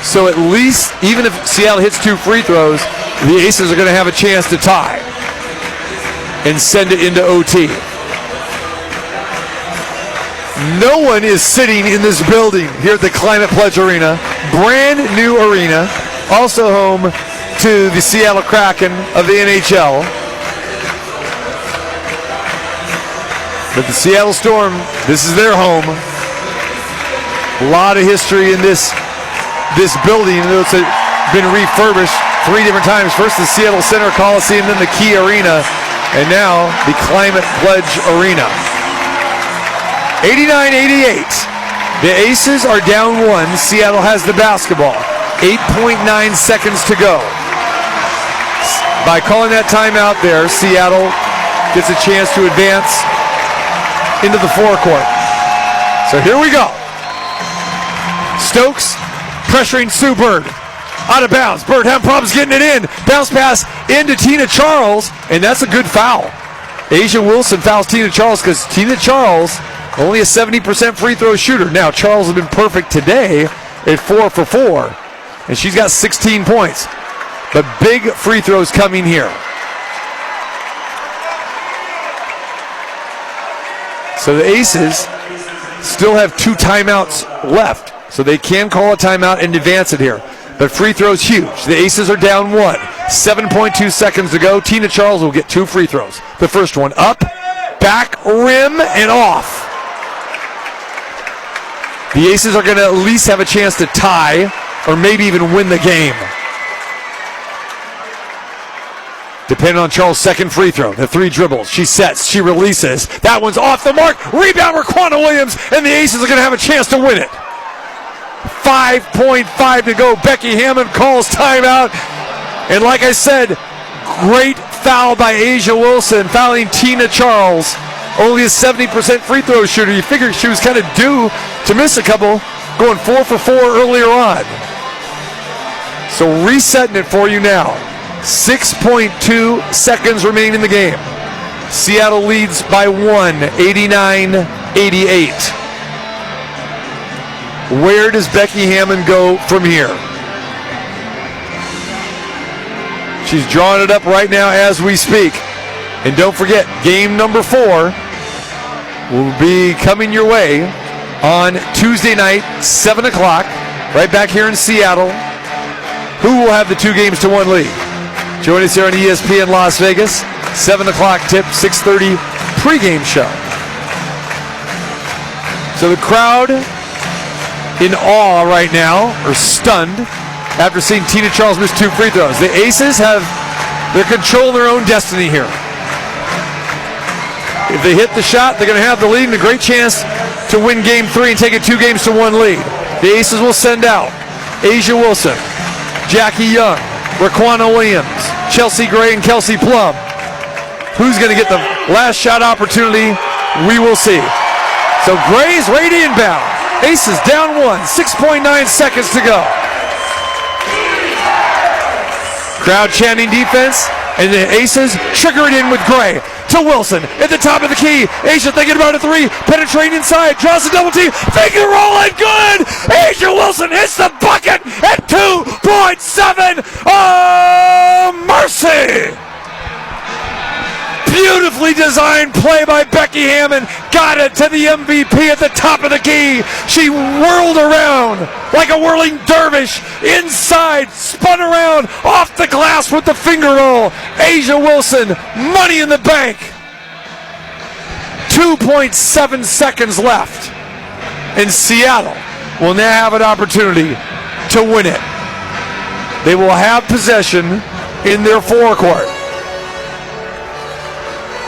So at least, even if Seattle hits 2 free throws, the Aces are going to have a chance to tie and send it into OT. No one is sitting in this building here at the Climate Pledge Arena. Brand new arena. Also home to the Seattle Kraken of the NHL. But the Seattle Storm, this is their home. A lot of history in this building. It's been refurbished 3 different times. First the Seattle Center Coliseum, then the Key Arena, and now the Climate Pledge Arena. 89-88. The Aces are down 1. Seattle has the basketball. 8.9 seconds to go. By calling that timeout there, Seattle gets a chance to advance into the forecourt. So here we go. Stokes pressuring Sue Bird. Out of bounds. Bird having problems getting it in. Bounce pass into Tina Charles, and that's a good foul. Asia Wilson fouls Tina Charles because Tina Charles only a 70% free throw shooter. Now, Charles has been perfect today at 4 for 4, and she's got 16 points. But big free throws coming here. So the Aces still have 2 timeouts left, so they can call a timeout and advance it here. But free throws huge. The Aces are down 1. 7.2 seconds to go. Tina Charles will get 2 free throws. The first one up, back, rim, and off. The Aces are going to at least have a chance to tie or maybe even win the game. Depending on Charles' second free throw. The 3 dribbles. She sets. She releases. That one's off the mark. Rebound Raquana Williams, and the Aces are going to have a chance to win it. 5.5 to go. Becky Hammond calls timeout. And like I said, great foul by Asia Wilson, fouling Tina Charles. Only a 70% free throw shooter. You figure she was kind of due to miss a couple, going 4 for 4 earlier on. So resetting it for you now. 6.2 seconds remaining in the game. Seattle leads by 1, 89-88. Where does Becky Hammond go from here? She's drawing it up right now as we speak. And don't forget, game number 4 will be coming your way on Tuesday night, 7 o'clock, right back here in Seattle. Who will have the 2 games to 1 lead? Join us here on ESPN Las Vegas. 7 o'clock tip, 6:30 pregame show. So the crowd in awe right now, or stunned, after seeing Tina Charles miss 2 free throws. The Aces they're controlling their own destiny here. If they hit the shot, they're going to have the lead and a great chance to win game 3 and take it 2 games to 1 lead. The Aces will send out Asia Wilson, Jackie Young, Raquana Williams, Chelsea Gray, and Kelsey Plum. Who's going to get the last shot opportunity? We will see. So Gray's ready to inbound. Aces down 1, 6.9 seconds to go. Crowd chanting defense, and the Aces trigger it in with Gray to Wilson at the top of the key. Asia thinking about a 3, penetrating inside, draws a double team, finger roll and good! Asia Wilson hits the bucket at 2.9 2.7. Oh, mercy! Beautifully designed play by Becky Hammond. Got it to the MVP at the top of the key. She whirled around like a whirling dervish. Inside, spun around, off the glass with the finger roll. Asia Wilson, money in the bank. 2.7 seconds left. And Seattle will now have an opportunity to win it. They will have possession in their forecourt.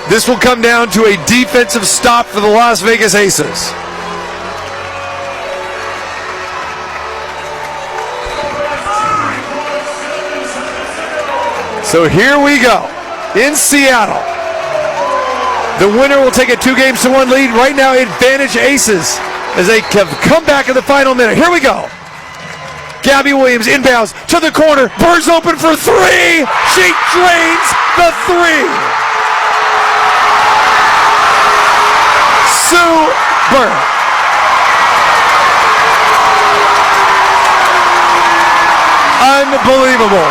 This will come down to a defensive stop for the Las Vegas Aces. So here we go in Seattle. The winner will take a 2-1 lead. Right now, advantage Aces as they come back in the final minute. Here we go. Gabby Williams inbounds to the corner. Bird's open for three. She drains the three. Sue Bird. Unbelievable.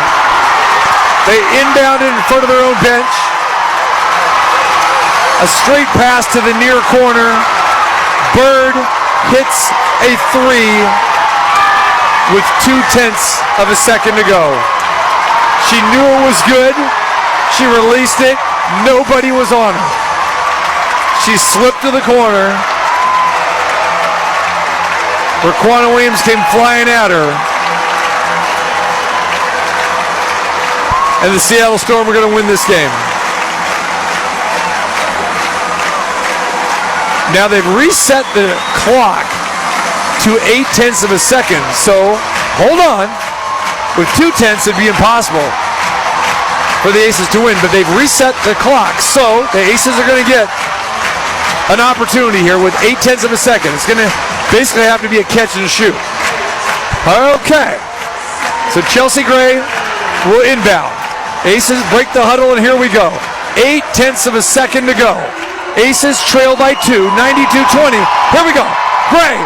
They inbounded in front of their own bench. A straight pass to the near corner. Bird hits a three with 0.2 of a second to go. She knew it was good. She released it. Nobody was on her. She slipped to the corner. Raquana Williams came flying at her. And the Seattle Storm are going to win this game. Now they've reset the clock to 0.8 of a second. So, hold on. With 0.2, it'd be impossible for the Aces to win. But they've reset the clock. So, the Aces are going to get an opportunity here with 0.8 of a second. It's going to basically have to be a catch and shoot. Okay. So, Chelsea Gray will inbound. Aces break the huddle, and here we go. 0.8 of a second to go. Aces trail by 2, 92-20. Here we go. Gray,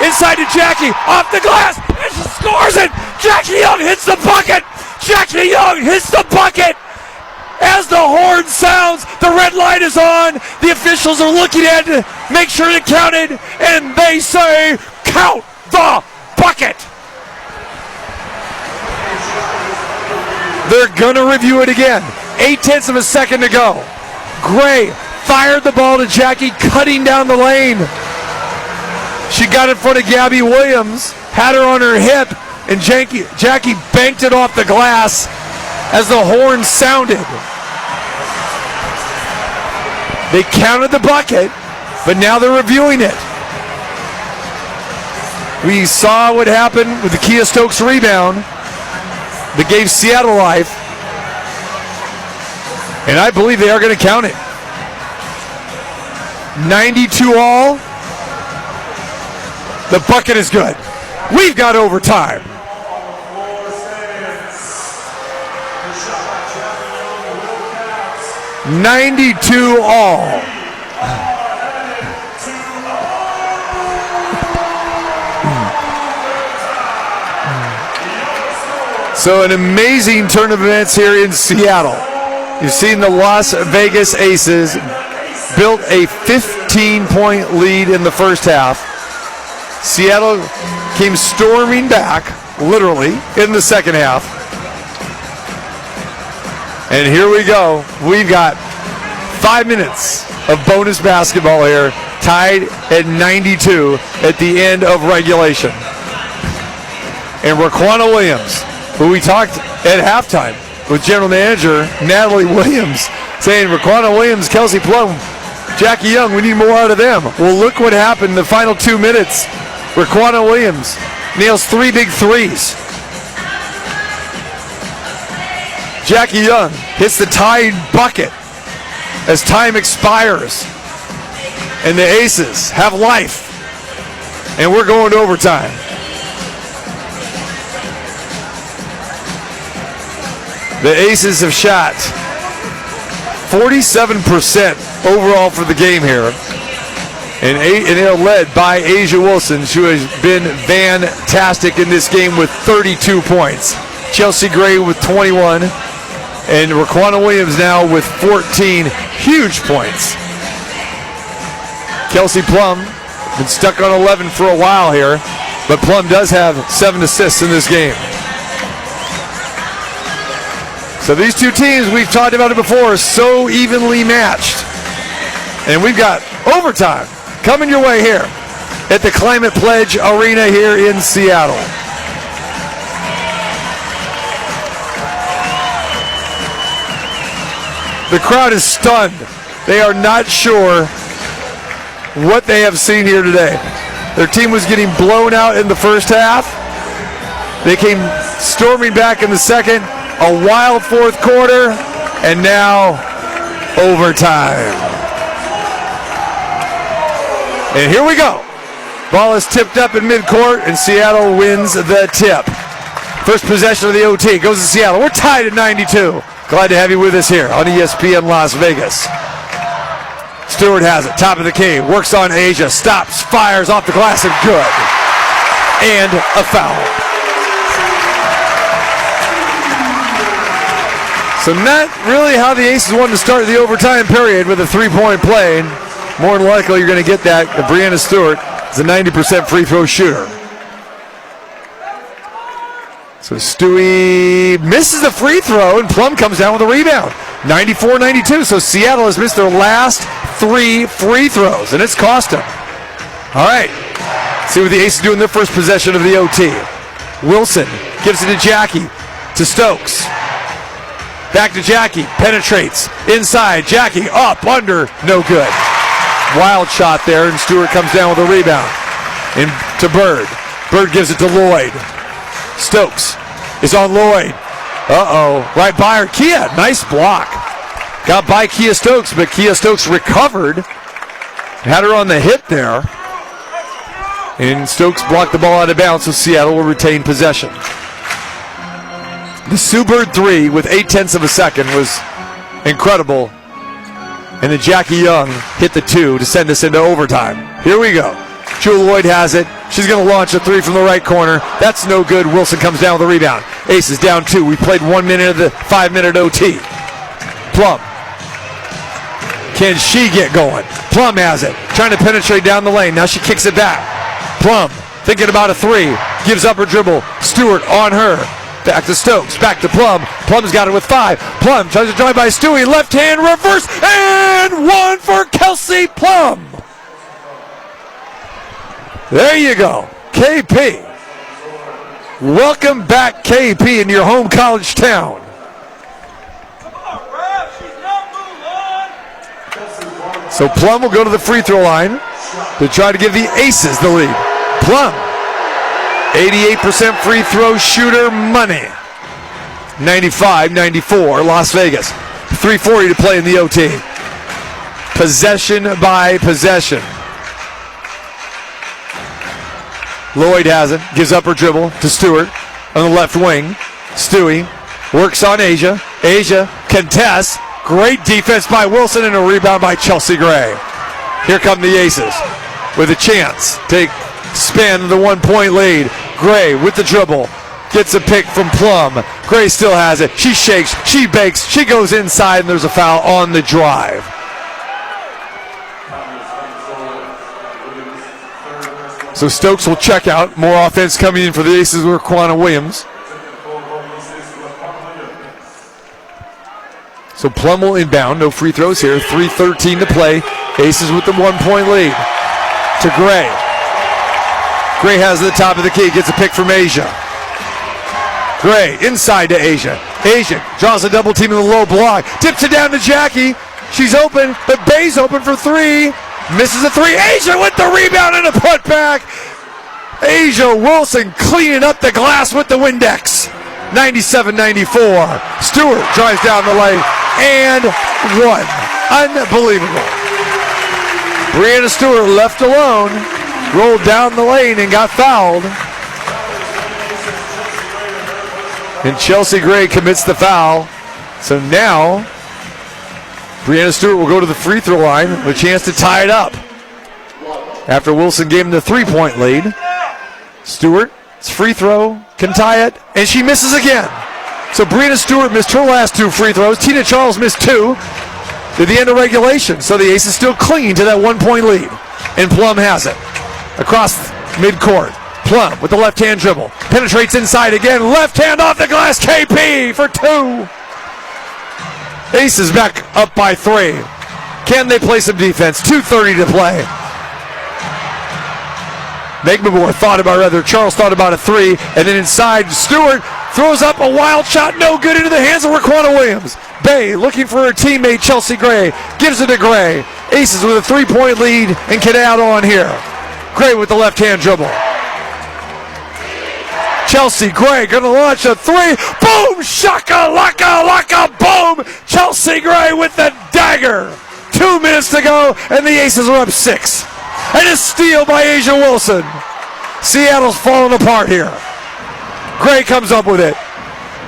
inside to Jackie, off the glass, and she scores it. Jackie Young hits the bucket. Jackie Young hits the bucket. As the horn sounds, the red light is on. The officials are looking at it to make sure it counted, and they say, count the bucket. They're going to review it again. 0.8 of a second to go. Gray fired the ball to Jackie, cutting down the lane. She got in front of Gabby Williams, had her on her hip, and Jackie banked it off the glass as the horn sounded. They counted the bucket, but now they're reviewing it. We saw what happened with the Kia Stokes rebound that gave Seattle life, and I believe they are going to count it. 92 all. The bucket is good. We've got overtime. $92 all. So an amazing turn of events here in Seattle. You've seen the Las Vegas Aces built a 15-point lead in the first half. Seattle came storming back, literally, in the second half. And here we go. We've got 5 minutes of bonus basketball here, tied at 92 at the end of regulation. And Raquana Williams, who we talked at halftime with General Manager Natalie Williams, saying, Raquana Williams, Kelsey Plum, Jackie Young, we need more out of them. Well, look what happened in the final 2 minutes. Raquana Williams nails 3 big threes. Jackie Young hits the tied bucket as time expires. And the Aces have life. And we're going to overtime. The Aces have shot 47% overall for the game here. And they're led by Asia Wilson, who has been fantastic in this game with 32 points. Chelsea Gray with 21. And Raquana Williams now with 14 huge points. Kelsey Plum been stuck on 11 for a while here, but Plum does have 7 assists in this game. So these two teams, we've talked about it before, are so evenly matched. And we've got overtime coming your way here at the Climate Pledge Arena here in Seattle. The crowd is stunned. They are not sure what they have seen here today. Their team was getting blown out in the first half. They came storming back in the second, a wild fourth quarter, and now overtime. And here we go. Ball is tipped up in midcourt, and Seattle wins the tip. First possession of the OT goes to Seattle. We're tied at 92. Glad to have you with us here on ESPN Las Vegas. Stewart has it, top of the key, works on Asia, stops, fires off the glass, and good. And a foul. So not really how the Aces wanted to start the overtime period with a three-point play. More than likely you're going to get that. Brianna Stewart is a 90% free throw shooter. So Stewie misses the free throw, and Plum comes down with a rebound. 94-92, so Seattle has missed their last 3 free throws, and it's cost them. All right, see what the Aces do in their first possession of the OT. Wilson gives it to Jackie, to Stokes. Back to Jackie, penetrates, inside, Jackie, up, under, no good. Wild shot there, and Stewart comes down with a rebound. And to Bird. Bird gives it to Lloyd. Stokes is on Lloyd. Right by her. Kia, nice block. Got by Kia Stokes, but Kia Stokes recovered. Had her on the hit there. And Stokes blocked the ball out of bounds, so Seattle will retain possession. The Sue Bird 3 with 0.8 of a second was incredible. And then Jackie Young hit the 2 to send us into overtime. Here we go. Jewel Lloyd has it. She's going to launch a 3 from the right corner. That's no good. Wilson comes down with a rebound. Aces down 2. We played 1 minute of the 5-minute OT. Plum. Can she get going? Plum has it. Trying to penetrate down the lane. Now she kicks it back. Plum thinking about a 3. Gives up her dribble. Stewart on her. Back to Stokes. Back to Plum. Plum's got it with 5. Plum tries to drive by Stewie. Left hand reverse. And 1 for Kelsey Plum. There you go. KP. Welcome back, KP, in your home college town. So Plum will go to the free throw line to try to give the Aces the lead. Plum, 88% free throw shooter money. 95-94, Las Vegas. 3:40 to play in the OT. Possession by possession. Lloyd has it, gives up her dribble to Stewart on the left wing. Stewie works on Asia. Asia contests. Great defense by Wilson and a rebound by Chelsea Gray. Here come the Aces with a chance to expand the 1-point lead. Gray with the dribble. Gets a pick from Plum. Gray still has it. She shakes, she bakes, she goes inside, and there's a foul on the drive. So Stokes will check out. More offense coming in for the Aces with Raquana Williams. So Plum will inbound. No free throws here. 3:13 to play. Aces with the 1-point lead. To Gray. Gray has the top of the key. Gets a pick from Asia. Gray inside to Asia. Asia draws a double team in the low block. Tips it down to Jackie. She's open, but Bay's open for 3. Misses a 3. Asia with the rebound and a putback. Asia Wilson cleaning up the glass with the Windex. 97-94. Stewart drives down the lane and 1. Unbelievable. Brianna Stewart left alone, rolled down the lane and got fouled. And Chelsea Gray commits the foul. So now Brianna Stewart will go to the free throw line with a chance to tie it up. After Wilson gave him the 3-point lead, Stewart It's free throw, can tie it, and she misses again. So Breanna Stewart missed her last 2 free throws. Tina Charles missed 2 at the end of regulation. So the Aces still clinging to that 1-point lead. And Plum has it. Across midcourt. Plum with the left-hand dribble. Penetrates inside again. Left hand off the glass. KP for 2. Aces back up by 3. Can they play some defense? 2:30 to play. Megmabor Charles thought about a 3, and then inside, Stewart throws up a wild shot, no good, into the hands of Raquana Williams. Bay looking for her teammate Chelsea Gray, gives it to Gray. Aces with a 3-point lead and can add on here. Gray with the left-hand dribble. Chelsea Gray gonna launch a 3. Boom! Shaka laka laka boom! Chelsea Gray with the dagger. 2 minutes to go, and the Aces are up 6. And a steal by Asia Wilson. Seattle's falling apart here. Gray comes up with it.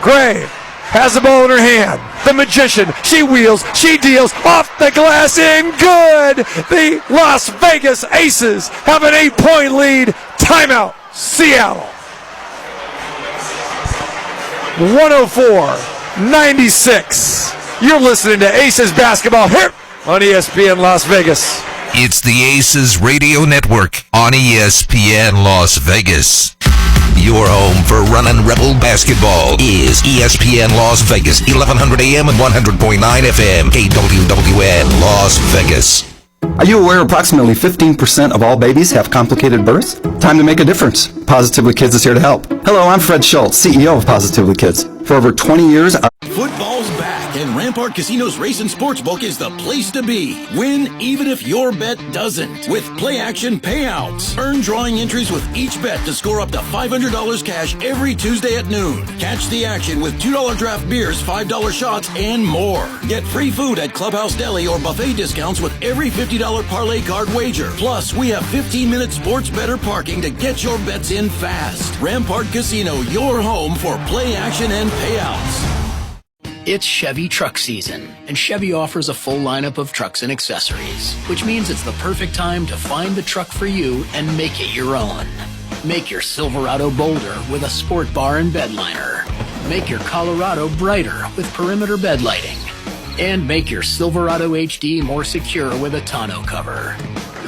Gray has the ball in her hand. The magician. She wheels. She deals. Off the glass in. Good. The Las Vegas Aces have an 8-point lead. Timeout. Seattle. 104-96. You're listening to Aces basketball here on ESPN Las Vegas. It's the Aces Radio Network on ESPN Las Vegas. Your home for running Rebel basketball is ESPN Las Vegas, 1100 AM and 100.9 FM, KWWN Las Vegas. Are you aware approximately 15% of all babies have complicated births? Time to make a difference. Positively Kids is here to help. Hello, I'm Fred Schultz, CEO of Positively Kids. For over 20 years, Football's back, and Rampart Casino's Race and Sportsbook is the place to be. Win even if your bet doesn't with play-action payouts. Earn drawing entries with each bet to score up to $500 cash every Tuesday at noon. Catch the action with $2 draft beers, $5 shots, and more. Get free food at Clubhouse Deli or buffet discounts with every $50 parlay card wager. Plus, we have 15-minute sports better parking to get your bets in fast. Rampart Casino, your home for play-action and payouts. It's Chevy truck season, and Chevy offers a full lineup of trucks and accessories, which means it's the perfect time to find the truck for you and make it your own. Make your Silverado bolder with a sport bar and bed liner. Make your Colorado brighter with perimeter bed lighting. And make your Silverado HD more secure with a tonneau cover.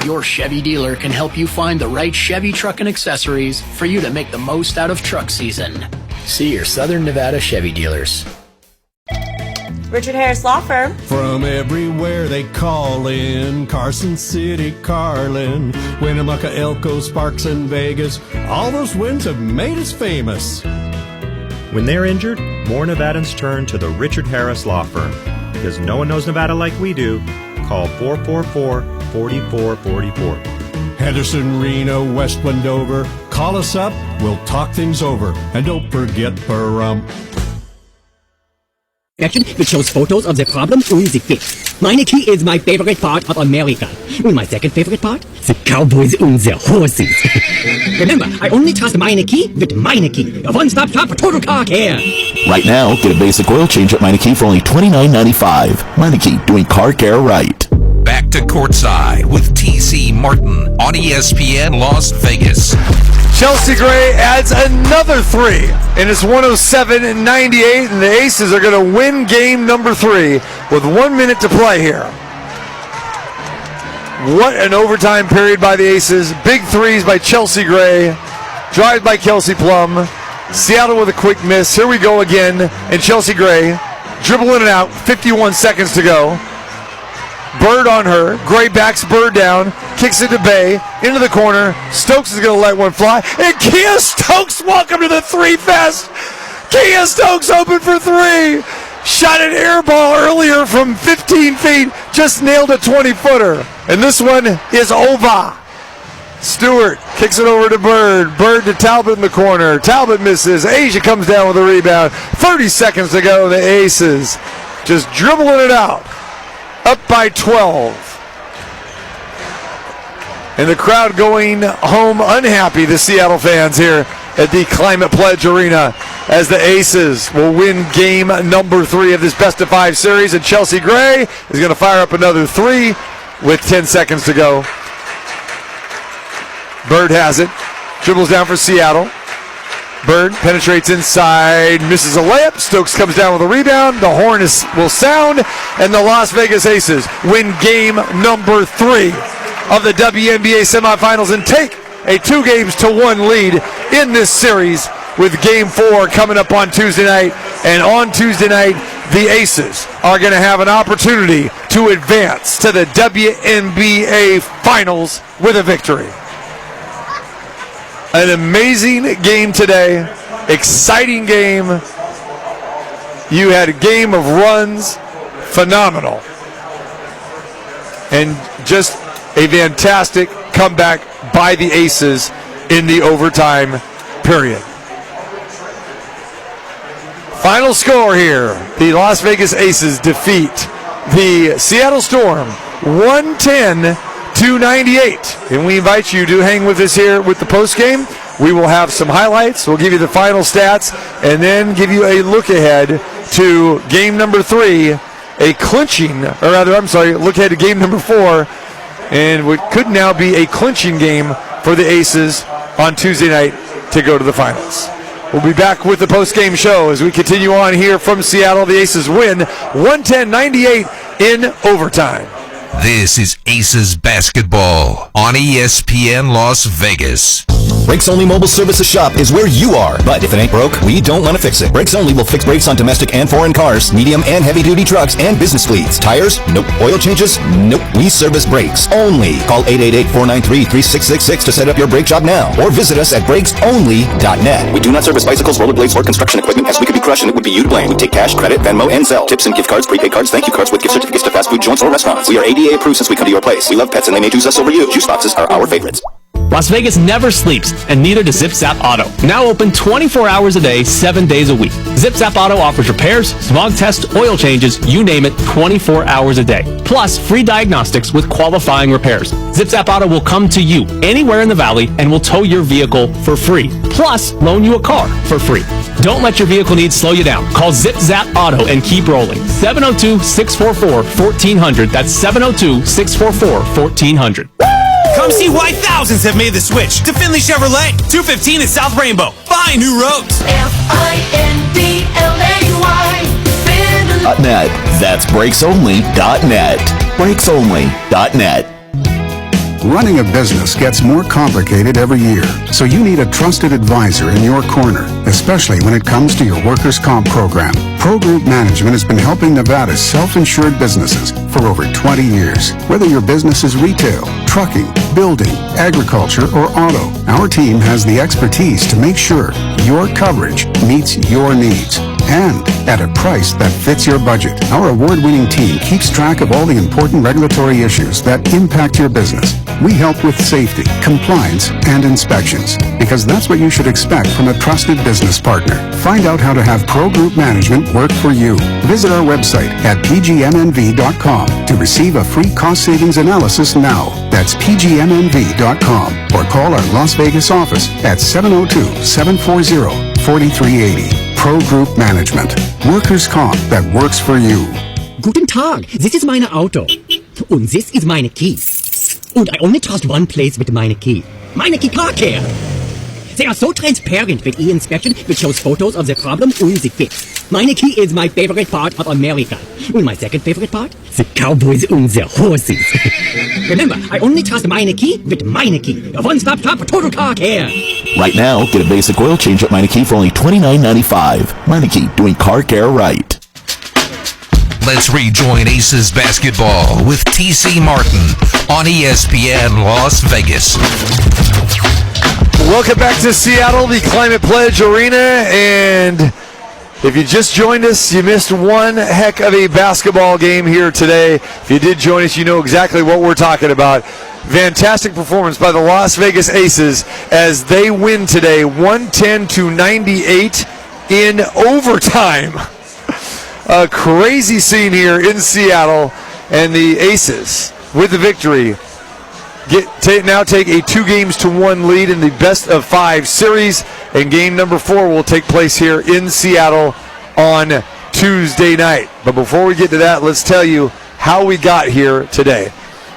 Your Chevy dealer can help you find the right Chevy truck and accessories for you to make the most out of truck season. See your Southern Nevada Chevy dealers. Richard Harris Law Firm. From everywhere they call in, Carson City, Carlin, Winnemucca, Elko, Sparks, and Vegas. All those wins have made us famous. When they're injured, more Nevadans turn to the Richard Harris Law Firm. Because no one knows Nevada like we do, call 444-4444. Henderson, Reno, West Wendover. Call us up, we'll talk things over. And don't forget Pahrump. Action which shows photos of the problem and the fix. Meineke is my favorite part of America. And my second favorite part? The cowboys and the horses. Remember, I only trust Meineke with Meineke, a one-stop shop for total car care. Right now, get a basic oil change at Meineke for only $29.95. Meineke, doing car care right. Back to courtside with TC Martin on ESPN Las Vegas. Chelsea Gray adds another 3, and it's 107-98, and the Aces are going to win game number 3 with 1 minute to play here. What an overtime period by the Aces. Big threes by Chelsea Gray. Drive by Kelsey Plum. Seattle with a quick miss. Here we go again, and Chelsea Gray dribbling it out. 51 seconds to go. Bird on her. Gray backs Bird down. Kicks it to Bay. Into the corner. Stokes is going to let one fly. And Kia Stokes, welcome to the 3 Fest. Kia Stokes open for 3. Shot an air ball earlier from 15 feet. Just nailed a 20-footer. And this one is over. Stewart kicks it over to Bird. Bird to Talbot in the corner. Talbot misses. Asia comes down with a rebound. 30 seconds to go. The Aces just dribbling it out. Up by 12. And the crowd going home unhappy, the Seattle fans here at the Climate Pledge Arena, as the Aces will win game number 3 of this best-of-5 series. And Chelsea Gray is going to fire up another 3 with 10 seconds to go. Bird has it. Dribbles down for Seattle. Bird penetrates inside, misses a layup. Stokes comes down with a rebound. The horn will sound, and the Las Vegas Aces win game number 3 of the WNBA semifinals and take a 2-1 lead in this series, with game 4 coming up on Tuesday night. And on Tuesday night, the Aces are going to have an opportunity to advance to the WNBA finals with a victory. An amazing game today, exciting game. You had a game of runs, phenomenal, and just a fantastic comeback by the Aces in the overtime period. Final score here, the Las Vegas Aces defeat the Seattle Storm 110-98. And we invite you to hang with us here with the post game. We will have some highlights. We'll give you the final stats and then give you a look ahead to game number 3, look ahead to game number 4, and what could now be a clinching game for the Aces on Tuesday night to go to the finals. We'll be back with the post-game show as we continue on here from Seattle. The Aces win 110-98 in overtime. This is Aces Basketball on ESPN Las Vegas. Brakes Only Mobile Services Shop is where you are. But if it ain't broke, we don't want to fix it. Brakes Only will fix brakes on domestic and foreign cars, medium and heavy-duty trucks, and business fleets. Tires? Nope. Oil changes? Nope. We service brakes only. Call 888-493-3666 to set up your brake job now. Or visit us at brakesonly.net. We do not service bicycles, rollerblades, or construction equipment, as we could be crushed and it would be you to blame. We take cash, credit, Venmo, and Zelle. Tips and gift cards, prepaid cards, thank you cards with gift certificates to fast food joints or restaurants. We are ADA approved since we come to your place. We love pets and they may choose us over you. Juice boxes are our favorites. Las Vegas never sleeps, and neither does Zip Zap Auto. Now open 24 hours a day, 7 days a week. Zip Zap Auto offers repairs, smog tests, oil changes, you name it, 24 hours a day. Plus, free diagnostics with qualifying repairs. Zip Zap Auto will come to you anywhere in the valley and will tow your vehicle for free. Plus, loan you a car for free. Don't let your vehicle needs slow you down. Call Zip Zap Auto and keep rolling. 702-644-1400. That's 702-644-1400. Come see why thousands have made the switch to Findlay Chevrolet. 215 in South Rainbow. Find new roads. Findlay. .net. That's brakesonly.net. Brakesonly.net. Running a business gets more complicated every year, so you need a trusted advisor in your corner, especially when it comes to your workers' comp program. Pro Group Management has been helping Nevada's self-insured businesses for over 20 years. Whether your business is retail, trucking, building, agriculture, or auto, our team has the expertise to make sure your coverage meets your needs and at a price that fits your budget. Our award-winning team keeps track of all the important regulatory issues that impact your business. We help with safety, compliance, and inspections, because that's what you should expect from a trusted business partner. Find out how to have Pro Group Management work for you. Visit our website at pgmnv.com to receive a free cost savings analysis now. That's pgmnv.com, or call our Las Vegas office at 702-740-4380. Pro Group Management. Workers' comp that works for you. Guten Tag, this is meine Auto. Und this is meine key. And I only trust one place with meine key. Meine key car care. They are so transparent with e-inspection, which shows photos of the problem and the fix. Meine key is my favorite part of America. And my second favorite part? The cowboys and the horses. Remember, I only trust meine key with meine key. A one-stop shop for total car care. Right now, get a basic oil change at Meineke for only $29.95. Meineke, doing car care right. Let's rejoin Aces Basketball with TC Martin on ESPN Las Vegas. Welcome back to Seattle, the Climate Pledge Arena, and if you just joined us, you missed one heck of a basketball game here today. If you did join us, you know exactly what we're talking about. Fantastic performance by the Las Vegas Aces as they win today 110-98 in overtime. A crazy scene here in Seattle, and the Aces, with the victory, now take a 2-1 lead in the best-of-5 series, and game number 4 will take place here in Seattle on Tuesday night. But before we get to that, let's tell you how we got here today.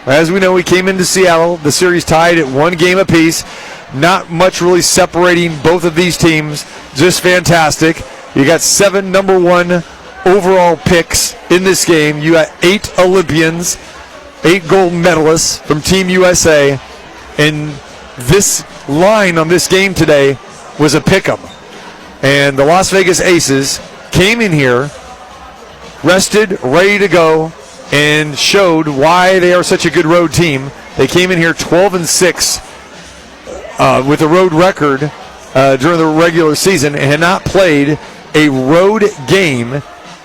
As we know, we came into Seattle, the series tied at 1 game apiece. Not much really separating both of these teams. Just fantastic. You got 7 number 1 overall picks in this game. You got 8 Olympians, 8 gold medalists from Team USA. And this line on this game today was a pick'em. And the Las Vegas Aces came in here, rested, ready to go, and showed why they are such a good road team. They came in here 12-6 with a road record during the regular season and had not played a road game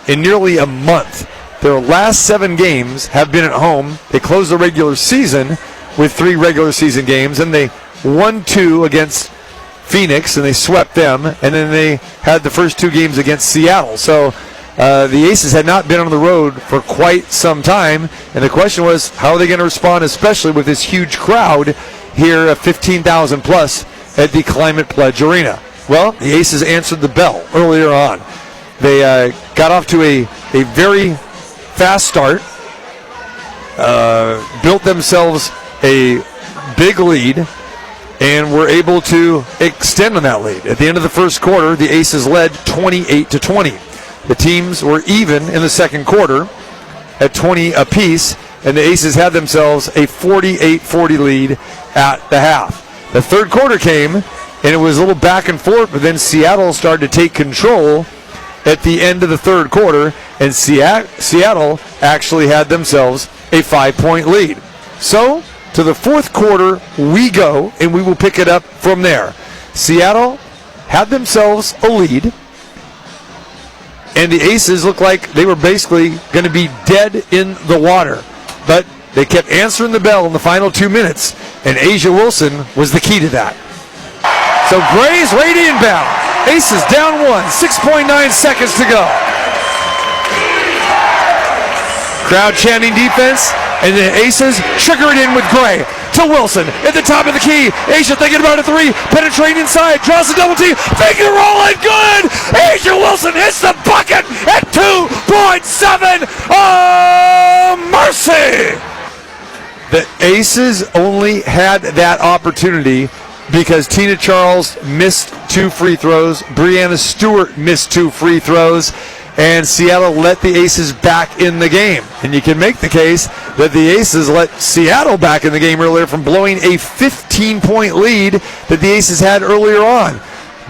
in nearly a month. Their last 7 games have been at home. They closed the regular season with 3 regular season games, and they won 2 against Phoenix, and they swept them, and then they had the first 2 games against Seattle. So the Aces had not been on the road for quite some time, and the question was, how are they going to respond, especially with this huge crowd here of 15,000 plus at the Climate Pledge Arena? Well, the Aces answered the bell earlier on. They got off to a very fast start, built themselves a big lead, and were able to extend on that lead. At the end of the first quarter, the Aces led 28-20. The teams were even in the second quarter at 20 apiece, and the Aces had themselves a 48-40 lead at the half. The third quarter came, and it was a little back and forth, but then Seattle started to take control at the end of the third quarter, and Seattle actually had themselves a 5-point lead. So, to the fourth quarter we go, and we will pick it up from there. Seattle had themselves a lead, and the Aces looked like they were basically going to be dead in the water. But they kept answering the bell in the final 2 minutes, and Asia Wilson was the key to that. So Gray's ready to inbound. Aces down 1, 6.9 seconds to go. Crowd chanting defense, and the Aces trigger it in with Gray to Wilson at the top of the key. Asia thinking about a 3, penetrating inside, draws the double T, thinking roll it good. Asia Wilson hits the bucket at 2.7. Oh, mercy! The Aces only had that opportunity because Tina Charles missed 2 free throws, Brianna Stewart missed 2 free throws, and Seattle let the Aces back in the game. And you can make the case that the Aces let Seattle back in the game earlier from blowing a 15-point lead that the Aces had earlier on.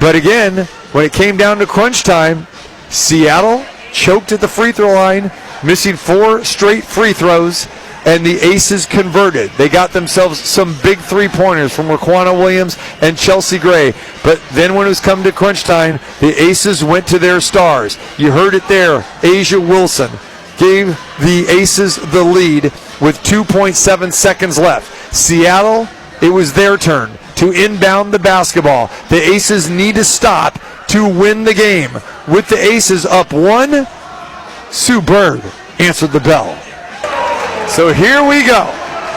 But again, when it came down to crunch time, Seattle choked at the free throw line, missing 4 straight free throws, and the Aces converted. They got themselves some big 3-pointers from Raquana Williams and Chelsea Gray. But then when it was come to crunch time, the Aces went to their stars. You heard it there. Asia Wilson gave the Aces the lead with 2.7 seconds left. Seattle, it was their turn to inbound the basketball. The Aces need to stop to win the game. With the Aces up 1, Sue Bird answered the bell. So here we go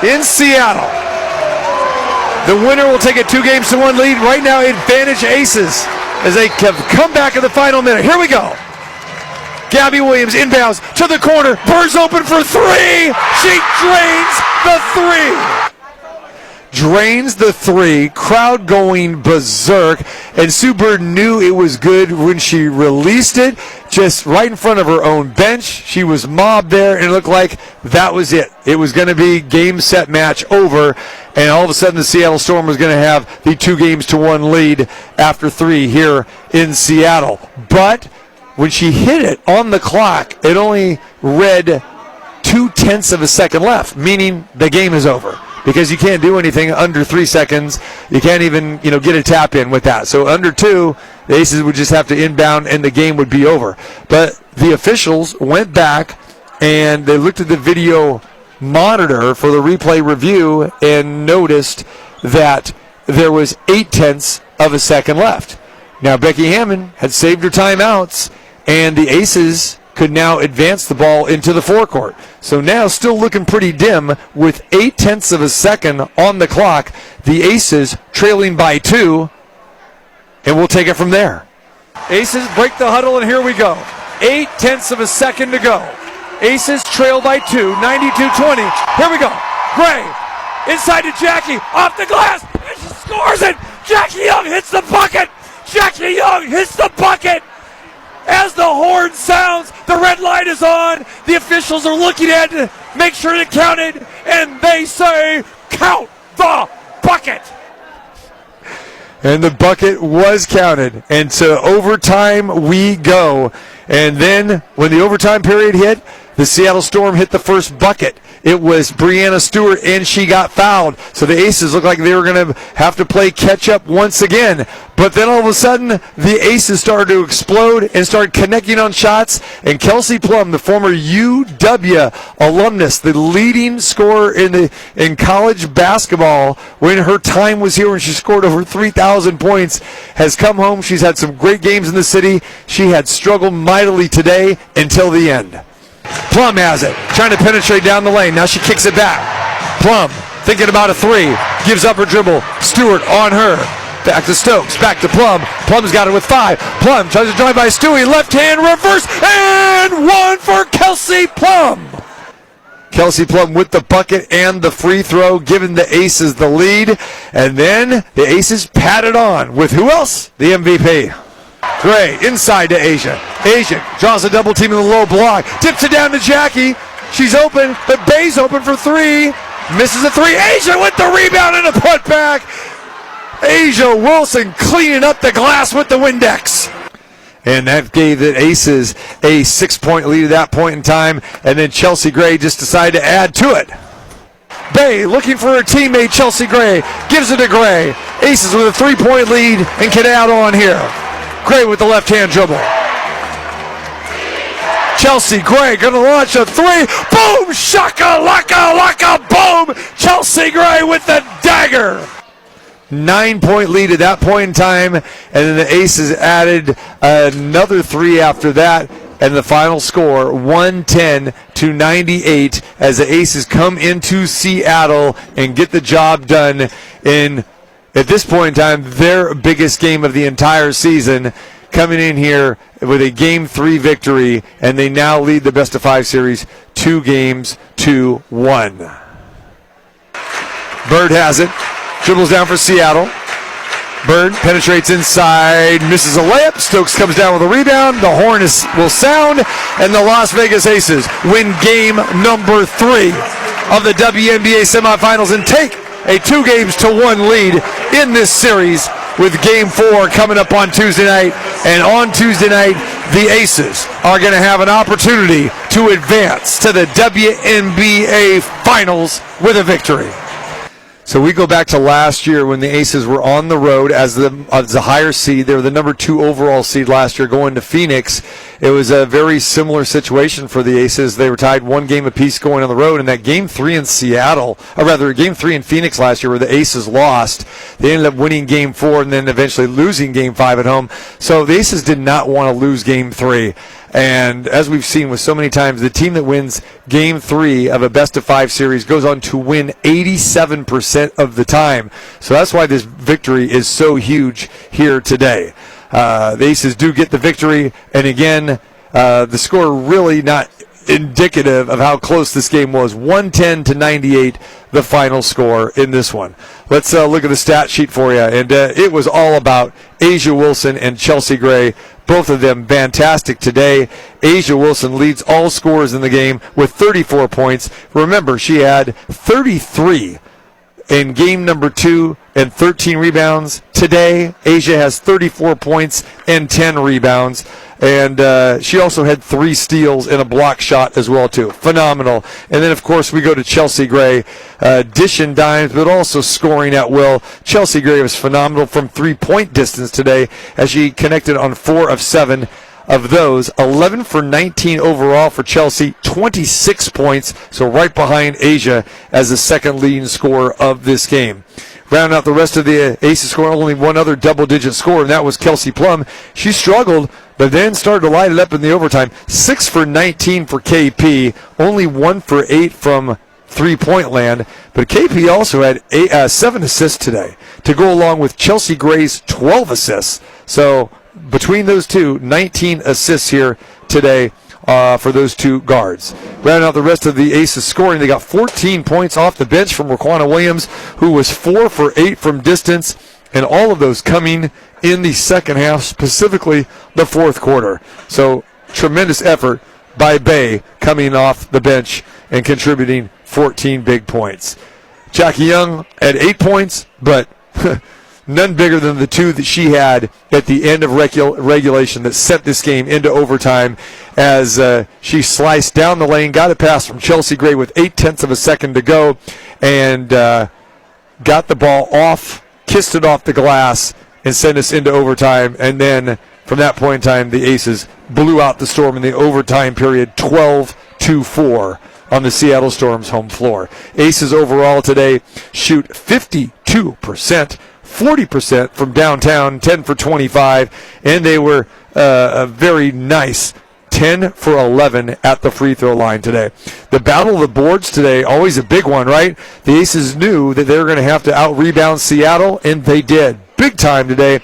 in Seattle. The winner will take a 2-1 lead. Right now, advantage Aces as they come back in the final minute. Here we go. Gabby Williams inbounds to the corner. Bird's open for 3. She drains the 3. Drains the 3. Crowd going berserk. And Sue Bird knew it was good when she released it. Just right in front of her own bench. She was mobbed there, and it looked like that was it. It was going to be game, set, match, over. And all of a sudden, the Seattle Storm was going to have the 2-1 lead after 3 here in Seattle. But when she hit it on the clock, it only read 0.2 of a second left, meaning the game is over. Because you can't do anything under 3 seconds. You can't even, get a tap in with that. So under 2, the Aces would just have to inbound and the game would be over. But the officials went back and they looked at the video monitor for the replay review and noticed that there was 0.8 of a second left. Now Becky Hammond had saved her timeouts, and the Aces could now advance the ball into the forecourt. So now still looking pretty dim with 0.8 of a second on the clock. The Aces trailing by 2, and we'll take it from there. Aces break the huddle, and here we go. 0.8 of a second to go. Aces trail by 2, 92-20. Here we go. Gray inside to Jackie, off the glass, and she scores it. Jackie Young hits the bucket. Jackie Young hits the bucket. As the horn sounds, the red light is on. The officials are looking at it, make sure it counted, and they say, count the bucket. And the bucket was counted. And to overtime we go. And then when the overtime period hit, the Seattle Storm hit the first bucket. It was Brianna Stewart, and she got fouled. So the Aces looked like they were going to have to play catch-up once again. But then all of a sudden, the Aces started to explode and started connecting on shots. And Kelsey Plum, the former UW alumnus, the leading scorer in college basketball when her time was here, when she scored over 3,000 points, has come home. She's had some great games in the city. She had struggled mightily today until the end. Plum has it, trying to penetrate down the lane. Now she kicks it back. Plum thinking about a three, gives up her dribble. Stewart on her. Back to Stokes, back to Plum. Plum's got it with 5. Plum tries to drive by Stewie, left hand reverse, and one for Kelsey Plum. Kelsey Plum with the bucket and the free throw, giving the Aces the lead. And then the Aces patted on with who else? The MVP. Gray inside to Asia. Asia draws a double team in the low block. Tips it down to Jackie. She's open, but Bay's open for 3. Misses a 3. Asia with the rebound and a putback. Asia Wilson cleaning up the glass with the Windex. And that gave the Aces a 6-point lead at that point in time. And then Chelsea Gray just decided to add to it. Bay looking for her teammate Chelsea Gray. Gives it to Gray. Aces with a 3-point lead and can add on here. Gray with the left-hand dribble. Chelsea Gray going to launch a 3. Boom! Shaka, laka, laka, boom! Chelsea Gray with the dagger. 9-point lead at that point in time, and then the Aces added another 3 after that, and the final score, 110-98, as the Aces come into Seattle and get the job done in, at this point in time, their biggest game of the entire season, coming in here with a Game 3 victory, and they now lead the best-of-5 series 2-1. Bird has it. Dribbles down for Seattle. Bird penetrates inside, misses a layup. Stokes comes down with a rebound. The horn will sound, and the Las Vegas Aces win game number 3 of the WNBA semifinals and take a 2-1 lead in this series, with Game 4 coming up on Tuesday night. And on Tuesday night, the Aces are going to have an opportunity to advance to the WNBA Finals with a victory. So we go back to last year when the Aces were on the road as the higher seed. They were the number 2 overall seed last year going to Phoenix. It was a very similar situation for the Aces. They were tied 1 game apiece going on the road. And that Game 3 in Seattle, or rather Game 3 in Phoenix last year where the Aces lost, they ended up winning Game 4 and then eventually losing Game 5 at home. So the Aces did not want to lose Game 3. And as we've seen with so many times, the team that wins Game 3 of a best-of-5 series goes on to win 87% of the time. So that's why this victory is so huge here today. The Aces do get the victory, and again, the score really not indicative of how close this game was. 110-98, the final score in this one. Let's look at the stat sheet for you, and it was all about Asia Wilson and Chelsea Gray. Both of them fantastic today. Asia Wilson leads all scorers in the game with 34 points. Remember, she had 33 in game number 2 and 13 rebounds. Today, Asia has 34 points and 10 rebounds. And she also had 3 steals and a block shot as well, too. Phenomenal. And then, of course, we go to Chelsea Gray, dishing dimes, but also scoring at will. Chelsea Gray was phenomenal from 3-point distance today as she connected on 4 of 7 of those. 11 for 19 overall for Chelsea, 26 points, so right behind Asia as the second leading scorer of this game. Round out the rest of the Aces score, only one other double-digit score, and that was Kelsey Plum. She struggled, but then started to light it up in the overtime. 6 for 19 for KP, only 1 for 8 from three-point land. But KP also had 7 assists today to go along with Chelsea Gray's 12 assists. So between those two, 19 assists here today for those two guards. Rounding out the rest of the Aces scoring, they got 14 points off the bench from Raquana Williams, who was 4 for 8 from distance, and all of those coming in the second half, specifically the fourth quarter. So tremendous effort by Bay coming off the bench and contributing 14 big points. Jackie Young had 8 points, but none bigger than the 2 that she had at the end of regulation that sent this game into overtime as she sliced down the lane, got a pass from Chelsea Gray with 0.8 of a second to go, and got the ball off, kissed it off the glass, and sent us into overtime. And then from that point in time, the Aces blew out the Storm in the overtime period, 12-4 on the Seattle Storm's home floor. Aces overall today shoot 52%, 40% from downtown, 10 for 25, and they were a very nice 10 for 11 at the free throw line today. The battle of the boards today, always a big one, right? The Aces knew that they were going to have to out-rebound Seattle, and they did. Big time today,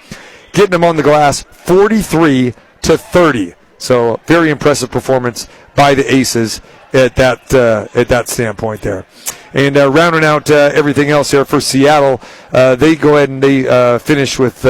getting them on the glass 43-30. So very impressive performance by the Aces at that standpoint there. And rounding out everything else here for Seattle, they go ahead and they finish with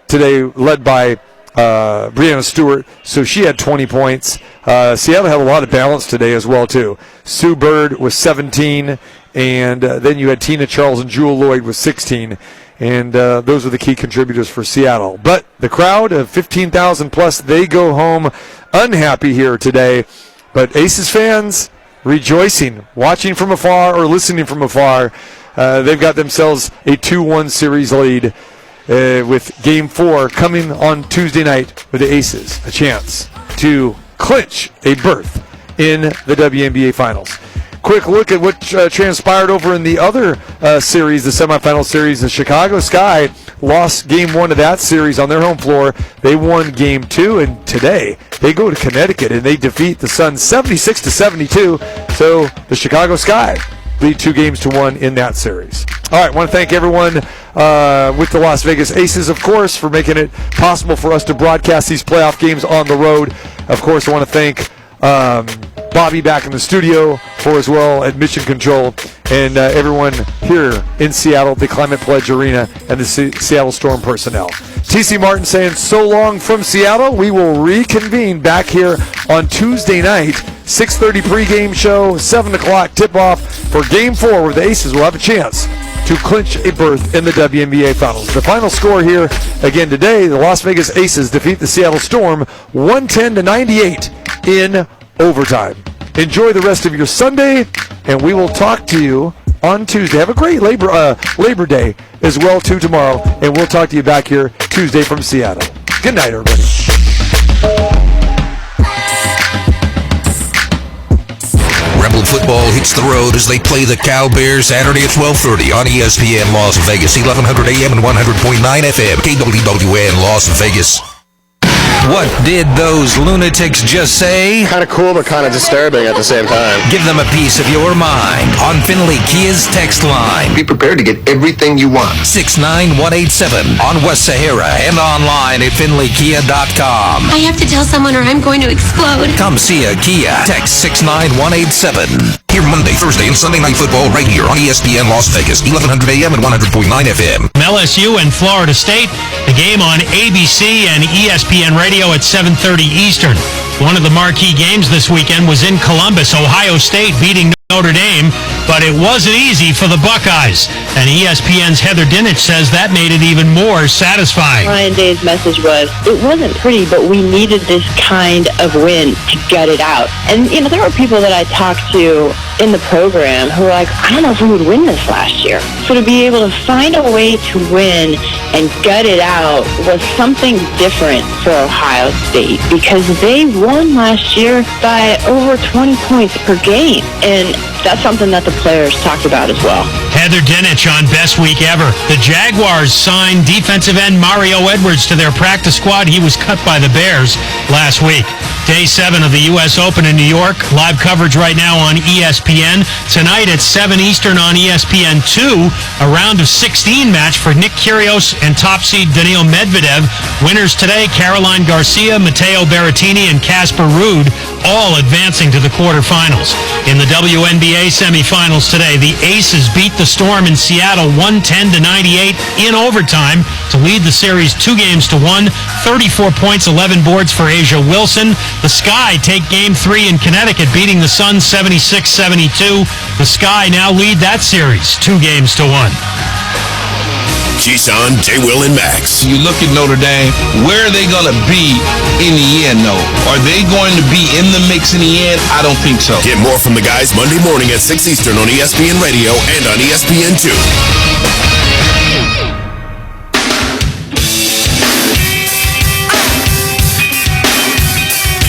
today led by Breanna Stewart. So she had 20 points. Seattle had a lot of balance today as well, too. Sue Bird was 17, and then you had Tina Charles and Jewel Lloyd with 16. And those are the key contributors for Seattle. But the crowd of 15,000 plus, they go home unhappy here today. But Aces fans rejoicing, watching from afar or listening from afar. They've got themselves a 2-1 series lead with Game 4 coming on Tuesday night with the Aces a chance to clinch a berth in the WNBA Finals. Quick look at what transpired over in the other series, the semifinal series. The Chicago Sky lost Game 1 of that series on their home floor. They won Game 2, and today they go to Connecticut and they defeat the Suns 76-72. So the Chicago Sky lead 2-1 in that series. All right, I want to thank everyone with the Las Vegas Aces, of course, for making it possible for us to broadcast these playoff games on the road. Of course, I want to thank Bobby back in the studio for as well at Mission Control, and everyone here in Seattle, the Climate Pledge Arena, and the Seattle Storm personnel. TC Martin saying so long from Seattle. We will reconvene back here on Tuesday night, 6:30 pregame show, 7 o'clock tip-off for Game 4, where the Aces will have a chance to clinch a berth in the WNBA Finals. The final score here, again today, the Las Vegas Aces defeat the Seattle Storm 110-98 in overtime. Enjoy the rest of your Sunday, and we will talk to you on Tuesday. Have a great Labor Day as well, too, tomorrow, and we'll talk to you back here Tuesday from Seattle. Good night, everybody. Rebel football hits the road as they play the Cal Bears Saturday at 12:30 on ESPN Las Vegas, 1100 AM and 100.9 FM, KWWN Las Vegas. What did those lunatics just say? Kind of cool, but kind of disturbing at the same time. Give them a piece of your mind on Finley Kia's text line. Be prepared to get everything you want. 69187 on West Sahara and online at finleykia.com. I have to tell someone or I'm going to explode. Come see a Kia. Text 69187. Here Monday, Thursday, and Sunday Night Football right here on ESPN Las Vegas, 1100 AM and 100.9 FM. LSU and Florida State, the game on ABC and ESPN Radio at 7:30 Eastern. One of the marquee games this weekend was in Columbus, Ohio State beating Notre Dame, but it wasn't easy for the Buckeyes. And ESPN's Heather Dinich says that made it even more satisfying. Ryan Day's message was, it wasn't pretty, but we needed this kind of win to gut it out. And, you know, there were people that I talked to in the program who were like, I don't know if we would win this last year. So to be able to find a way to win and gut it out was something different for Ohio State because they won last year by over 20 points per game. And that's something that the players talked about as well. Heather Dinich on Best Week Ever. The Jaguars signed defensive end Mario Edwards to their practice squad. He was cut by the Bears last week. Day 7 of the U.S. Open in New York. Live coverage right now on ESPN. Tonight at 7 Eastern on ESPN2, a round of 16 match for Nick Kyrgios and top seed Daniil Medvedev. Winners today, Caroline Garcia, Matteo Berrettini, and Casper Ruud, all advancing to the quarterfinals. In the WNBA semifinals today, the Aces beat the Storm in Seattle 110-98 in overtime to lead the series 2-1. 34 points, 11 boards for Asia Wilson. The Sky take Game 3 in Connecticut, beating the Suns 76-72. The Sky now lead that series 2-1. Keyshawn, J. Will, and Max. You look at Notre Dame, where are they going to be in the end, though? Are they going to be in the mix in the end? I don't think so. Get more from the guys Monday morning at 6 Eastern on ESPN Radio and on ESPN2.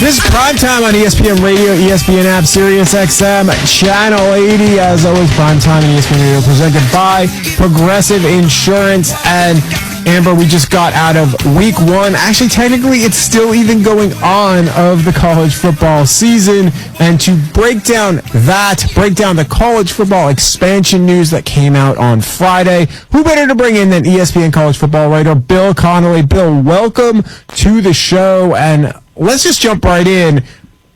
This is Primetime on ESPN Radio, ESPN app, Sirius XM, Channel 80. As always, Primetime on ESPN Radio presented by Progressive Insurance. And Amber, we just got out of week 1. Actually, technically, it's still even going on of the college football season. And to break down the college football expansion news that came out on Friday, who better to bring in than ESPN college football writer Bill Connolly. Bill, welcome to the show. And let's just jump right in.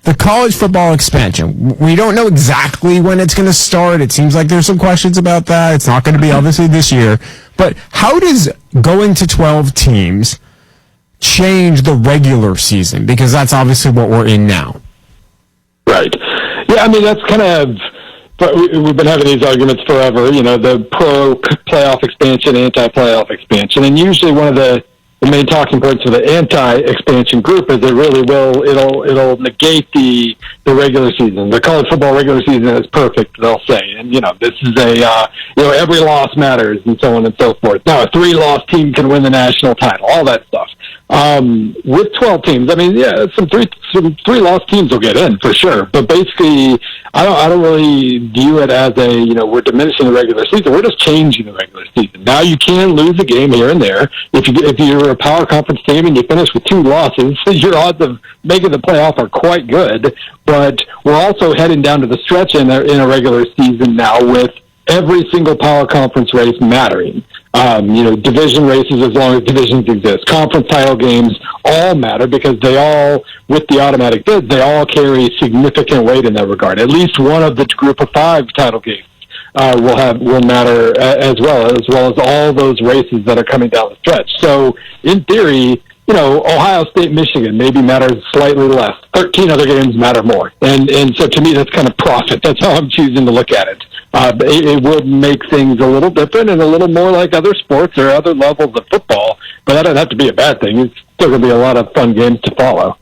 The college football expansion. We don't know exactly when it's going to start. It seems like there's some questions about that. It's not going to be obviously this year. But how does going to 12 teams change the regular season? Because that's obviously what we're in now. Right. Yeah, I mean, that's kind of... We've been having these arguments forever, the pro-playoff expansion, anti-playoff expansion. And usually one of the main talking points for the anti-expansion group is it'll negate the regular season. The college football regular season is perfect, they'll say, and this is every loss matters and so on and so forth. Now a 3-loss team can win the national title, all that stuff. With 12 teams, I mean, yeah, some 3-loss teams will get in for sure, but basically I don't really view it as we're diminishing the regular season. We're just changing the regular season. Now you can lose a game here and there. If you're a power conference team and you finish with 2 losses, your odds of making the playoff are quite good. But we're also heading down to the stretch in a regular season now with every single power conference race mattering. Division races, as long as divisions exist. Conference title games all matter because they all, with the automatic bids, they all carry significant weight in that regard. At least one of the group of 5 title games will matter as well as all those races that are coming down the stretch. So, in theory, Ohio State, Michigan maybe matters slightly less. 13 other games matter more. And so to me, that's kind of profit. That's how I'm choosing to look at it. It would make things a little different and a little more like other sports or other levels of football, but that doesn't have to be a bad thing. It's still going to be a lot of fun games to follow.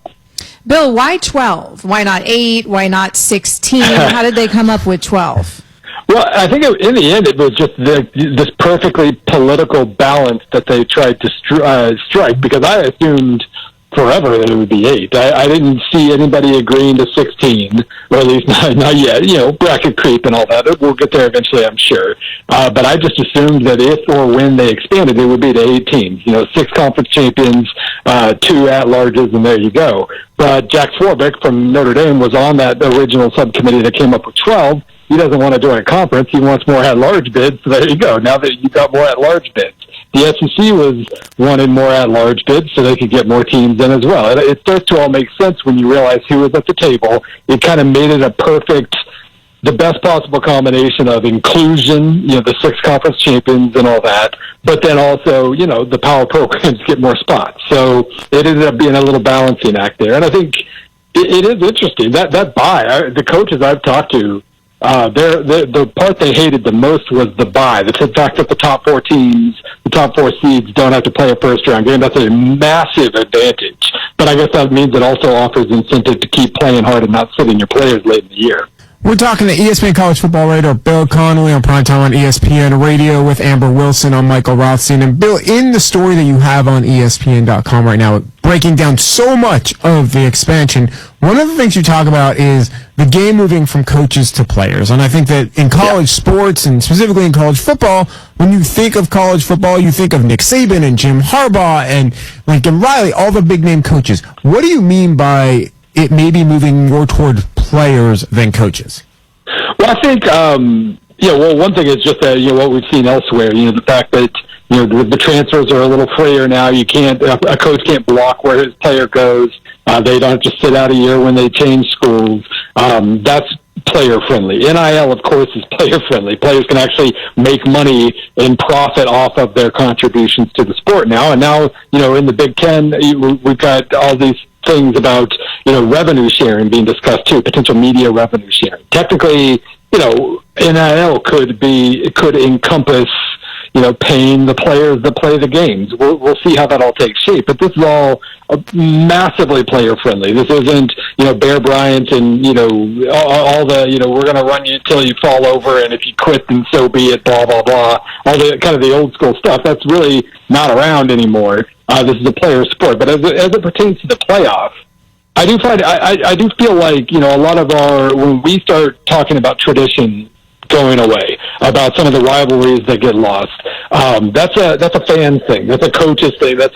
Bill, why 12? Why not 8? Why not 16? How did they come up with 12? Well, I think in the end it was just this perfectly political balance that they tried to strike, because I assumed forever that it would be 8. I didn't see anybody agreeing to 16, or at least not yet. Bracket creep and all that. We'll get there eventually, I'm sure. But I just assumed that if or when they expanded, it would be to 8 teams. 6 conference champions, 2 at-larges, and there you go. But Jack Swarbrick from Notre Dame was on that original subcommittee that came up with 12. He doesn't want to join a conference. He wants more at-large bids. So there you go. Now that you've got more at-large bids. The SEC wanted more at-large bids so they could get more teams in as well. It starts to all make sense when you realize who was at the table. It kind of made it the best possible combination of inclusion, the 6 conference champions and all that, but then also, the power programs get more spots. So it ended up being a little balancing act there. And I think it is interesting. That bye, the coaches I've talked to, the part they hated the most was the bye. The fact that the top 4 teams, the top 4 seeds, don't have to play a first-round game. That's a massive advantage. But I guess that means it also offers incentive to keep playing hard and not sitting your players late in the year. We're talking to ESPN college football writer Bill Connolly on Primetime on ESPN Radio with Amber Wilson on Michael Rothstein. And Bill, in the story that you have on ESPN.com right now, breaking down so much of the expansion, one of the things you talk about is the game moving from coaches to players. And I think that in college sports, and specifically in college football, when you think of college football, you think of Nick Saban and Jim Harbaugh and Lincoln Riley, all the big-name coaches. What do you mean by it may be moving more toward players than coaches? Well, I think, one thing is just that, what we've seen elsewhere, the fact that, the transfers are a little freer now. A coach can't block where his player goes. They don't have to sit out a year when they change schools. That's player friendly. NIL, of course, is player friendly. Players can actually make money and profit off of their contributions to the sport now. And now, in the Big Ten, we've got all these things about, revenue sharing being discussed too, potential media revenue sharing. Technically, NIL could encompass, paying the players that play the games. We'll see how that all takes shape. But this is all massively player friendly. This isn't, Bear Bryant and, all the, we're going to run you until you fall over, and if you quit, then so be it, blah, blah, blah. All the kind of the old school stuff. That's really not around anymore. This is a player sport. But as it pertains to the playoff, I do feel like, a lot of when we start talking about tradition going away, about some of the rivalries that get lost, that's a fan thing. That's a coach's thing. That's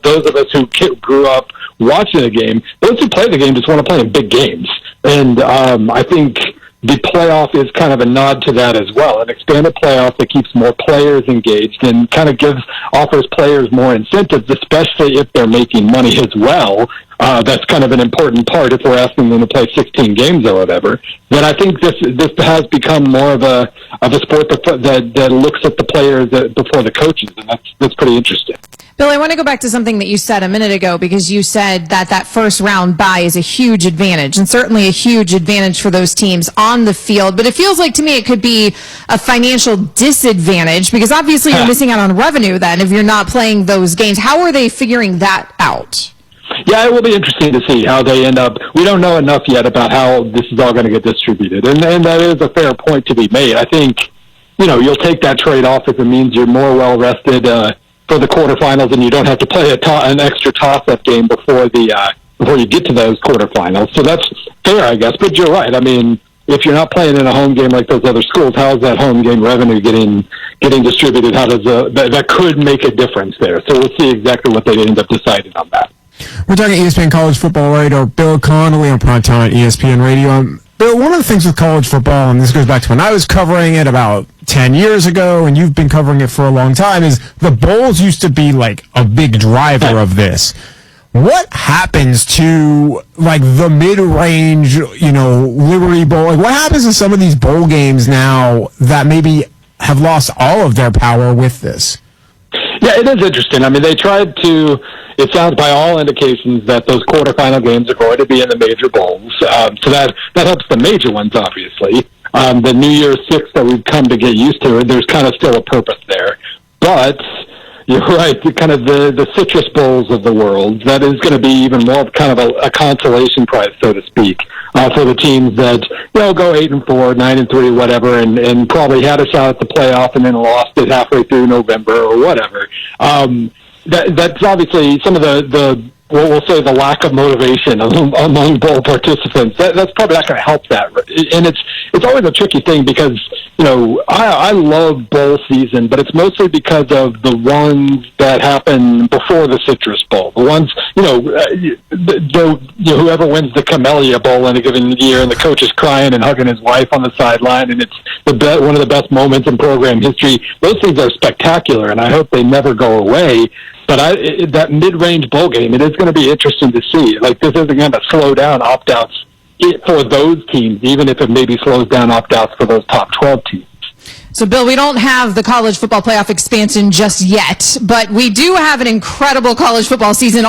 those of us who grew up watching the game. Those who play the game just want to play in big games. And I think the playoff is kind of a nod to that as well. An expanded playoff that keeps more players engaged and kind of offers players more incentives, especially if they're making money as well. That's kind of an important part if we're asking them to play 16 games or whatever. Then I think this has become more of a sport that looks at the players before the coaches, and that's pretty interesting. Bill, I want to go back to something that you said a minute ago, because you said that first round bye is a huge advantage, and certainly a huge advantage for those teams on the field. But it feels like to me it could be a financial disadvantage, because obviously you're missing out on revenue then if you're not playing those games. How are they figuring that out? Yeah, it will be interesting to see how they end up. We don't know enough yet about how this is all going to get distributed, and that is a fair point to be made. I think, you'll take that trade-off if it means you're more well-rested for the quarterfinals, and you don't have to play an extra toss-up game before you get to those quarterfinals. So that's fair, I guess. But you're right. I mean, if you're not playing in a home game like those other schools, how is that home game revenue getting distributed? How does that could make a difference there? So we'll see exactly what they end up deciding on that. We're talking ESPN College Football writer Bill Connolly on Primetime at ESPN Radio. Bill, one of the things with college football, and this goes back to when I was covering it about 10 years ago, and you've been covering it for a long time, is the bowls used to be like a big driver of this. What happens to the mid-range, Liberty Bowl? What happens to some of these bowl games now that maybe have lost all of their power with this? Yeah, it is interesting. I mean, they tried to. It sounds by all indications that those quarterfinal games are going to be in the major bowls. So that helps the major ones, obviously. The New Year's Six that we've come to get used to, there's kind of still a purpose there. But you're right, kind of the citrus bowls of the world, that is going to be even more of kind of a consolation prize, so to speak, for the teams that, go 8-4, 9-3, whatever, and probably had a shot at the playoff and then lost it halfway through November or whatever. That's obviously some of the we'll say the lack of motivation among bowl participants. That's probably not going to help that. And it's always a tricky thing because, I love bowl season, but it's mostly because of the ones that happen before the Citrus Bowl. The ones, whoever wins the Camellia Bowl in a given year, and the coach is crying and hugging his wife on the sideline, and it's one of the best moments in program history. Those things are spectacular, and I hope they never go away. But that mid-range bowl game, it is going to be interesting to see. This isn't going to slow down opt-outs for those teams, even if it maybe slows down opt-outs for those top 12 teams. So, Bill, we don't have the college football playoff expansion just yet, but we do have an incredible college football season